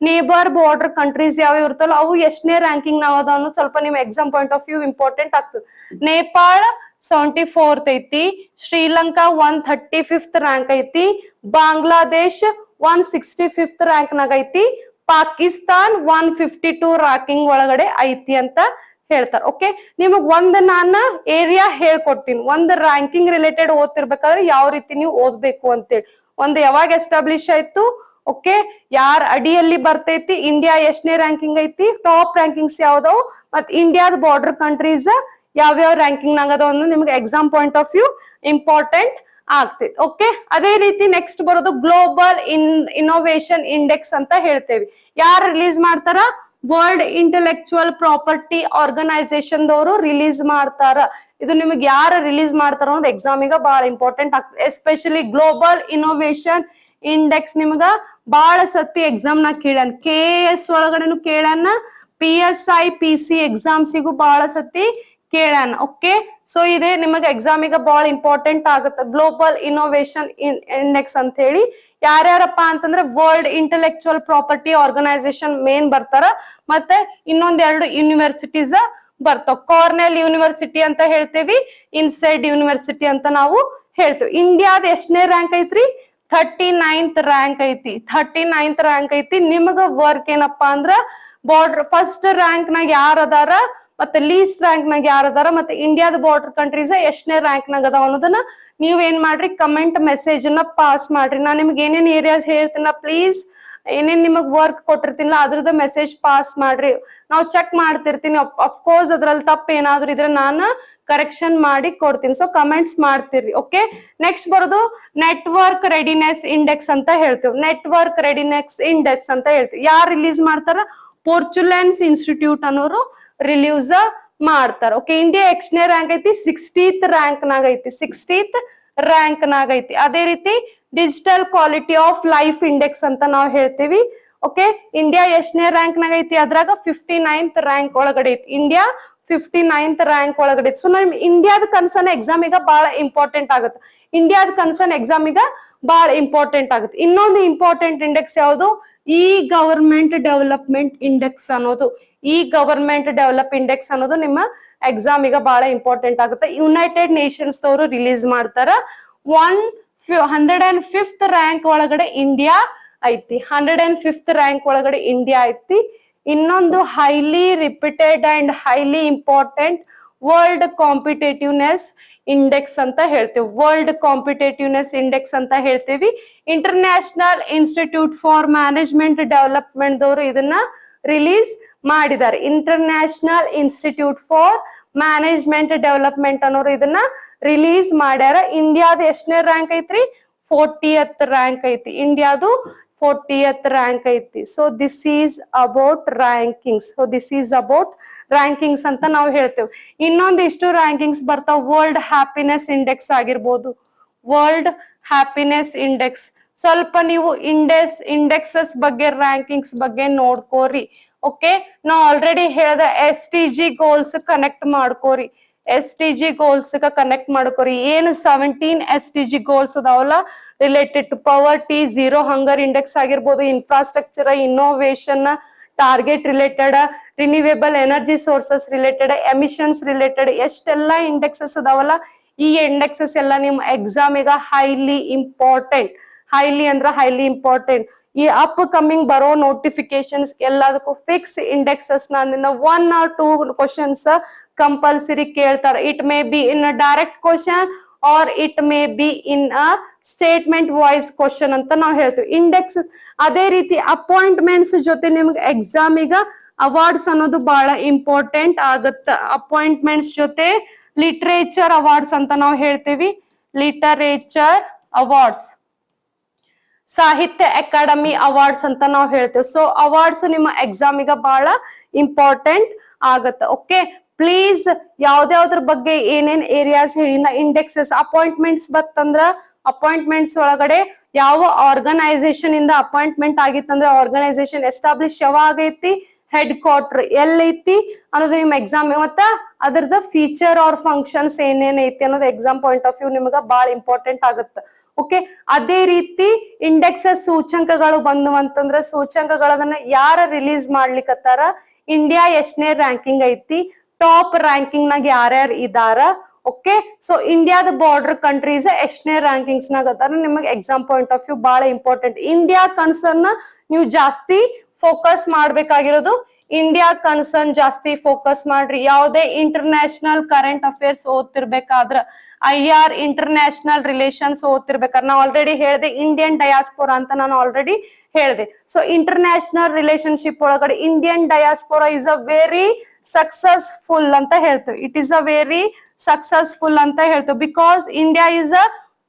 ನೇಬರ್ ಬಾರ್ಡರ್ ಕಂಟ್ರೀಸ್ ಯಾವ ಇರ್ತಲ್ಲ ಅವು ಎಷ್ಟನೇ ರ್ಯಾಂಕಿಂಗ್ ನಾವ್ ಅದ ಅನ್ನೋದು ಸ್ವಲ್ಪ ನಿಮ್ exam point of view important ಆಗ್ತದೆ. ನೇಪಾಳ 74th ಐತಿ, ಶ್ರೀಲಂಕಾ 135th ರ್ಯಾಂಕ್ ಐತಿ, ಬಾಂಗ್ಲಾದೇಶ್ 165th ರ್ಯಾಂಕ್ ನಾಗ ಐತಿ, ಪಾಕಿಸ್ತಾನ್ 152 ರ್ಯಾಂಕಿಂಗ್ ಒಳಗಡೆ ಐತಿ ಅಂತ ಹೇಳ್ತಾರೆ. ಓಕೆ, ನಿಮಗ್ ಒಂದ್ ನಾನ ಏರಿಯಾ ಹೇಳ್ಕೊಡ್ತೀನಿ. ಒಂದ್ ರ್ಯಾಂಕಿಂಗ್ ರಿಲೇಟೆಡ್ ಓದ್ತಿರ್ಬೇಕಾದ್ರೆ ಯಾವ ರೀತಿ ನೀವು ಓದ್ಬೇಕು ಅಂತೇಳಿ. ಒಂದ್ ಯಾವಾಗ ಎಸ್ಟಾಬ್ಲಿಷ್ ಆಯ್ತು, ಓಕೆ, ಯಾರ ಅಡಿಯಲ್ಲಿ ಬರ್ತೈತಿ, ಇಂಡಿಯಾ ಎಷ್ಟನೇ ರ್ಯಾಂಕಿಂಗ್ ಐತಿ, ಟಾಪ್ ರ್ಯಾಂಕಿಂಗ್ಸ್ ಯಾವ್ದಾವ್, ಮತ್ ಇಂಡಿಯಾದ ಬಾರ್ಡರ್ ಕಂಟ್ರೀಸ್ ಯಾವ್ಯಾವ ರ್ಯಾಂಕಿಂಗ್ ನಾಗದ ನಿಮ್ಗೆ exam point of view important ಆಗ್ತೈತಿ. ಓಕೆ, ಅದೇ ರೀತಿ ನೆಕ್ಸ್ಟ್ ಬರೋದು ಗ್ಲೋಬಲ್ ಇನ್ನೋವೇಷನ್ ಇಂಡೆಕ್ಸ್ ಅಂತ ಹೇಳ್ತೇವೆ. ಯಾರು ರಿಲೀಸ್ ಮಾಡ್ತಾರ, ವರ್ಲ್ಡ್ ಇಂಟೆಲೆಕ್ಚುಯಲ್ ಪ್ರಾಪರ್ಟಿ ಆರ್ಗನೈಸೇಷನ್ ದವರು ರಿಲೀಸ್ ಮಾಡ್ತಾರ. ಇದು ನಿಮಗೆ ಯಾರು ರಿಲೀಸ್ ಮಾಡ್ತಾರ ಅನ್ನೋದು ಎಕ್ಸಾಮಿಗ ಬಹಳ ಇಂಪಾರ್ಟೆಂಟ್ ಆಗ್ತದೆ. ಎಸ್ಪೆಷಲಿ ಗ್ಲೋಬಲ್ ಇನ್ನೋವೇಷನ್ ಇಂಡೆಕ್ಸ್ ನಿಮ್ಗ ಬಹಳ ಸತಿ ಎಕ್ಸಾಮ್ ನಾಗ ಕೇಳನ್, KS ಒಳಗಡೆನು ಕೇಳನ್ನ, PSI PC ಎಕ್ಸಾಮ್ಸಿಗೂ ಬಹಳ ಸತಿ ಕೇಳಣ. ಓಕೆ, ಸೊ ಇದೇ ನಿಮಗೆ ಎಕ್ಸಾಮಿಗ ಬಹಳ ಇಂಪಾರ್ಟೆಂಟ್ ಆಗುತ್ತೆ. ಗ್ಲೋಬಲ್ ಇನ್ನೋವೇಷನ್ ಇಂಡೆಕ್ಸ್ ಅಂತ ಹೇಳಿ ಯಾರ್ಯಾರಪ್ಪ ಅಂತಂದ್ರೆ World intellectual property Organisation main ಬರ್ತಾರ, ಮತ್ತೆ ಇನ್ನೊಂದೆರಡು ಯೂನಿವರ್ಸಿಟೀಸ್ ಬರ್ತಾವ. ಕಾರ್ನೆಲ್ ಯೂನಿವರ್ಸಿಟಿ ಅಂತ ಹೇಳ್ತೇವಿ, ಇನ್ಸೈಡ್ ಯೂನಿವರ್ಸಿಟಿ ಅಂತ ನಾವು ಹೇಳ್ತೇವೆ. ಇಂಡಿಯಾದ ಎಷ್ಟನೇ ರ್ಯಾಂಕ್ ಐತ್ರಿ, 39th ರ್ಯಾಂಕ್ ಐತಿ. 39th ರ್ಯಾಂಕ್ ಐತಿ. ನಿಮಗ ವರ್ಕ್ ಏನಪ್ಪಾ ಅಂದ್ರ ಬಾರ್ಡರ್ ಫಸ್ಟ್ ರ್ಯಾಂಕ್ ನಾಗ ಯಾರ ಅದಾರ, ಮತ್ತೆ ಲೀಸ್ಟ್ ರ್ಯಾಂಕ್ ನಾಗ ಯಾರ ಅದಾರ, ಮತ್ತೆ ಇಂಡಿಯಾದ ಬಾರ್ಡರ್ ಕಂಟ್ರೀಸ್ ಎಷ್ಟನೇ ರ್ಯಾಂಕ್ ನಾಗ ಅದಾವ ಅನ್ನೋದನ್ನ ನೀವ್ ಏನ್ ಮಾಡ್ರಿ, ಕಮೆಂಟ್ ಮೆಸೇಜ್ ಅನ್ನ ಪಾಸ್ ಮಾಡ್ರಿ. ನಾನ್ ನಿಮ್ಗೆ ಏನೇನ್ ಏರಿಯಾಸ್ ಹೇಳ್ತೀನ, ಪ್ಲೀಸ್ ಏನೇನ್ ನಿಮಗ್ ವರ್ಕ್ ಕೊಟ್ಟಿರ್ತೀನಿಲ್ಲ ಅದ್ರದ್ದು ಮೆಸೇಜ್ ಪಾಸ್ ಮಾಡ್ರಿ. ನಾವು ಚೆಕ್ ಮಾಡ್ತಿರ್ತೀನಿ. ಅಫ್ಕೋರ್ಸ್ ಅದ್ರಲ್ಲಿ ತಪ್ಪು ಏನಾದ್ರು ಇದ್ರೆ ನಾನು ಕರೆಕ್ಷನ್ ಮಾಡಿ ಕೊಡ್ತೀನಿ. ಸೊ ಕಮೆಂಟ್ಸ್ ಮಾಡ್ತಿರ್ರಿ. ಓಕೆ, ನೆಕ್ಸ್ಟ್ ಬರೋದು ನೆಟ್ವರ್ಕ್ ರೆಡಿನೆಸ್ ಇಂಡೆಕ್ಸ್ ಅಂತ ಹೇಳ್ತೇವೆ. ನೆಟ್ವರ್ಕ್ ರೆಡಿನೆಸ್ ಇಂಡೆಕ್ಸ್ ಅಂತ ಹೇಳ್ತೀವಿ. ಯಾರು ರಿಲೀಸ್ ಮಾಡ್ತಾರ, ಪೋರ್ಚುಲೆನ್ಸ್ ಇನ್ಸ್ಟಿಟ್ಯೂಟ್ ಅನ್ನೋರು ರಿಲೀಸ್ ಮಾಡ್ತಾರ. ಓಕೆ, ಇಂಡಿಯಾ ಎಕ್ಸ್ನೇ ರ್ಯಾಂಕ್ ಐತಿ, 60th ರ್ಯಾಂಕ್ ನಾಗ ಐತಿ. 60th ರ್ಯಾಂಕ್ ನಾಗ ಐತಿ. ಅದೇ ರೀತಿ digital quality of life index ಅಂತ ನಾವು ಹೇಳ್ತೀವಿ. ಓಕೆ, ಇಂಡಿಯಾ ಎಷ್ಟನೇ ರ್ಯಾಂಕ್ ನಾಗ ಐತಿ, ಅದ್ರಾಗ 59th ರ್ಯಾಂಕ್ ಒಳಗಡೆ ಐತಿ. ಇಂಡಿಯಾ 59th ರ್ಯಾಂಕ್ ಒಳಗಡೆ. ಸೊ ನಮ್ ಇಂಡಿಯಾದ ಕನ್ಸರ್ನ್ ಎಕ್ಸಾಮ್ ಈಗ ಬಹಳ ಇಂಪಾರ್ಟೆಂಟ್ ಆಗುತ್ತೆ. ಇಂಡಿಯಾದ ಕನ್ಸರ್ನ್ ಎಕ್ಸಾಮ್ ಈಗ ಬಹಳ ಇಂಪಾರ್ಟೆಂಟ್ ಆಗುತ್ತೆ. ಇನ್ನೊಂದು ಇಂಪಾರ್ಟೆಂಟ್ ಇಂಡೆಕ್ಸ್ ಯಾವುದು? ಈ ಗವರ್ಮೆಂಟ್ ಡೆವಲಪ್ಮೆಂಟ್ ಇಂಡೆಕ್ಸ್ ಅನ್ನೋದು. ಈ ಗವರ್ಮೆಂಟ್ ಡೆವಲಪ್ ಇಂಡೆಕ್ಸ್ ಅನ್ನೋದು ನಿಮ್ಮ ಎಕ್ಸಾಮ್ ಈಗ ಬಹಳ ಇಂಪಾರ್ಟೆಂಟ್ ಆಗುತ್ತೆ. ಯುನೈಟೆಡ್ ನೇಷನ್ಸ್ ಅವರು ರಿಲೀಸ್ ಮಾಡ್ತಾರ. 105th ರ್ಯಾಂಕ್ ಒಳಗಡೆ ಇಂಡಿಯಾ ಐತಿ. 105th ರ್ಯಾಂಕ್ ಒಳಗಡೆ ಇಂಡಿಯಾ ಐತಿ. ಇನ್ನೊಂದು highly repeated and highly important world competitiveness index ಅಂತ ಹೇಳ್ತೀವಿ. ವರ್ಲ್ಡ್ ಕಾಂಪಿಟೇಟಿವ್ನೆಸ್ ಇಂಡೆಕ್ಸ್ ಅಂತ ಹೇಳ್ತೀವಿ. International institute for management development ದವರು ಇದನ್ನ ರಿಲೀಸ್ ಮಾಡಿದ್ದಾರೆ. International institute for management development ಅನ್ನೋರು ಇದನ್ನ ರಿಲೀಸ್ ಮಾಡ್ಯಾರ. ಇಂಡಿಯಾದ ಎಷ್ಟನೇ ರ್ಯಾಂಕ್ ಐತ್ರಿ? 40th ರ್ಯಾಂಕ್ ಐತಿ. ಇಂಡಿಯಾದು 40th ರ್ಯಾಂಕ್ ಐತಿ. So this is about rankings. So this is about rankings ಅಂತ ನಾವು ಹೇಳ್ತೇವೆ. ಇನ್ನೊಂದಿಷ್ಟು ರ್ಯಾಂಕಿಂಗ್ಸ್ ಬರ್ತಾವ. ವರ್ಲ್ಡ್ ಹ್ಯಾಪಿನೆಸ್ ಇಂಡೆಕ್ಸ್ ಆಗಿರ್ಬೋದು. ವರ್ಲ್ಡ್ ಹ್ಯಾಪಿನೆಸ್ ಇಂಡೆಕ್ಸ್ ಸ್ವಲ್ಪ ನೀವು ಇಂಡೆಕ್ಸಸ್ ಬಗ್ಗೆ ರ್ಯಾಂಕಿಂಗ್ಸ್ ಬಗ್ಗೆ ನೋಡ್ಕೋರಿ. ಓಕೆ, ನಾವು ಆಲ್ರೆಡಿ ಹೇಳ್ದ SDG ಗೋಲ್ಸ್ ಕನೆಕ್ಟ್ ಮಾಡ್ಕೋರಿ. SDG ಗೋಲ್ಸ್ ಕನೆಕ್ಟ್ ಮಾಡ್ಕೋರಿ. ಏನು 17 SDG ಗೋಲ್ಸ್ ಅದಾವಲ್ಲ related to poverty, zero hunger index ಆಗಿರ್ಬೋದು, infrastructure, innovation, target related, renewable energy sources related, emissions related ಎಷ್ಟೆಲ್ಲಾ ಇಂಡೆಕ್ಸಸ್ ಅದಾವಲ್ಲ ಈ ಇಂಡೆಕ್ಸಸ್ ಎಲ್ಲ ನಿಮ್ ಎಕ್ಸಾಮ್ ಈಗ ಹೈಲಿ ಇಂಪಾರ್ಟೆಂಟ್. ಹೈಲಿ ಅಂದ್ರ ಹೈಲಿ ಇಂಪಾರ್ಟೆಂಟ್. ಈ ಅಪ್ ಕಮಿಂಗ್ ಬರೋ ನೋಟಿಫಿಕೇಶನ್ಸ್ ಎಲ್ಲದಕ್ಕೂ ಫಿಕ್ಸ್ ಇಂಡೆಕ್ಸಸ್ ನಿಂದ 1 or 2 ಕ್ವಶನ್ಸ್ ಕಂಪಲ್ಸರಿ ಕೇಳ್ತಾರ. It may be in a direct question or it may be in a statement voice question ಅಂತ ನಾವು ಹೇಳ್ತೀವಿ. ಇಂಡೆಕ್ಸ್ ಅದೇ ರೀತಿ ಅಪಾಯಿಂಟ್ಮೆಂಟ್ಸ್ ಜೊತೆ ನಿಮ್ಗೆ ಎಕ್ಸಾಮ್ ಈಗ ಅವಾರ್ಡ್ಸ್ ಅನ್ನೋದು ಬಹಳ ಇಂಪಾರ್ಟೆಂಟ್ ಆಗತ್ತ. ಅಪಾಯಿಂಟ್ಮೆಂಟ್ಸ್ ಜೊತೆ ಲಿಟರೇಚರ್ ಅವಾರ್ಡ್ಸ್ ಅಂತ ನಾವು ಹೇಳ್ತೀವಿ. ಲಿಟರೇಚರ್ ಅವಾರ್ಡ್ಸ್, ಸಾಹಿತ್ಯ ಅಕಾಡೆಮಿ ಅವಾರ್ಡ್ಸ್ ಅಂತ ನಾವು ಹೇಳ್ತೇವೆ. ಸೊ ಅವಾರ್ಡ್ಸ್ ನಿಮ್ಮ ಎಕ್ಸಾಮ್ ಈಗ ಬಹಳ ಇಂಪಾರ್ಟೆಂಟ್ ಆಗತ್ತೆ. ಓಕೆ, ಪ್ಲೀಸ್ ಯಾವ್ದಾವ್ದ್ರ ಬಗ್ಗೆ ಏನೇನ್ ಏರಿಯಾಸ್ ಹೇಳಿನ ಇಂಡೆಕ್ಸಸ್ ಅಪಾಯಿಂಟ್ಮೆಂಟ್ಸ್ ಬತ್ತಂದ್ರ ಅಪಾಯಿಂಟ್ಮೆಂಟ್ಸ್ ಒಳಗಡೆ ಯಾವ ಆರ್ಗನೈಸೇಷನ್ ಇಂದ ಅಪಾಯಿಂಟ್ಮೆಂಟ್ ಆಗಿತ್ತಂದ್ರೆ ಆರ್ಗನೈಸೇಷನ್ ಎಸ್ಟಾಬ್ಲಿಷ್ ಯಾವಾಗ ಆಗೈತಿ, ಹೆಡ್ ಕ್ವಾರ್ಟರ್ ಎಲ್ಲೈತಿ ಅನ್ನೋದು ನಿಮ್ ಎಕ್ಸಾಮ್. ಮತ್ತ ಅದ್ರದ ಫೀಚರ್ ಆರ್ ಫಂಕ್ಷನ್ಸ್ ಏನೇನ್ ಐತಿ ಅನ್ನೋದು ಎಕ್ಸಾಮ್ ಪಾಯಿಂಟ್ ಆಫ್ ವ್ಯೂ ನಿಮ್ಗ ಬಹಳ ಇಂಪಾರ್ಟೆಂಟ್ ಆಗುತ್ತೆ. ಓಕೆ, ಅದೇ ರೀತಿ ಇಂಡೆಕ್ಸಸ್ ಸೂಚಂಕಗಳು ಬಂದು ಅಂತಂದ್ರೆ ಸೂಚಂಕಗಳನ್ನ ಯಾರ ರಿಲೀಸ್ ಮಾಡ್ಲಿಕ್ಕತ್ತಾರ, ಇಂಡಿಯಾ ಎಷ್ಟನೇ ರ್ಯಾಂಕಿಂಗ್ ಐತಿ, ಟಾಪ್ ರ್ಯಾಂಕಿಂಗ್ ನಾಗ ಯಾರ್ಯಾರು ಇದಾರ. ಓಕೆ, ಸೊ ಇಂಡಿಯಾದ ಬಾರ್ಡರ್ ಕಂಟ್ರೀಸ್ ಎಷ್ಟನೇ ರ್ಯಾಂಕಿಂಗ್ಸ್ ನಾಗ ಅದಾರ ನಿಮಗೆ ಎಕ್ಸಾಮ್ ಪಾಯಿಂಟ್ ಆಫ್ ವ್ಯೂ ಬಹಳ ಇಂಪಾರ್ಟೆಂಟ್. ಇಂಡಿಯಾ ಕನ್ಸರ್ನ್ ನೀವು ಜಾಸ್ತಿ ಫೋಕಸ್ ಮಾಡ್ಬೇಕಾಗಿರೋದು. ಇಂಡಿಯಾ ಕನ್ಸರ್ನ್ ಜಾಸ್ತಿ ಫೋಕಸ್ ಮಾಡ್ರಿ. ಯಾವುದೇ ಇಂಟರ್ನ್ಯಾಷನಲ್ ಕರೆಂಟ್ ಅಫೇರ್ಸ್ ಓದ್ತಿರ್ಬೇಕಾದ್ರ, IR ಇಂಟರ್ನ್ಯಾಷನಲ್ ರಿಲೇಷನ್ಸ್ ಓದ್ತಿರ್ಬೇಕಾದ್ರೆ ನಾವು ಆಲ್ರೆಡಿ ಹೇಳಿದೆ ಇಂಡಿಯನ್ ಡಯಾಸ್ಪೋರಾ ಅಂತ ನಾನು ಆಲ್ರೆಡಿ ಹೇಳಿದೆ. ಸೊ ಇಂಟರ್ನ್ಯಾಷನಲ್ ರಿಲೇಶನ್ಶಿಪ್ ಒಳಗಡೆ Indian diaspora is a very successful ಅಂತ ಹೇಳ್ತೇವೆ. It is a very successful ಅಂತ ಹೇಳ್ತೇವೆ. Because India is a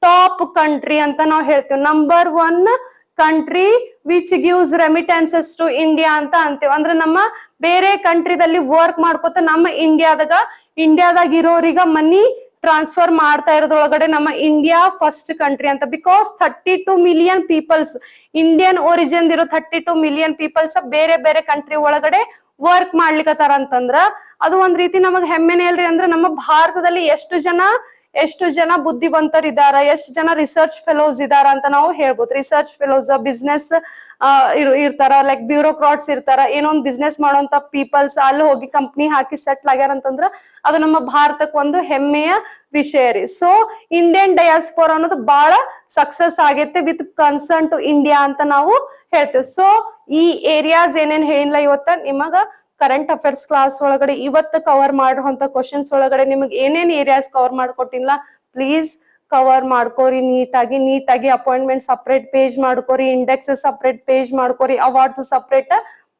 top country ಅಂತ ನಾವು ಹೇಳ್ತೇವೆ. Number 1 country which gives remittances to India ಅಂತ ಅಂತೇವೆ. ಅಂದ್ರೆ ನಮ್ಮ ಬೇರೆ ಕಂಟ್ರಿದಲ್ಲಿ ವರ್ಕ್ ಮಾಡ್ಕೋತ ನಮ್ಮ ಇಂಡಿಯಾದಾಗ ಇರೋರಿಗ ಮನಿ ಟ್ರಾನ್ಸ್ಫರ್ ಮಾಡ್ತಾ ಇರೋದ್ರೊಳಗಡೆ ನಮ್ಮ ಇಂಡಿಯಾ ಫಸ್ಟ್ ಕಂಟ್ರಿ ಅಂತ. Because 32 million peoples Indian origin ಇರೋ 32 ಮಿಲಿಯನ್ ಪೀಪಲ್ಸ್ ಬೇರೆ ಬೇರೆ ಕಂಟ್ರಿ ಒಳಗಡೆ ವರ್ಕ್ ಮಾಡ್ಲಿಕ್ಕತ್ತಾರ ಅಂತಂದ್ರ ಅದು ಒಂದ್ ರೀತಿ ನಮಗ್ ಹೆಮ್ಮೆನೇ ಅಲ್ರಿ. ಅಂದ್ರೆ ನಮ್ಮ ಭಾರತದಲ್ಲಿ ಎಷ್ಟು ಜನ ಬುದ್ಧಿವಂತರು ಇದಾರ, ಎಷ್ಟು ಜನ ರಿಸರ್ಚ್ ಫೆಲೋಸ್ ಇದಾರ ಅಂತ ನಾವು ಹೇಳ್ಬೋದು. ರಿಸರ್ಚ್ ಫೆಲೋಸ್, ಬಿಸ್ನೆಸ್ ಇರ್ತಾರ, ಲೈಕ್ ಬ್ಯೂರೋಕ್ರಾಟ್ಸ್ ಇರ್ತಾರ, ಏನೋ ಒಂದು ಬಿಸ್ನೆಸ್ ಮಾಡುವಂತ ಪೀಪಲ್ಸ್ ಅಲ್ಲಿ ಹೋಗಿ ಕಂಪ್ನಿ ಹಾಕಿ ಸೆಟ್ಲ್ ಆಗ್ಯಾರ ಅಂತಂದ್ರ ಅದು ನಮ್ಮ ಭಾರತಕ್ಕೆ ಒಂದು ಹೆಮ್ಮೆಯ ವಿಷಯ ರೀ. ಸೊ ಇಂಡಿಯನ್ ಡಯಾಸ್ಪೋರಾ ಅನ್ನೋದು ಬಹಳ ಸಕ್ಸಸ್ ಆಗೈತೆ ವಿತ್ ಕನ್ಸರ್ನ್ ಟು ಇಂಡಿಯಾ ಅಂತ ನಾವು ಹೇಳ್ತೇವೆ. ಸೊ ಈ ಏರಿಯಾಸ್ ಏನೇನ್ ಹೇಳಿಲ್ಲ ಇವತ್ತ ನಿಮಗ ಕರೆಂಟ್ ಅಫೇರ್ಸ್ ಕ್ಲಾಸ್ ಒಳಗಡೆ ಇವತ್ತು ಕವರ್ ಮಾಡುವಂತ ಕ್ವಶನ್ಸ್ ಒಳಗಡೆ ನಿಮಗೆ ಏನೇನ್ ಏರಿಯಾಸ್ ಕವರ್ ಮಾಡ್ಕೊಟ್ಟಿಲ್ಲ ಪ್ಲೀಸ್ ಕವರ್ ಮಾಡ್ಕೋರಿ. ನೀಟಾಗಿ ಅಪಾಯಿಂಟ್ಮೆಂಟ್ ಸಪ್ರೇಟ್ ಪೇಜ್ ಮಾಡ್ಕೋರಿ, ಇಂಡೆಕ್ಸ್ ಸಪ್ರೇಟ್ ಪೇಜ್ ಮಾಡ್ಕೋರಿ, ಅವಾರ್ಡ್ಸ್ ಸಪ್ರೇಟ್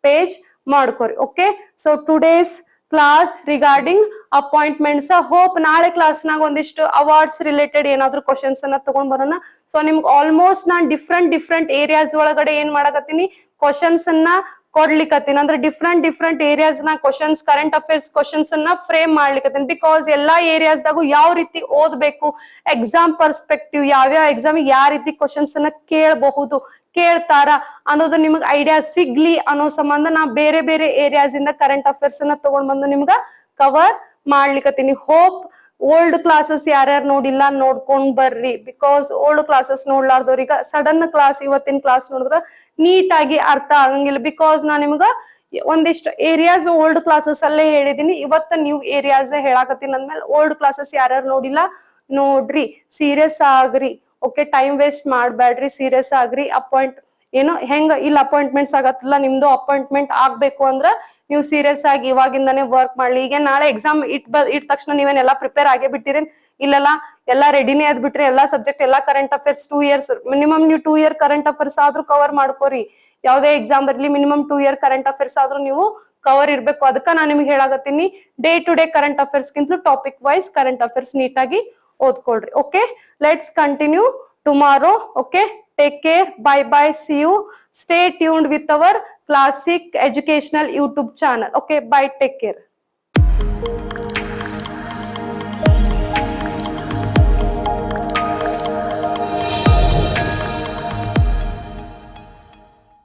ಪೇಜ್ ಮಾಡ್ಕೋರಿ. Okay, so today's class regarding appointments. Hope ನಾಳೆ ಕ್ಲಾಸ್ನಾಗ ಒಂದಿಷ್ಟು ಅವಾರ್ಡ್ಸ್ ರಿಲೇಟೆಡ್ ಏನಾದ್ರು ಕ್ವಶನ್ಸ್ ಅನ್ನ ತಗೊಂಡ್ ಬರೋಣ. ಸೊ ನಿಮ್ಗೆ ಆಲ್ಮೋಸ್ಟ್ ನಾನ್ ಡಿಫ್ರೆಂಟ್ ಏರಿಯಾಸ್ ಒಳಗಡೆ ಏನ್ ಮಾಡಕತ್ತೀನಿ, ಕ್ವಶನ್ಸ್ ಅನ್ನ ಕೊಡ್ಲಿಕ್ಕತ್ತೀನಿ. ಅಂದ್ರೆ ಡಿಫ್ರೆಂಟ್ ಏರಿಯಾಸ್ ನ ಕ್ವಶನ್ಸ್, ಕರೆಂಟ್ ಅಫೇರ್ಸ್ ಕ್ವಶನ್ಸ್ ಅನ್ನ ಫ್ರೇಮ್ ಮಾಡ್ಲಿಕ್ಕತ್ತೀನಿ. ಬಿಕಾಸ್ ಎಲ್ಲಾ ಏರಿಯಾಸ್ದಾಗು ಯಾವ ರೀತಿ ಓದ್ಬೇಕು, ಎಕ್ಸಾಮ್ ಪರ್ಸ್ಪೆಕ್ಟಿವ್ ಯಾವ್ಯಾವ ಎಕ್ಸಾಮ್ ಯಾವ ರೀತಿ ಕ್ವಶನ್ಸ್ ಅನ್ನ ಕೇಳ್ತಾರ ಅನ್ನೋದು ನಿಮಗ್ ಐಡಿಯಾ ಸಿಗ್ಲಿ ಅನ್ನೋ ಸಂಬಂಧ ನಾ ಬೇರೆ ಏರಿಯಾಸ್ ಇಂದ ಕರೆಂಟ್ ಅಫೇರ್ಸ್ ಅನ್ನ ತಗೊಂಡ್ ಬಂದು ನಿಮ್ಗ ಕವರ್ ಮಾಡ್ಲಿಕತ್ತೀನಿ. ಹೋಪ್ ಓಲ್ಡ್ ಕ್ಲಾಸಸ್ ಯಾರ್ಯಾರು ನೋಡಿಲ್ಲ ನೋಡ್ಕೊಂಡ್ ಬರ್ರಿ, ಬಿಕಾಸ್ ಓಲ್ಡ್ ಕ್ಲಾಸಸ್ ನೋಡ್ಲಾರ್ದವ್ರೀಗ ಸಡನ್ ಕ್ಲಾಸ್ ಇವತ್ತಿನ ಕ್ಲಾಸ್ ನೋಡಿದ್ರ ನೀಟ್ ಆಗಿ ಅರ್ಥ ಆಗಂಗಿಲ್ಲ. ಬಿಕಾಸ್ ನಾ ನಿಮ್ಗ ಒಂದಿಷ್ಟು ಏರಿಯಾಸ್ ಓಲ್ಡ್ ಕ್ಲಾಸಸ್ ಅಲ್ಲೇ ಹೇಳಿದೀನಿ, ಇವತ್ತ ನ್ಯೂ ಏರಿಯಾಸ್ ಹೇಳಾಕತ್ತೀನಿ ಅಂದ್ಮೇಲೆ ಓಲ್ಡ್ ಕ್ಲಾಸಸ್ ಯಾರ್ಯಾರು ನೋಡಿಲ್ಲ ನೋಡ್ರಿ, ಸೀರಿಯಸ್ ಆಗ್ರಿ. ಓಕೆ, ಟೈಮ್ ವೇಸ್ಟ್ ಮಾಡ್ಬ್ಯಾಡ್ರಿ, ಸೀರಿಯಸ್ ಆಗ್ರಿ. ಏನೋ ಹೆಂಗ ಇಲ್ಲಿ ಅಪಾಯಿಂಟ್ಮೆಂಟ್ಸ್ ಆಗತ್ತಲ್ಲ, ನಿಮ್ದು ಅಪಾಯಿಂಟ್ಮೆಂಟ್ ಆಗ್ಬೇಕು ಅಂದ್ರ ನೀವು ಸೀರಿಯಸ್ ಆಗಿ ಇವಾಗಿಂದಾನೇ ವರ್ಕ್ ಮಾಡ್ಲಿ. ಈಗ ನಾಳೆ ಎಕ್ಸಾಮ್ ಇಟ್ಟ ತಕ್ಷಣ ನೀವೇನೆಲ್ಲಾ ಪ್ರಿಪೇರ್ ಆಗೇ ಬಿಟ್ಟಿರೇನ್? ಇಲ್ಲಲ್ಲ, ಎಲ್ಲಾ ರೆಡಿನೇ ಅದ್ ಬಿಟ್ರಿ. ಎಲ್ಲಾ ಸಬ್ಜೆಕ್ಟ್, ಎಲ್ಲಾ ಕರೆಂಟ್ ಅಫೇರ್ಸ್ 2 years ಮಿನಿಮಮ್ ನೀವು 2 year ಕರೆಂಟ್ ಅಫೇರ್ಸ್ ಆದ್ರೂ ಕವರ್ ಮಾಡ್ಕೋರಿ. ಯಾವ್ದೇ ಎಕ್ಸಾಮ್ ಬರ್ಲಿ ಮಿನಿಮಮ್ 2 year ಕರೆಂಟ್ ಅಫೇರ್ಸ್ ಆದ್ರೂ ನೀವು ಕವರ್ ಇರ್ಬೇಕು. ಅದಕ್ಕ ನಾನ್ ನಿಮ್ಗೆ ಹೇಳಾಕತ್ತೀನಿ, day to day current affairs ಗಿಂತ ಟಾಪಿಕ್ ವೈಸ್ ಕರೆಂಟ್ ಅಫೇರ್ಸ್ ನೀಟಾಗಿ ಓದ್ಕೊಳ್ರಿ. Okay, let's continue tomorrow. Okay, take care, bye bye, see you. Stay tuned with our classic educational YouTube channel. Okay, bye, take care.